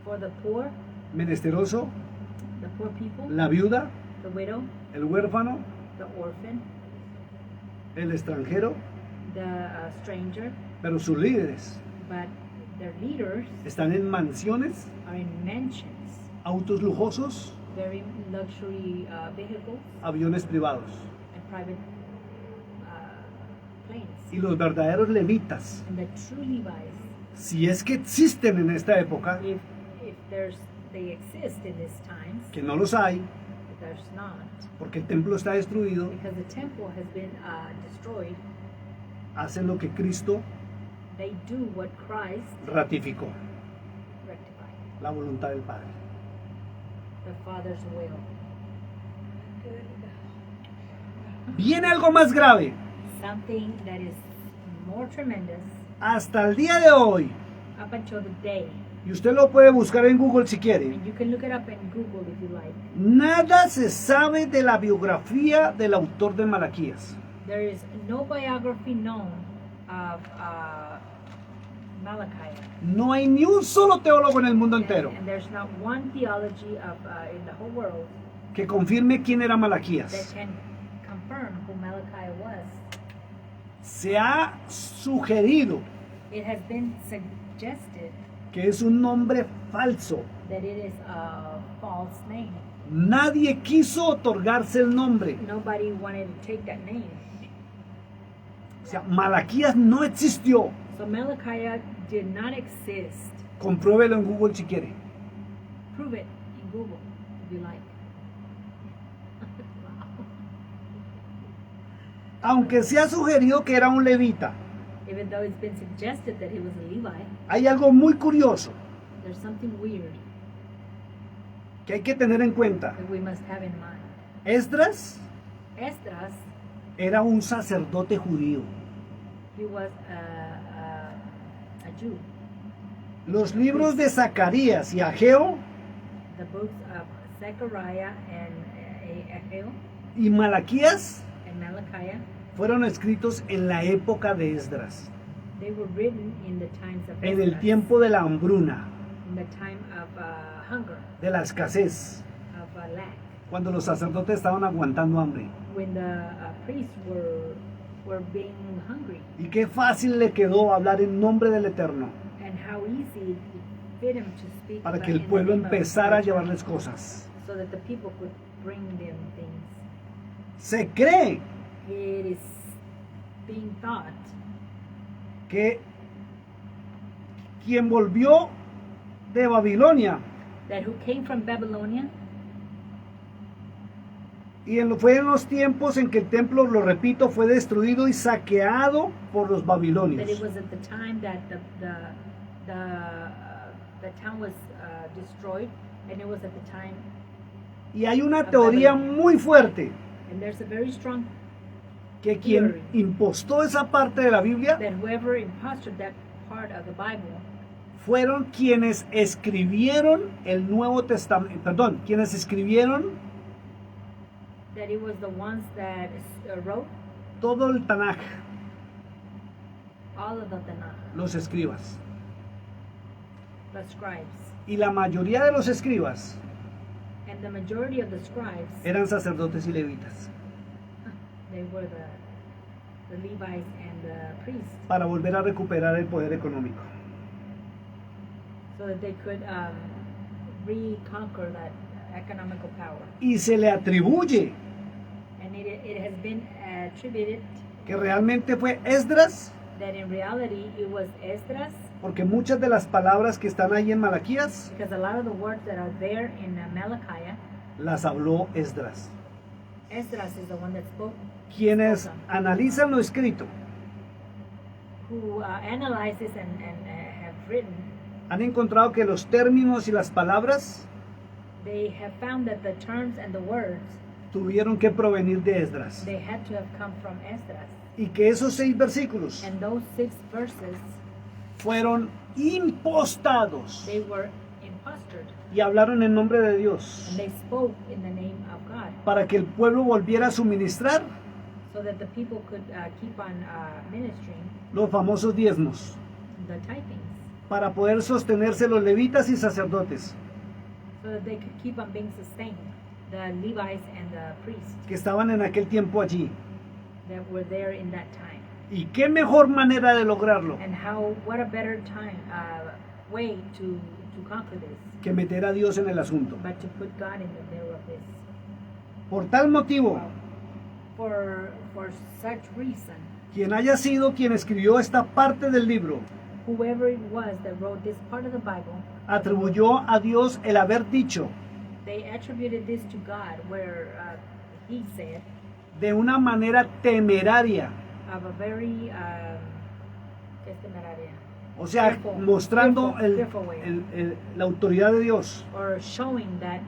Speaker 2: for the poor people,
Speaker 3: la viuda,
Speaker 2: the widow,
Speaker 3: el huérfano,
Speaker 2: the orphan,
Speaker 3: el extranjero,
Speaker 2: the stranger,
Speaker 3: pero sus líderes
Speaker 2: but their leaders
Speaker 3: están en mansiones,
Speaker 2: are in mansions,
Speaker 3: autos lujosos,
Speaker 2: very luxury vehicles,
Speaker 3: aviones privados.
Speaker 2: and private planes.
Speaker 3: Y los verdaderos levitas,
Speaker 2: And the true Levites,
Speaker 3: si es que existen en esta época,
Speaker 2: if they exist in these times,
Speaker 3: que no los hay,
Speaker 2: but there's not,
Speaker 3: porque el templo está destruido,
Speaker 2: because the temple has been destroyed.
Speaker 3: hacen lo que Cristo
Speaker 2: They do what Christ
Speaker 3: ratificó,
Speaker 2: rectified,
Speaker 3: la voluntad del Padre.
Speaker 2: the Father's will.
Speaker 1: Qué delicado.
Speaker 3: Viene algo más grave.
Speaker 2: Something that is more tremendous
Speaker 3: Hasta el día de hoy,
Speaker 2: up until the day,
Speaker 3: y usted lo puede buscar en Google si quiere,
Speaker 2: and you can look it up in Google if you like.
Speaker 3: nada se sabe de la biografía del autor de Malaquías.
Speaker 2: There is no biography known of Malachi.
Speaker 3: No hay ni un solo teólogo en el mundo entero
Speaker 2: And there's not one theology in the whole world
Speaker 3: que confirme quién era
Speaker 2: that
Speaker 3: Malaquías.
Speaker 2: can confirm who Malachi was.
Speaker 3: Se ha sugerido
Speaker 2: It has been suggested
Speaker 3: que es un nombre falso.
Speaker 2: that it is a false name.
Speaker 3: Nadie quiso otorgarse el nombre.
Speaker 2: Nobody wanted to take that name.
Speaker 3: O sea, Malaquías no existió.
Speaker 2: So Malachi did not exist.
Speaker 3: Compruébelo en Google si quiere.
Speaker 2: Prove it in Google if you like.
Speaker 3: Aunque se ha sugerido que era un levita,
Speaker 2: Even though it's been suggested that he was a Levi,
Speaker 3: hay algo muy curioso
Speaker 2: there's something weird
Speaker 3: que hay que tener en cuenta.
Speaker 2: that we must have in mind.
Speaker 3: Esdras
Speaker 2: Esdras,
Speaker 3: era un sacerdote judío.
Speaker 2: he was a Jew.
Speaker 3: Los libros de Zacarías y Ageo
Speaker 2: The books of Zechariah and Ahio
Speaker 3: y Malaquías
Speaker 2: and Malachi,
Speaker 3: fueron escritos en la época de Esdras,
Speaker 2: they were written in the times of
Speaker 3: en el
Speaker 2: Esdras,
Speaker 3: tiempo de la hambruna,
Speaker 2: in the time of hunger,
Speaker 3: de la escasez,
Speaker 2: of lack,
Speaker 3: cuando los sacerdotes estaban aguantando hambre.
Speaker 2: when the priests were being hungry,
Speaker 3: Y qué fácil le quedó hablar en nombre del Eterno
Speaker 2: and how easy it fit him to speak
Speaker 3: para
Speaker 2: about
Speaker 3: que el
Speaker 2: in the
Speaker 3: pueblo
Speaker 2: name of
Speaker 3: empezara a
Speaker 2: the
Speaker 3: llevarles cosas.
Speaker 2: so that the people could bring them things.
Speaker 3: Se cree
Speaker 2: It is being thought
Speaker 3: que quien volvió de Babilonia
Speaker 2: that who came from Babylonia,
Speaker 3: fue en los tiempos en que el templo, lo repito, fue destruido y saqueado por los
Speaker 2: that it
Speaker 3: babilonios.
Speaker 2: was at the time that the town was destroyed, and it was at the time,
Speaker 3: Y hay una teoría muy fuerte
Speaker 2: and there's a very strong
Speaker 3: que quien impostó esa parte de la Biblia
Speaker 2: that whoever impostered that part of the Bible
Speaker 3: fueron quienes escribieron el Nuevo Testamento, perdón, quienes escribieron
Speaker 2: that it was the ones that wrote
Speaker 3: todo el Tanaj,
Speaker 2: all of the Tanakh,
Speaker 3: los escribas.
Speaker 2: the scribes.
Speaker 3: Y la mayoría de los escribas
Speaker 2: And the majority of the scribes,
Speaker 3: eran sacerdotes y levitas.
Speaker 2: they were the Levites and the priests,
Speaker 3: Para volver a recuperar el poder económico.
Speaker 2: so that they could reconquer that economical power.
Speaker 3: Y se le atribuye
Speaker 2: And it has been attributed
Speaker 3: que realmente fue Esdras,
Speaker 2: that in reality it was Esdras,
Speaker 3: porque muchas de las palabras que están ahí en Malaquías
Speaker 2: because a lot of the words that are there in Malachi,
Speaker 3: las habló Esdras.
Speaker 2: Esdras is the one that spoke,
Speaker 3: Quienes analizan lo escrito
Speaker 2: who analyzes and have written.
Speaker 3: han encontrado que los términos y las palabras
Speaker 2: They have found that the terms and the words,
Speaker 3: tuvieron que provenir de Esdras.
Speaker 2: they had to have come from Esdras.
Speaker 3: Y que esos 6 versículos
Speaker 2: And those 6 verses,
Speaker 3: fueron impostados
Speaker 2: they were impostered.
Speaker 3: y hablaron en nombre de Dios
Speaker 2: And they spoke in the name of God,
Speaker 3: para que el pueblo volviera a suministrar
Speaker 2: so that the people could keep on ministering
Speaker 3: los famosos diezmos,
Speaker 2: the tithings,
Speaker 3: para poder sostenerse los levitas y sacerdotes
Speaker 2: so that they could keep on being sustained, the Levites and the priests
Speaker 3: que estaban en aquel tiempo allí.
Speaker 2: that were there in that time.
Speaker 3: ¿Y qué mejor manera de lograrlo
Speaker 2: And what a better time, way to conquer this,
Speaker 3: que meter a Dios en el asunto?
Speaker 2: but to put God in the middle of this.
Speaker 3: Por tal motivo,
Speaker 2: For such reason,
Speaker 3: quien haya sido quien escribió esta parte del libro,
Speaker 2: whoever it was that wrote this part of the Bible,
Speaker 3: atribuyó a Dios el haber dicho
Speaker 2: they attributed this to God, where he said,
Speaker 3: de una manera temeraria,
Speaker 2: of a very, ¿qué es temeraria?
Speaker 3: o sea,
Speaker 2: Fearful,
Speaker 3: mostrando
Speaker 2: fearful way.
Speaker 3: la autoridad de Dios,
Speaker 2: Or showing that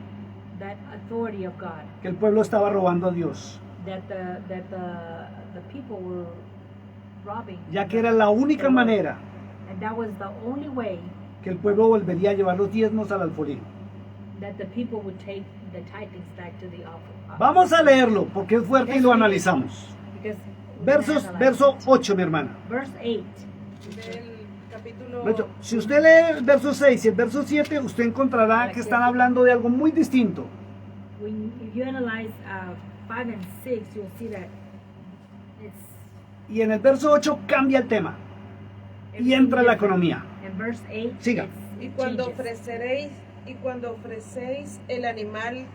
Speaker 2: authority of God,
Speaker 3: que el pueblo estaba robando a Dios,
Speaker 2: that the people were robbing,
Speaker 3: ya que era la única manera
Speaker 2: and that was the only way
Speaker 3: que el pueblo volvería a llevar los diezmos al alfolí.
Speaker 2: that the people would take the tithings back to the offering.
Speaker 3: Vamos a leerlo porque es fuerte y lo analizamos.
Speaker 2: Because we analyze
Speaker 3: Verso
Speaker 2: it.
Speaker 3: 8, mi hermana.
Speaker 2: Verse 8.
Speaker 1: Del capítulo.
Speaker 3: De hecho, si usted lee el verso 6 y el verso 7, usted encontrará que están hablando de algo muy distinto.
Speaker 2: If you analyze 5 and 6, you'll see that it's
Speaker 3: Y en el verso 8 cambia el tema y entra la economía.
Speaker 2: in verse 8.
Speaker 3: Siga.
Speaker 1: Y cuando
Speaker 2: changes.
Speaker 1: ofreceréis el animal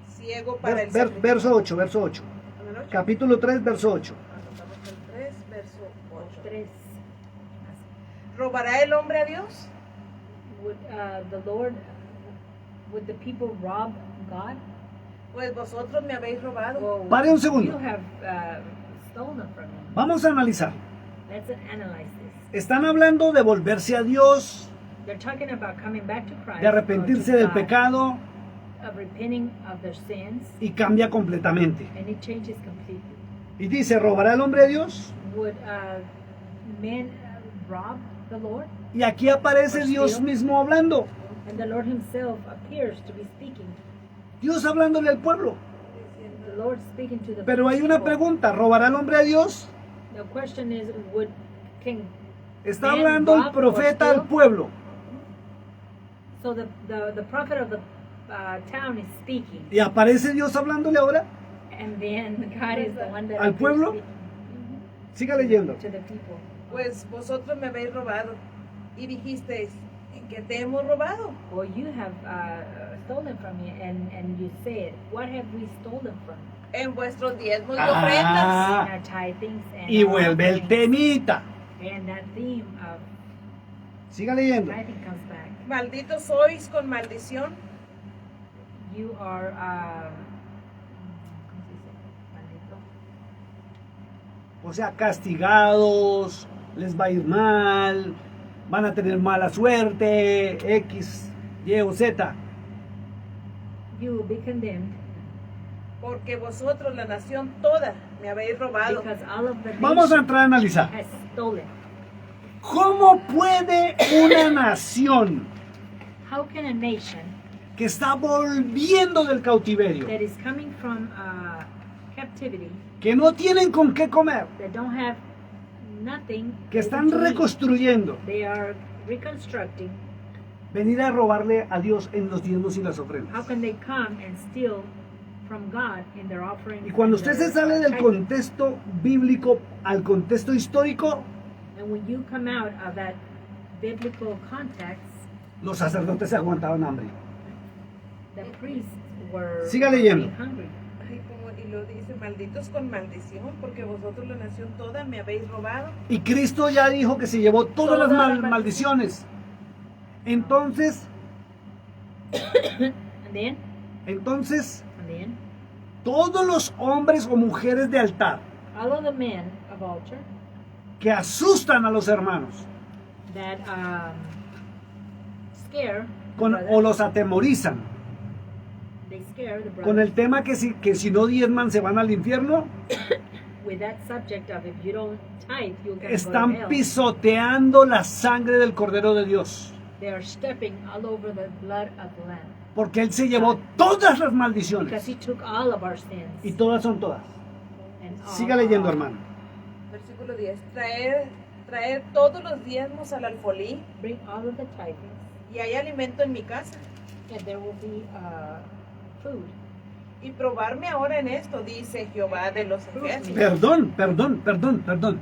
Speaker 1: ciego para el sacrificio.
Speaker 3: Verso 8, verso 8.
Speaker 1: ¿En el ocho?
Speaker 3: Capítulo 3, verso 8.
Speaker 1: Anotamos el 3, verso 8.
Speaker 2: 3.
Speaker 1: ¿Robará el hombre a Dios?
Speaker 2: Would the people rob God?
Speaker 1: Pues vosotros me habéis robado.
Speaker 2: Well,
Speaker 3: Pare un segundo.
Speaker 2: you have stolen from him.
Speaker 3: Vamos a analizar.
Speaker 2: Let's analyze this.
Speaker 3: Están hablando de volverse a Dios,
Speaker 2: They're talking about coming back to Christ,
Speaker 3: de arrepentirse
Speaker 2: or to
Speaker 3: del
Speaker 2: God,
Speaker 3: pecado
Speaker 2: of repenting of their sins,
Speaker 3: y cambia completamente.
Speaker 2: and it changes completely.
Speaker 3: Y dice, ¿robará el hombre a Dios?
Speaker 2: Would men rob the Lord?
Speaker 3: Y aquí aparece Dios mismo hablando.
Speaker 2: And the Lord himself appears to be speaking.
Speaker 3: Dios hablándole al pueblo.
Speaker 2: The Lord speaking to the
Speaker 3: Pero hay una
Speaker 2: people.
Speaker 3: pregunta, ¿robará el hombre a Dios?
Speaker 2: The question is, can
Speaker 3: Está
Speaker 2: man
Speaker 3: hablando el
Speaker 2: rob or
Speaker 3: profeta al
Speaker 2: steal?
Speaker 3: pueblo.
Speaker 2: So the prophet of the town is speaking,
Speaker 3: Y aparece Dios hablándole ahora.
Speaker 2: and then God is the one that
Speaker 3: ¿Al
Speaker 2: appears
Speaker 3: pueblo?
Speaker 2: speaking
Speaker 3: Siga leyendo.
Speaker 2: to the people.
Speaker 1: Pues vosotros me habéis robado. Y dijisteis, ¿en qué te hemos robado?
Speaker 2: Well, you have stolen from me, and you said, what have we stolen from you?
Speaker 1: En vuestros diezmos y
Speaker 3: Ah.
Speaker 1: ofrendas.
Speaker 2: In our tithings and
Speaker 3: Y
Speaker 2: our
Speaker 3: vuelve el
Speaker 2: offerings.
Speaker 3: temita.
Speaker 2: And that theme of
Speaker 3: Siga leyendo.
Speaker 2: tithing comes back.
Speaker 1: Malditos sois con maldición.
Speaker 2: You are, ¿cómo se dice? Maldito.
Speaker 3: O sea, castigados, les va a ir mal, van a tener mala suerte, X, Y o Z.
Speaker 2: You will be condemned
Speaker 1: Porque vosotros, la nación toda, me habéis robado.
Speaker 2: because all of the
Speaker 3: Vamos a
Speaker 2: nation
Speaker 3: entrar a analizar.
Speaker 2: has stolen.
Speaker 3: ¿Cómo puede una nación
Speaker 2: How can a nation
Speaker 3: que está volviendo del cautiverio,
Speaker 2: that is coming from captivity,
Speaker 3: que no tienen con qué comer,
Speaker 2: that don't have nothing,
Speaker 3: que están
Speaker 2: to eat,
Speaker 3: reconstruyendo,
Speaker 2: they are reconstructing,
Speaker 3: venir a robarle a Dios en los diezmos y las
Speaker 2: How
Speaker 3: ofrendas.
Speaker 2: can they come and steal from God in their offerings?
Speaker 3: Y cuando
Speaker 2: and
Speaker 3: usted se
Speaker 2: their,
Speaker 3: sale del
Speaker 2: tithing?
Speaker 3: contexto bíblico al contexto histórico,
Speaker 2: And when you come out of that biblical context,
Speaker 3: los sacerdotes se aguantaban hambre.
Speaker 2: the priests were
Speaker 3: Siga leyendo.
Speaker 2: being hungry.
Speaker 1: Ay, y lo dice, malditos con maldición, porque vosotros la nación toda me habéis robado.
Speaker 3: Y Cristo ya dijo que se llevó todas las maldiciones. Entonces,
Speaker 2: And then,
Speaker 3: todos los hombres o mujeres de altar
Speaker 2: all of the men of altar
Speaker 3: que asustan a los hermanos
Speaker 2: that scare the
Speaker 3: o
Speaker 2: brothers,
Speaker 3: los atemorizan
Speaker 2: they scare the
Speaker 3: con
Speaker 2: brothers
Speaker 3: el tema que si no diezman se van al infierno,
Speaker 2: with that subject of if you don't tithe, you're going to go to
Speaker 3: están
Speaker 2: hell.
Speaker 3: pisoteando la sangre del Cordero de Dios.
Speaker 2: They are stepping all over the blood of the Lamb
Speaker 3: Porque Él se llevó todas las
Speaker 2: because
Speaker 3: maldiciones.
Speaker 2: He took all of our sins.
Speaker 3: Y todas son todas.
Speaker 2: And all
Speaker 3: Siga leyendo,
Speaker 2: of-
Speaker 3: hermano.
Speaker 1: Versículo 10. Traer todos los diezmos al alfolí,
Speaker 2: Bring all of the tithings,
Speaker 1: y hay alimento en mi casa.
Speaker 2: and there will be food.
Speaker 1: Y probarme ahora en esto, dice Jehová de los ejércitos.
Speaker 3: Perdón.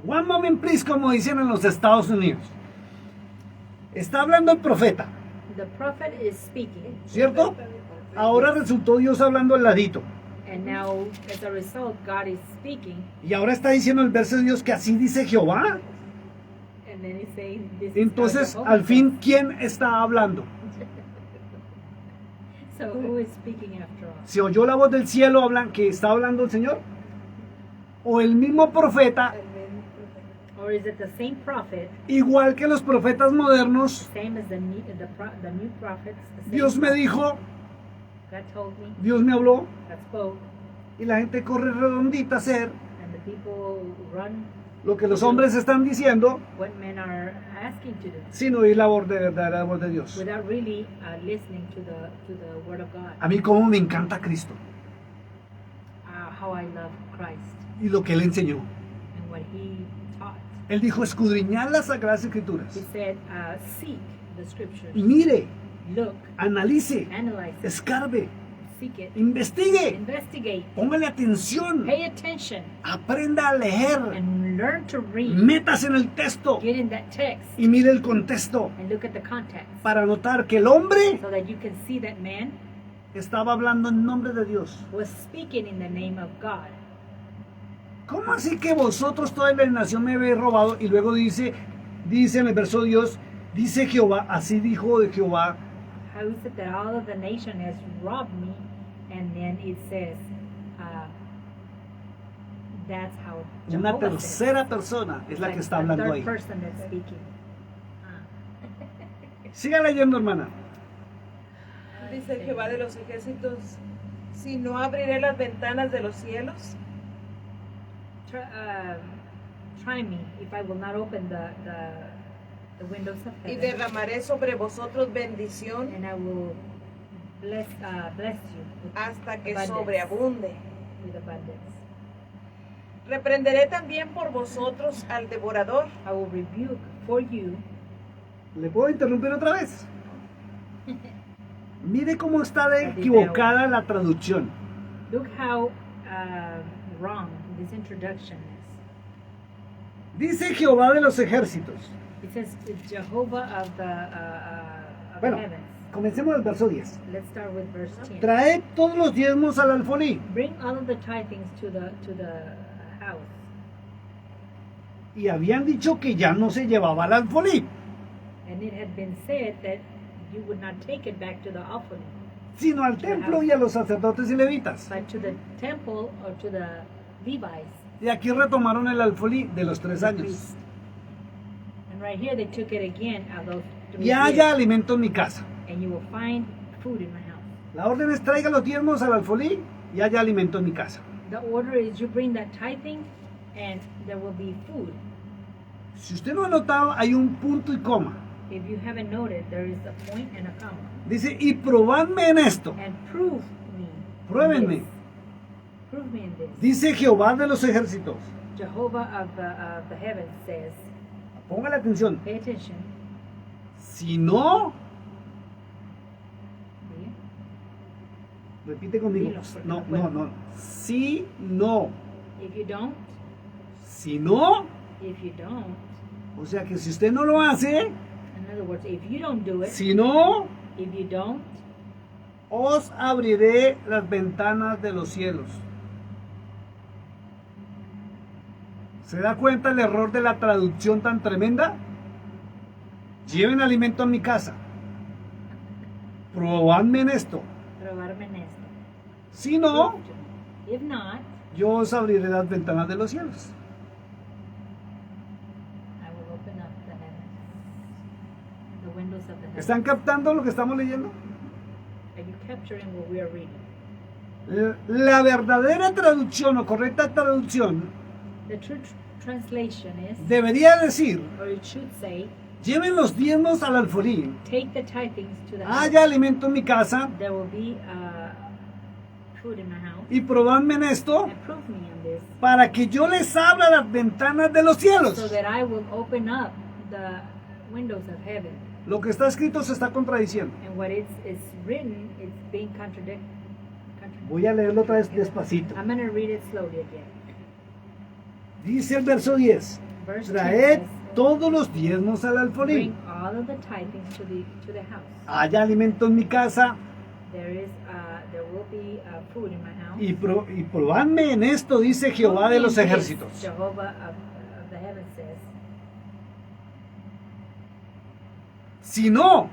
Speaker 3: One moment, please, como dicen en los Estados Unidos. Está hablando el profeta,
Speaker 2: The prophet is speaking,
Speaker 3: ¿cierto? Ahora resultó Dios hablando al ladito.
Speaker 2: and now, as a result, God is speaking,
Speaker 3: Y ahora está diciendo el verso de Dios que así dice Jehová.
Speaker 2: and then He's saying, "This is
Speaker 3: Entonces,
Speaker 2: how Jehovah
Speaker 3: al fin, ¿quién está hablando?
Speaker 2: says." So who is speaking after all?
Speaker 3: ¿Se oyó la voz del cielo que está hablando el Señor? ¿O el mismo profeta,
Speaker 2: Or is it the same prophet,
Speaker 3: igual que los profetas modernos?
Speaker 2: same as the new prophets? The same
Speaker 3: Dios me
Speaker 2: prophet?
Speaker 3: dijo,
Speaker 2: God told me,
Speaker 3: Dios me habló,
Speaker 2: God spoke,
Speaker 3: y la gente corre redondita a hacer
Speaker 2: and the people run
Speaker 3: lo que los hombres están diciendo
Speaker 2: what men are asking to do,
Speaker 3: sin oír la voz la voz de Dios.
Speaker 2: without really listening to the word of God.
Speaker 3: A mí como me encanta Cristo
Speaker 2: How I love Christ
Speaker 3: y lo que Él enseñó.
Speaker 2: and what He taught.
Speaker 3: Él dijo, escudriñad las Sagradas Escrituras.
Speaker 2: He said, "Seek the Scriptures,
Speaker 3: Y mire,
Speaker 2: look,
Speaker 3: analice,
Speaker 2: analyze it,
Speaker 3: escarbe,
Speaker 2: seek it,
Speaker 3: investigue,
Speaker 2: investigate,
Speaker 3: póngale atención,
Speaker 2: pay attention,
Speaker 3: aprenda a leer,
Speaker 2: and learn to read.
Speaker 3: métase en el texto
Speaker 2: Get in that text
Speaker 3: y mire el contexto
Speaker 2: and look at the context,
Speaker 3: para notar que el hombre
Speaker 2: so that you can see that man
Speaker 3: estaba hablando en nombre de Dios.
Speaker 2: was speaking in the name of God.
Speaker 3: ¿Cómo así que vosotros toda la nación me habéis robado? Y luego dice en el verso de Dios, dice Jehová, así dijo de Jehová,
Speaker 2: How is it that all of the nation has robbed me? And then it says, that's how
Speaker 3: una
Speaker 2: Jehovah says.
Speaker 3: tercera persona es la que
Speaker 2: Like
Speaker 3: está
Speaker 2: the
Speaker 3: hablando
Speaker 2: third
Speaker 3: ahí.
Speaker 2: person that's speaking.
Speaker 3: Siga leyendo, hermana.
Speaker 1: Dice Jehová de los ejércitos, si no abriré las ventanas de los cielos
Speaker 2: Try me if I will not open the windows of
Speaker 1: y
Speaker 2: heaven,
Speaker 1: derramaré sobre vosotros bendición
Speaker 2: and I will bless you
Speaker 1: hasta que
Speaker 2: abundance.
Speaker 1: sobreabunde.
Speaker 2: With abundance.
Speaker 1: Reprenderé también por vosotros al devorador.
Speaker 2: I will rebuke for you.
Speaker 3: ¿Le puedo interrumpir otra vez? Mire cómo está de equivocada la traducción.
Speaker 2: Look how wrong this introduction is.
Speaker 3: Dice Jehová de los ejércitos.
Speaker 2: It says Jehovah of the
Speaker 3: Bueno,
Speaker 2: heavens.
Speaker 3: comencemos el verso 10.
Speaker 2: Let's start with verse 10.
Speaker 3: Traed todos los diezmos al alfolí.
Speaker 2: Bring all of the tithings to the house.
Speaker 3: Y habían dicho que ya no se llevaba al alfolí,
Speaker 2: And it had been said that you would not take it back to the offering,
Speaker 3: sino al templo y a los sacerdotes y levitas.
Speaker 2: but to the temple or to the Levites.
Speaker 3: Y aquí retomaron el alfolí de los 3
Speaker 2: the
Speaker 3: años.
Speaker 2: priests. And right here they took it again of those 3
Speaker 3: Y haya
Speaker 2: years.
Speaker 3: alimento en mi casa.
Speaker 2: And you will find food in my house.
Speaker 3: La orden es traiga los diezmos al alfolí y haya alimento en mi casa.
Speaker 2: The order is you bring that tithing and there will be food.
Speaker 3: Si usted no ha notado, hay un punto y coma.
Speaker 2: If you haven't noted, there is a point and a comma.
Speaker 3: Dice, y probadme en esto.
Speaker 2: And prove me. in
Speaker 3: Pruébenme.
Speaker 2: this. Prove me in this.
Speaker 3: Dice Jehová de los ejércitos.
Speaker 2: Jehovah of the heavens says,
Speaker 3: Póngale atención.
Speaker 2: pay attention.
Speaker 3: Si no,
Speaker 2: Bien.
Speaker 3: repite conmigo.
Speaker 2: Dilo, porque
Speaker 3: No,
Speaker 2: no puedo.
Speaker 3: no, no. Si no.
Speaker 2: If you don't,
Speaker 3: Si no,
Speaker 2: if you don't,
Speaker 3: o sea que si usted no lo hace,
Speaker 2: in other words, if you don't do it,
Speaker 3: si no,
Speaker 2: if you don't,
Speaker 3: os abriré las ventanas de los cielos. ¿Se da cuenta el error de la traducción tan tremenda? Lleven alimento a mi casa. Probadme en esto.
Speaker 2: probarme en esto.
Speaker 3: Si no,
Speaker 2: If not,
Speaker 3: yo os abriré las ventanas de los cielos.
Speaker 2: I will open up the heavens, the windows of the heavens.
Speaker 3: ¿Están captando lo que estamos leyendo?
Speaker 2: Are you capturing what we are reading?
Speaker 3: La verdadera traducción o correcta traducción
Speaker 2: The true translation is,
Speaker 3: debería decir:
Speaker 2: or it should say,
Speaker 3: lleven los diezmos al alfolí.
Speaker 2: take the tithings to the house.
Speaker 3: Haya alimento en mi casa
Speaker 2: There will be food in my house.
Speaker 3: y probadme en esto
Speaker 2: And prove me in this,
Speaker 3: para que yo les abra las ventanas de los
Speaker 2: so
Speaker 3: cielos.
Speaker 2: that I will open up the windows of heaven.
Speaker 3: Lo que está escrito se está contradiciendo.
Speaker 2: And what is written is being contradicted.
Speaker 3: Voy a leerlo otra vez despacito.
Speaker 2: I'm going to read it slowly again.
Speaker 3: Dice el verso 10:
Speaker 2: Verse 10
Speaker 3: traed
Speaker 2: says,
Speaker 3: todos los diezmos al alfolí.
Speaker 2: bring all of the tithings to the house.
Speaker 3: Haya alimento en mi casa
Speaker 2: There will be food in my house.
Speaker 3: y probadme en esto, dice Jehová de los
Speaker 2: Prove me in this,
Speaker 3: ejércitos.
Speaker 2: Jehovah of the heavens says.
Speaker 3: Si no,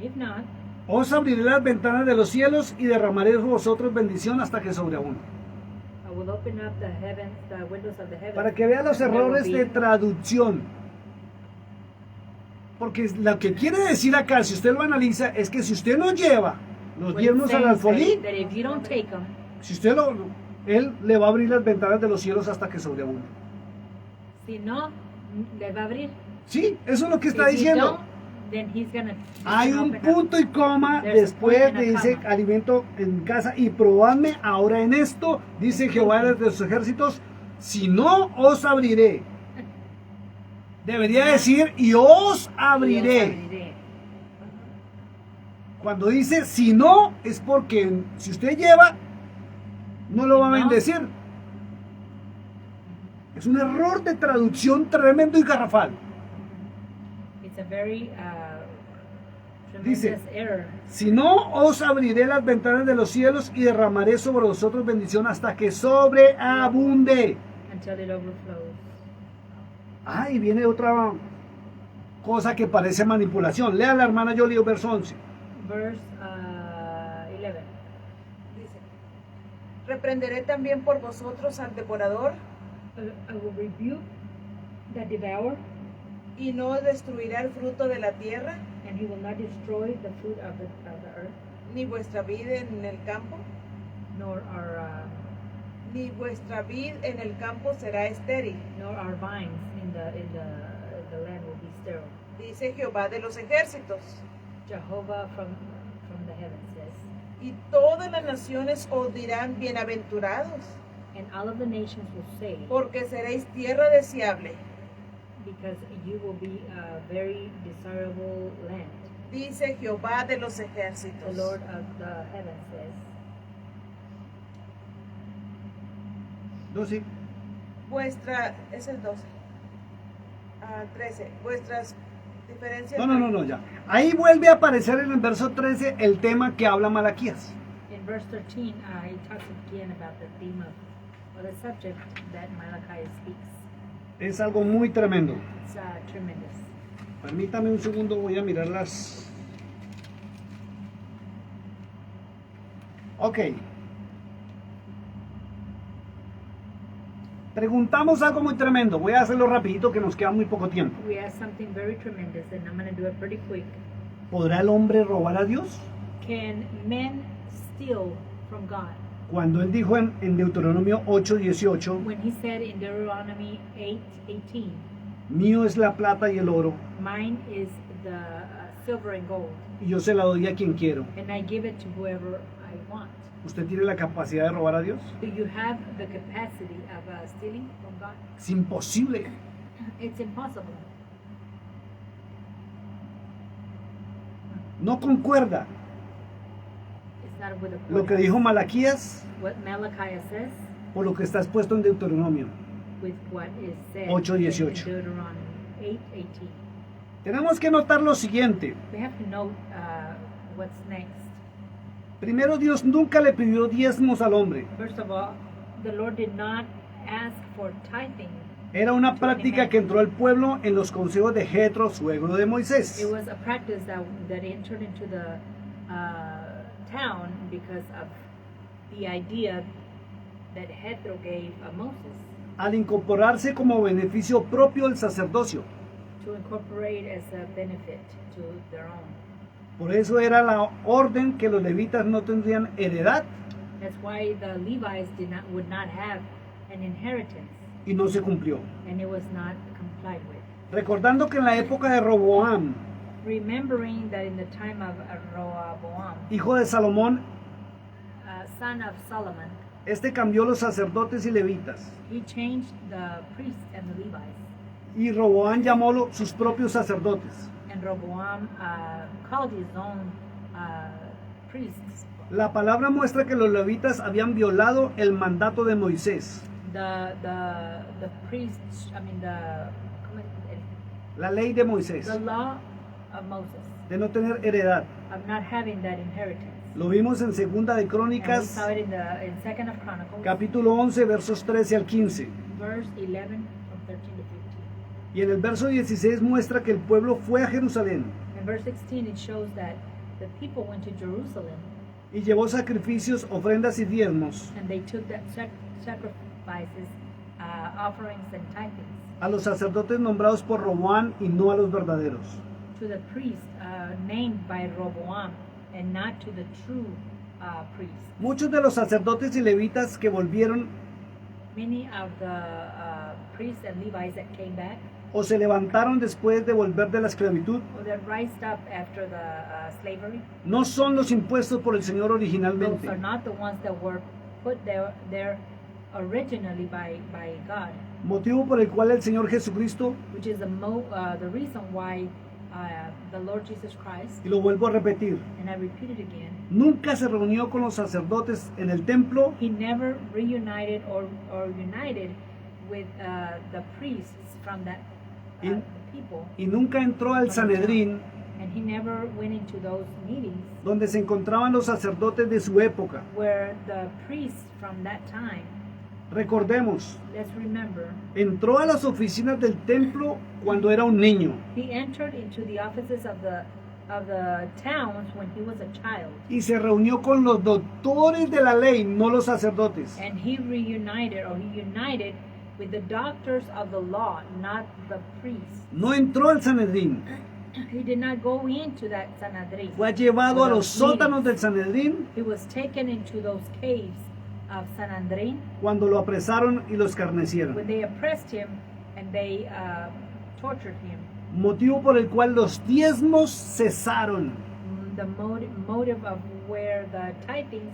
Speaker 2: If not,
Speaker 3: os abriré las ventanas de los cielos y derramaré sobre vosotros bendición hasta que sobreabunde.
Speaker 2: I will open up the heavens, the windows of the heavens.
Speaker 3: Para que vean los
Speaker 2: and there will
Speaker 3: errores de
Speaker 2: be-
Speaker 3: traducción. Porque lo que quiere decir acá, si usted lo analiza, es que si usted no lleva los
Speaker 2: what
Speaker 3: diezmos
Speaker 2: it's
Speaker 3: al
Speaker 2: saying is
Speaker 3: alfolí,
Speaker 2: that if you don't take them,
Speaker 3: si usted él le va a abrir las ventanas de los cielos hasta que sobreabunde.
Speaker 2: si no, le va a abrir.
Speaker 3: Sí, eso es lo que está
Speaker 2: If you
Speaker 3: diciendo.
Speaker 2: don't, then he's gonna
Speaker 3: Hay un
Speaker 2: open up.
Speaker 3: punto y coma
Speaker 2: There's a
Speaker 3: después
Speaker 2: point and
Speaker 3: de
Speaker 2: a
Speaker 3: dice
Speaker 2: comma.
Speaker 3: alimento en casa y probadme ahora en esto, dice Jehová de los ejércitos, si no os abriré. Debería decir y os abriré. Cuando dice si no es porque si usted lleva no lo va a
Speaker 2: Si no.
Speaker 3: bendecir. Es un error de traducción tremendo y garrafal.
Speaker 2: It's a very
Speaker 3: Dice,
Speaker 2: tremendous error.
Speaker 3: Si no, os abriré las ventanas de los cielos y derramaré sobre vosotros bendición hasta que sobreabunde.
Speaker 2: Until it overflows.
Speaker 3: Ah, y viene otra cosa que parece manipulación. Lea la hermana Yoli, verso 11.
Speaker 2: Verse 11.
Speaker 1: Dice, reprenderé también por vosotros al devorador
Speaker 2: I will rebuke the devourer,
Speaker 1: y no destruirá el fruto de la tierra,
Speaker 2: and he will not destroy the fruit of the earth,
Speaker 1: ni vuestra vid en el campo,
Speaker 2: nor
Speaker 1: ni vuestra vid en el campo será estéril,
Speaker 2: our vines in the land will be sterile.
Speaker 1: dice Jehová de los ejércitos.
Speaker 2: Jehovah from the heavens says,
Speaker 1: Y todas las naciones os dirán bienaventurados,
Speaker 2: and all of the nations will say,
Speaker 1: porque seréis tierra deseable,
Speaker 2: because you will be a very desirable land.
Speaker 1: dice Jehová de los
Speaker 2: The
Speaker 1: ejércitos.
Speaker 2: Lord of the heavens says.
Speaker 3: 12.
Speaker 1: Vuestra, es el 12. 13. Vuestras diferencias.
Speaker 3: No, ya. Ahí vuelve a aparecer en el verso 13 el tema que habla Malaquías.
Speaker 2: In verse 13, he talks again about the theme of, or the subject that Malachi speaks.
Speaker 3: Es algo muy tremendo.
Speaker 2: It's tremendous.
Speaker 3: Permítame un segundo, voy a mirar las... Ok. Preguntamos algo muy tremendo. Voy a hacerlo rapidito que nos queda muy poco tiempo.
Speaker 2: We have something very tremendous, and I'm going to do it pretty quick.
Speaker 3: ¿Podrá el hombre robar a Dios?
Speaker 2: Can men steal from God?
Speaker 3: Cuando él dijo en Deuteronomio 8:18,
Speaker 2: When he said in Deuteronomy 8:18,
Speaker 3: mío es la plata y el oro,
Speaker 2: mine is the silver and gold,
Speaker 3: y yo se la doy a quien quiero.
Speaker 2: and I give it to whoever I want.
Speaker 3: ¿Usted tiene la capacidad de robar a Dios?
Speaker 2: Do you have the capacity of stealing from God?
Speaker 3: Es imposible.
Speaker 2: It's impossible.
Speaker 3: no concuerda
Speaker 2: It's not with
Speaker 3: lo que dijo Malaquías
Speaker 2: what Malachi says
Speaker 3: por lo que está expuesto en Deuteronomio.
Speaker 2: with what is said
Speaker 3: 8:18.
Speaker 2: in Deuteronomy 8:18.
Speaker 3: Tenemos que notar lo siguiente.
Speaker 2: We have to note what's next.
Speaker 3: Primero, Dios nunca le pidió diezmos al hombre.
Speaker 2: First of all, the Lord did not ask for tithing.
Speaker 3: Era una práctica que entró al pueblo en los consejos de Jetro, suegro de Moisés.
Speaker 2: It was a practice that entered into the town because of the idea that Jethro gave Moses
Speaker 3: Al incorporarse como beneficio propio el sacerdocio.
Speaker 2: to incorporate as a benefit to their own.
Speaker 3: Por eso era la orden que los levitas no tendrían heredad
Speaker 2: That's why the Levites would not have an inheritance,
Speaker 3: y no se cumplió.
Speaker 2: and it was not complied with.
Speaker 3: Recordando que en la época de Roboam,
Speaker 2: Remembering that in the time of Rehoboam,
Speaker 3: hijo de Salomón,
Speaker 2: son of Solomon,
Speaker 3: este cambió los sacerdotes y levitas.
Speaker 2: he changed the priests and the Levites.
Speaker 3: Y Roboam llamó sus propios sacerdotes.
Speaker 2: And Rehoboam called his own priests.
Speaker 3: La palabra muestra que los levitas habían violado el mandato de Moisés,
Speaker 2: The priests,
Speaker 3: la ley de Moisés,
Speaker 2: the law of Moses
Speaker 3: de no tener heredad.
Speaker 2: of not having that inheritance.
Speaker 3: Lo vimos en Segunda de
Speaker 2: And we
Speaker 3: Crónicas,
Speaker 2: saw it in Second of Chronicles,
Speaker 3: capítulo 11, versos 13 al 15.
Speaker 2: verse 11 from 13 to 15.
Speaker 3: Y en el verso 16 muestra que el pueblo fue a Jerusalén
Speaker 2: In verse 16, it shows that the people went to Jerusalem
Speaker 3: y llevó sacrificios, ofrendas y diezmos
Speaker 2: and they took that sacrifices, offerings, and tithings
Speaker 3: a los sacerdotes nombrados por Roboam y no a los verdaderos.
Speaker 2: to the priest named by Rehoboam and not to the true priest.
Speaker 3: Muchos de los sacerdotes y levitas que volvieron
Speaker 2: Many of the priests and Levites that came back,
Speaker 3: o se levantaron después de volver de la esclavitud
Speaker 2: or that rised up after the slavery,
Speaker 3: no son los impuestos por el Señor
Speaker 2: those
Speaker 3: originalmente,
Speaker 2: are not the ones that were put there originally by God,
Speaker 3: motivo por el cual el Señor Jesucristo,
Speaker 2: which is the reason why the Lord Jesus Christ,
Speaker 3: y lo vuelvo a repetir,
Speaker 2: and I repeat it again,
Speaker 3: nunca se reunió con los sacerdotes en el templo
Speaker 2: he never reunited or united with the priests from that
Speaker 3: In-
Speaker 2: people,
Speaker 3: y nunca entró al Sanedrín,
Speaker 2: and he never went into those meetings
Speaker 3: donde se encontraban los sacerdotes de su época.
Speaker 2: where the priests from that time,
Speaker 3: Recordemos,
Speaker 2: let's remember,
Speaker 3: entró a las oficinas del templo cuando era un niño
Speaker 2: he entered into the offices of the towns when he was a child,
Speaker 3: y se reunió con los doctores de la ley, no los sacerdotes.
Speaker 2: and he united with the doctors of the law, not the priests.
Speaker 3: No entró al Sanedrín,
Speaker 2: He did not go into that Sanhedrin.
Speaker 3: fue llevado a los
Speaker 2: Those
Speaker 3: sótanos del
Speaker 2: meetings.
Speaker 3: Sanedrín
Speaker 2: He was taken into those caves of Sanhedrin
Speaker 3: cuando lo apresaron y lo escarnecieron.
Speaker 2: when they oppressed him and they tortured him.
Speaker 3: Motivo por el cual los diezmos cesaron,
Speaker 2: The motive of where the tithings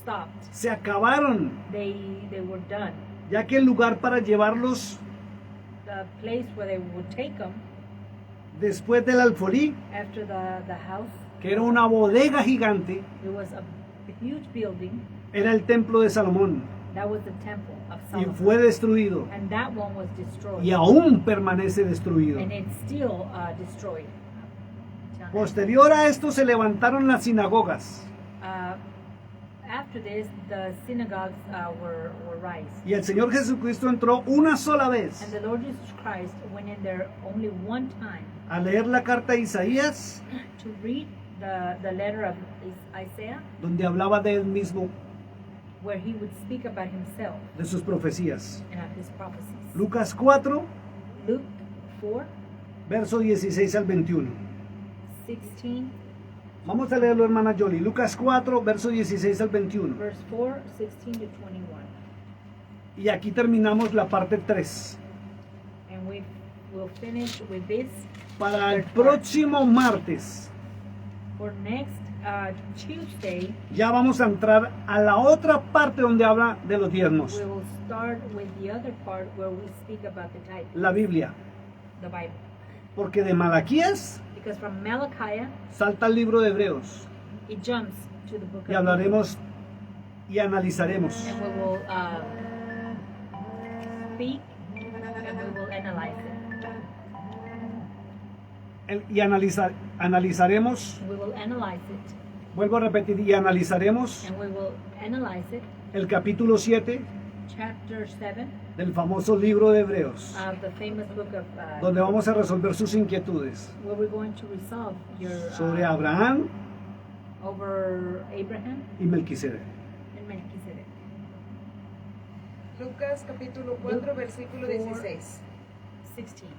Speaker 2: stopped,
Speaker 3: se acabaron,
Speaker 2: they were done.
Speaker 3: ya que el lugar para llevarlos
Speaker 2: The place where they would take them
Speaker 3: después del alfolí,
Speaker 2: after the house,
Speaker 3: que era una bodega gigante,
Speaker 2: it was a huge building.
Speaker 3: era el templo de Salomón
Speaker 2: That was the temple of
Speaker 3: y
Speaker 2: Solomon.
Speaker 3: fue destruido
Speaker 2: And that one was destroyed.
Speaker 3: y aún permanece destruido.
Speaker 2: And it's still destroyed.
Speaker 3: Posterior a esto se levantaron las sinagogas
Speaker 2: After this, the synagogues were raised.
Speaker 3: y el Señor Jesucristo entró una sola vez
Speaker 2: And the Lord Jesus Christ went in there only one time
Speaker 3: a leer la carta de Isaías,
Speaker 2: to read the letter of Isaiah,
Speaker 3: donde hablaba de él mismo,
Speaker 2: where he would speak about himself
Speaker 3: de sus profecías.
Speaker 2: and of his prophecies.
Speaker 3: Lucas 4,
Speaker 2: Luke 4,
Speaker 3: verso 16 al 21.
Speaker 2: 16,
Speaker 3: Vamos a leerlo, hermana Jolie. Lucas 4, verso 16 al 21.
Speaker 2: verse 4, 16 to 21.
Speaker 3: Y aquí terminamos la parte 3.
Speaker 2: And we will finish with this.
Speaker 3: Para el próximo martes
Speaker 2: For next Tuesday,
Speaker 3: ya vamos a entrar a la otra parte donde habla de los diezmos.
Speaker 2: we will start with the other part where we speak about the tithe,
Speaker 3: La Biblia.
Speaker 2: the Bible.
Speaker 3: Porque de Malaquías
Speaker 2: Because from Malachi,
Speaker 3: salta al libro de Hebreos
Speaker 2: it jumps to the book
Speaker 3: y
Speaker 2: of
Speaker 3: hablaremos y analizaremos.
Speaker 2: Hebrews. And we will speak and we will analyze it.
Speaker 3: Y analizaremos,
Speaker 2: We will analyze it.
Speaker 3: vuelvo a repetir, y analizaremos
Speaker 2: And we will analyze it.
Speaker 3: el capítulo 7
Speaker 2: Chapter 7
Speaker 3: del famoso libro de Hebreos,
Speaker 2: of the famous book of
Speaker 3: donde vamos a resolver sus inquietudes
Speaker 2: where we're going to resolve your
Speaker 3: sobre Abraham
Speaker 2: over Abraham
Speaker 3: y Melquisedec.
Speaker 2: and Melchizedek.
Speaker 1: Lucas capítulo 4, versículo 16.
Speaker 2: 16.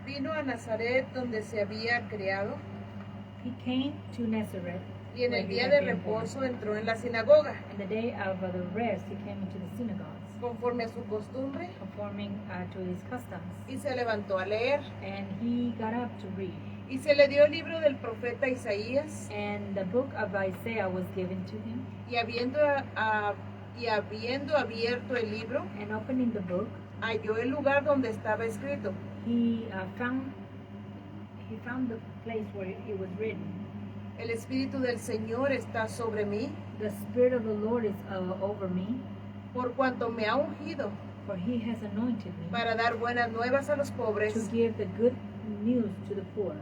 Speaker 1: Vino a Nazaret donde se había criado
Speaker 2: He came to Nazareth,
Speaker 1: y en
Speaker 2: where
Speaker 1: el
Speaker 2: he
Speaker 1: día
Speaker 2: had
Speaker 1: de
Speaker 2: been born.
Speaker 1: reposo entró en la sinagoga,
Speaker 2: In the day of the rest, he came into the synagogues,
Speaker 1: conforme a su costumbre,
Speaker 2: conforming to his customs.
Speaker 1: y se levantó a leer.
Speaker 2: And he got up to read.
Speaker 1: Y se le dio el libro del profeta Isaías,
Speaker 2: And the book of Isaiah was given to him.
Speaker 1: y habiendo abierto el libro,
Speaker 2: And opening the book,
Speaker 1: halló el lugar donde estaba escrito:
Speaker 2: he found the place where it was written,
Speaker 1: El Espíritu del Señor está sobre mí,
Speaker 2: "The Spirit of the Lord is over me,
Speaker 1: por cuanto me ha ungido
Speaker 2: for he has anointed me
Speaker 1: para dar buenas nuevas a los
Speaker 2: to
Speaker 1: pobres,
Speaker 2: give the good news to the poor.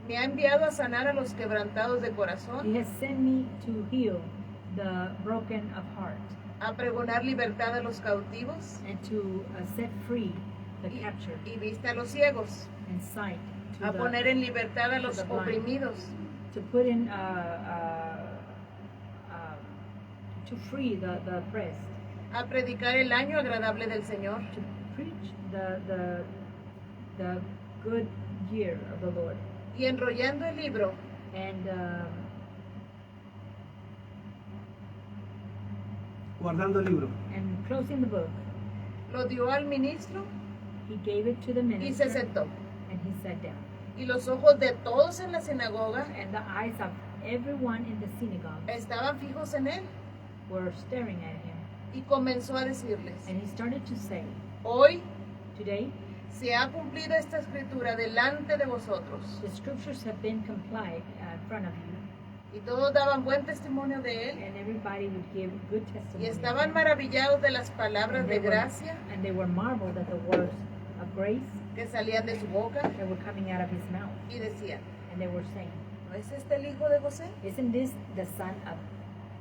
Speaker 1: me ha enviado a sanar a los quebrantados de corazón,
Speaker 2: He has sent me to heal the broken of heart
Speaker 1: a pregonar libertad a los cautivos
Speaker 2: and to set free the captured
Speaker 1: y vista a los ciegos,
Speaker 2: and sight to
Speaker 1: a poner en libertad a los
Speaker 2: to the blind.
Speaker 1: oprimidos,
Speaker 2: to put in to free the oppressed,
Speaker 1: a predicar el año agradable del Señor.
Speaker 2: to preach the good year of the Lord.
Speaker 1: Y enrollando el libro,
Speaker 2: And
Speaker 3: Guardando el libro.
Speaker 2: closing the book,
Speaker 1: lo dio al ministro
Speaker 2: he gave it to the
Speaker 1: y se
Speaker 2: minister
Speaker 1: sentó.
Speaker 2: and he sat down.
Speaker 1: Y los ojos de todos en la sinagoga
Speaker 2: And the eyes of everyone in the synagogue
Speaker 1: estaban fijos en él,
Speaker 2: were staring at him.
Speaker 1: y comenzó a decirles:
Speaker 2: And he started to say,
Speaker 1: Hoy
Speaker 2: "Today,
Speaker 1: se ha cumplido esta escritura delante de vosotros.
Speaker 2: the scriptures have been complied in front of you."
Speaker 1: Y todos daban buen testimonio de él,
Speaker 2: And everybody would give good testimony.
Speaker 1: y
Speaker 2: of
Speaker 1: estaban
Speaker 2: him.
Speaker 1: maravillados de las palabras
Speaker 2: And
Speaker 1: de
Speaker 2: they were-
Speaker 1: gracia
Speaker 2: And they were marveled at the words of grace
Speaker 1: que salían de su boca,
Speaker 2: that were coming out of his mouth.
Speaker 1: y decían:
Speaker 2: And they were saying,
Speaker 1: ¿No es este el hijo de José?
Speaker 2: "Isn't this the son of?"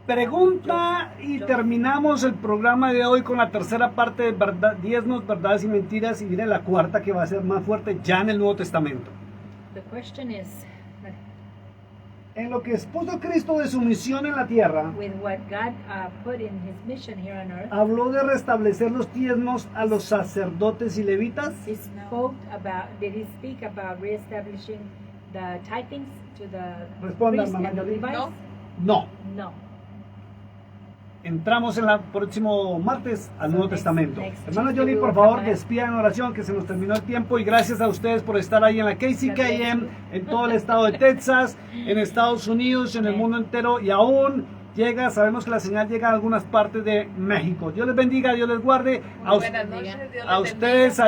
Speaker 3: Pregunta y terminamos el programa de hoy con la tercera parte de diezmos, verdades y mentiras, y viene la cuarta que va a ser más fuerte ya en el Nuevo Testamento.
Speaker 2: The question is,
Speaker 3: En lo que expuso Cristo de su misión en la tierra,
Speaker 2: with what God put in his mission here on earth,
Speaker 3: habló de restablecer los diezmos a los sacerdotes y levitas.
Speaker 2: did he speak about reestablishing the tithings to the
Speaker 3: Responda,
Speaker 2: priests
Speaker 3: hermana
Speaker 2: and the
Speaker 3: Yoli.
Speaker 2: Levites?
Speaker 3: No.
Speaker 2: No.
Speaker 3: Entramos en el próximo martes al
Speaker 2: So
Speaker 3: Nuevo
Speaker 2: next-
Speaker 3: Testamento.
Speaker 2: next
Speaker 3: Hermano
Speaker 2: Tuesday
Speaker 3: Johnny,
Speaker 2: we
Speaker 3: por
Speaker 2: will
Speaker 3: favor,
Speaker 2: come back.
Speaker 3: despidan en oración que se nos terminó el tiempo, y gracias a ustedes por estar ahí en la KCKM, en todo el estado de Texas, en Estados Unidos, en el mundo entero, y aún llega, sabemos que la señal llega a algunas partes de México. Dios les bendiga, Dios les guarde.
Speaker 1: Muy buenas noches, Dios
Speaker 3: A
Speaker 1: les
Speaker 3: ustedes
Speaker 1: bendiga.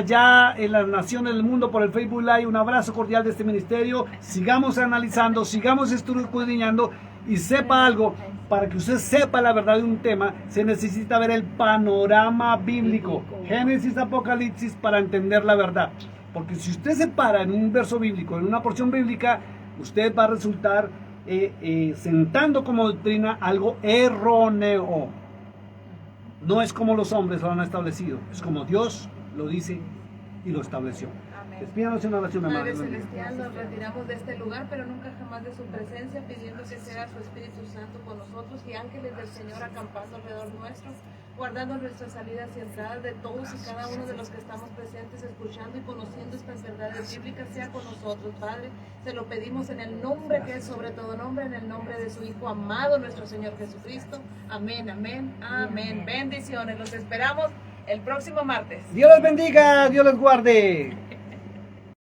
Speaker 3: allá en las naciones del mundo por el Facebook Live, un abrazo cordial de este ministerio. Sigamos analizando, sigamos escudriñando, y sepa algo: para que usted sepa la verdad de un tema, se necesita ver el panorama bíblico, Génesis, Apocalipsis, para entender la verdad. Porque si usted se para en un verso bíblico, en una porción bíblica, usted va a resultar sentando como doctrina algo erróneo. No es como los hombres lo han establecido, es como Dios lo dice y lo estableció.
Speaker 1: Amén.
Speaker 3: Despídanos en una oración,
Speaker 1: Padre
Speaker 3: hermano.
Speaker 1: Celestial, nos retiramos de este lugar, pero nunca jamás de su presencia, pidiendo que sea su Espíritu Santo con nosotros y ángeles del Señor acampando alrededor nuestro, guardando nuestras salidas y entradas de todos y cada uno de los que estamos presentes, escuchando y conociendo estas verdades bíblicas, sea con nosotros, Padre. Se lo pedimos en el nombre que es sobre todo nombre, en el nombre de su Hijo amado, nuestro Señor Jesucristo. Amén, amén, amén. Bendiciones, los esperamos el próximo martes.
Speaker 3: Dios les bendiga, Dios les guarde.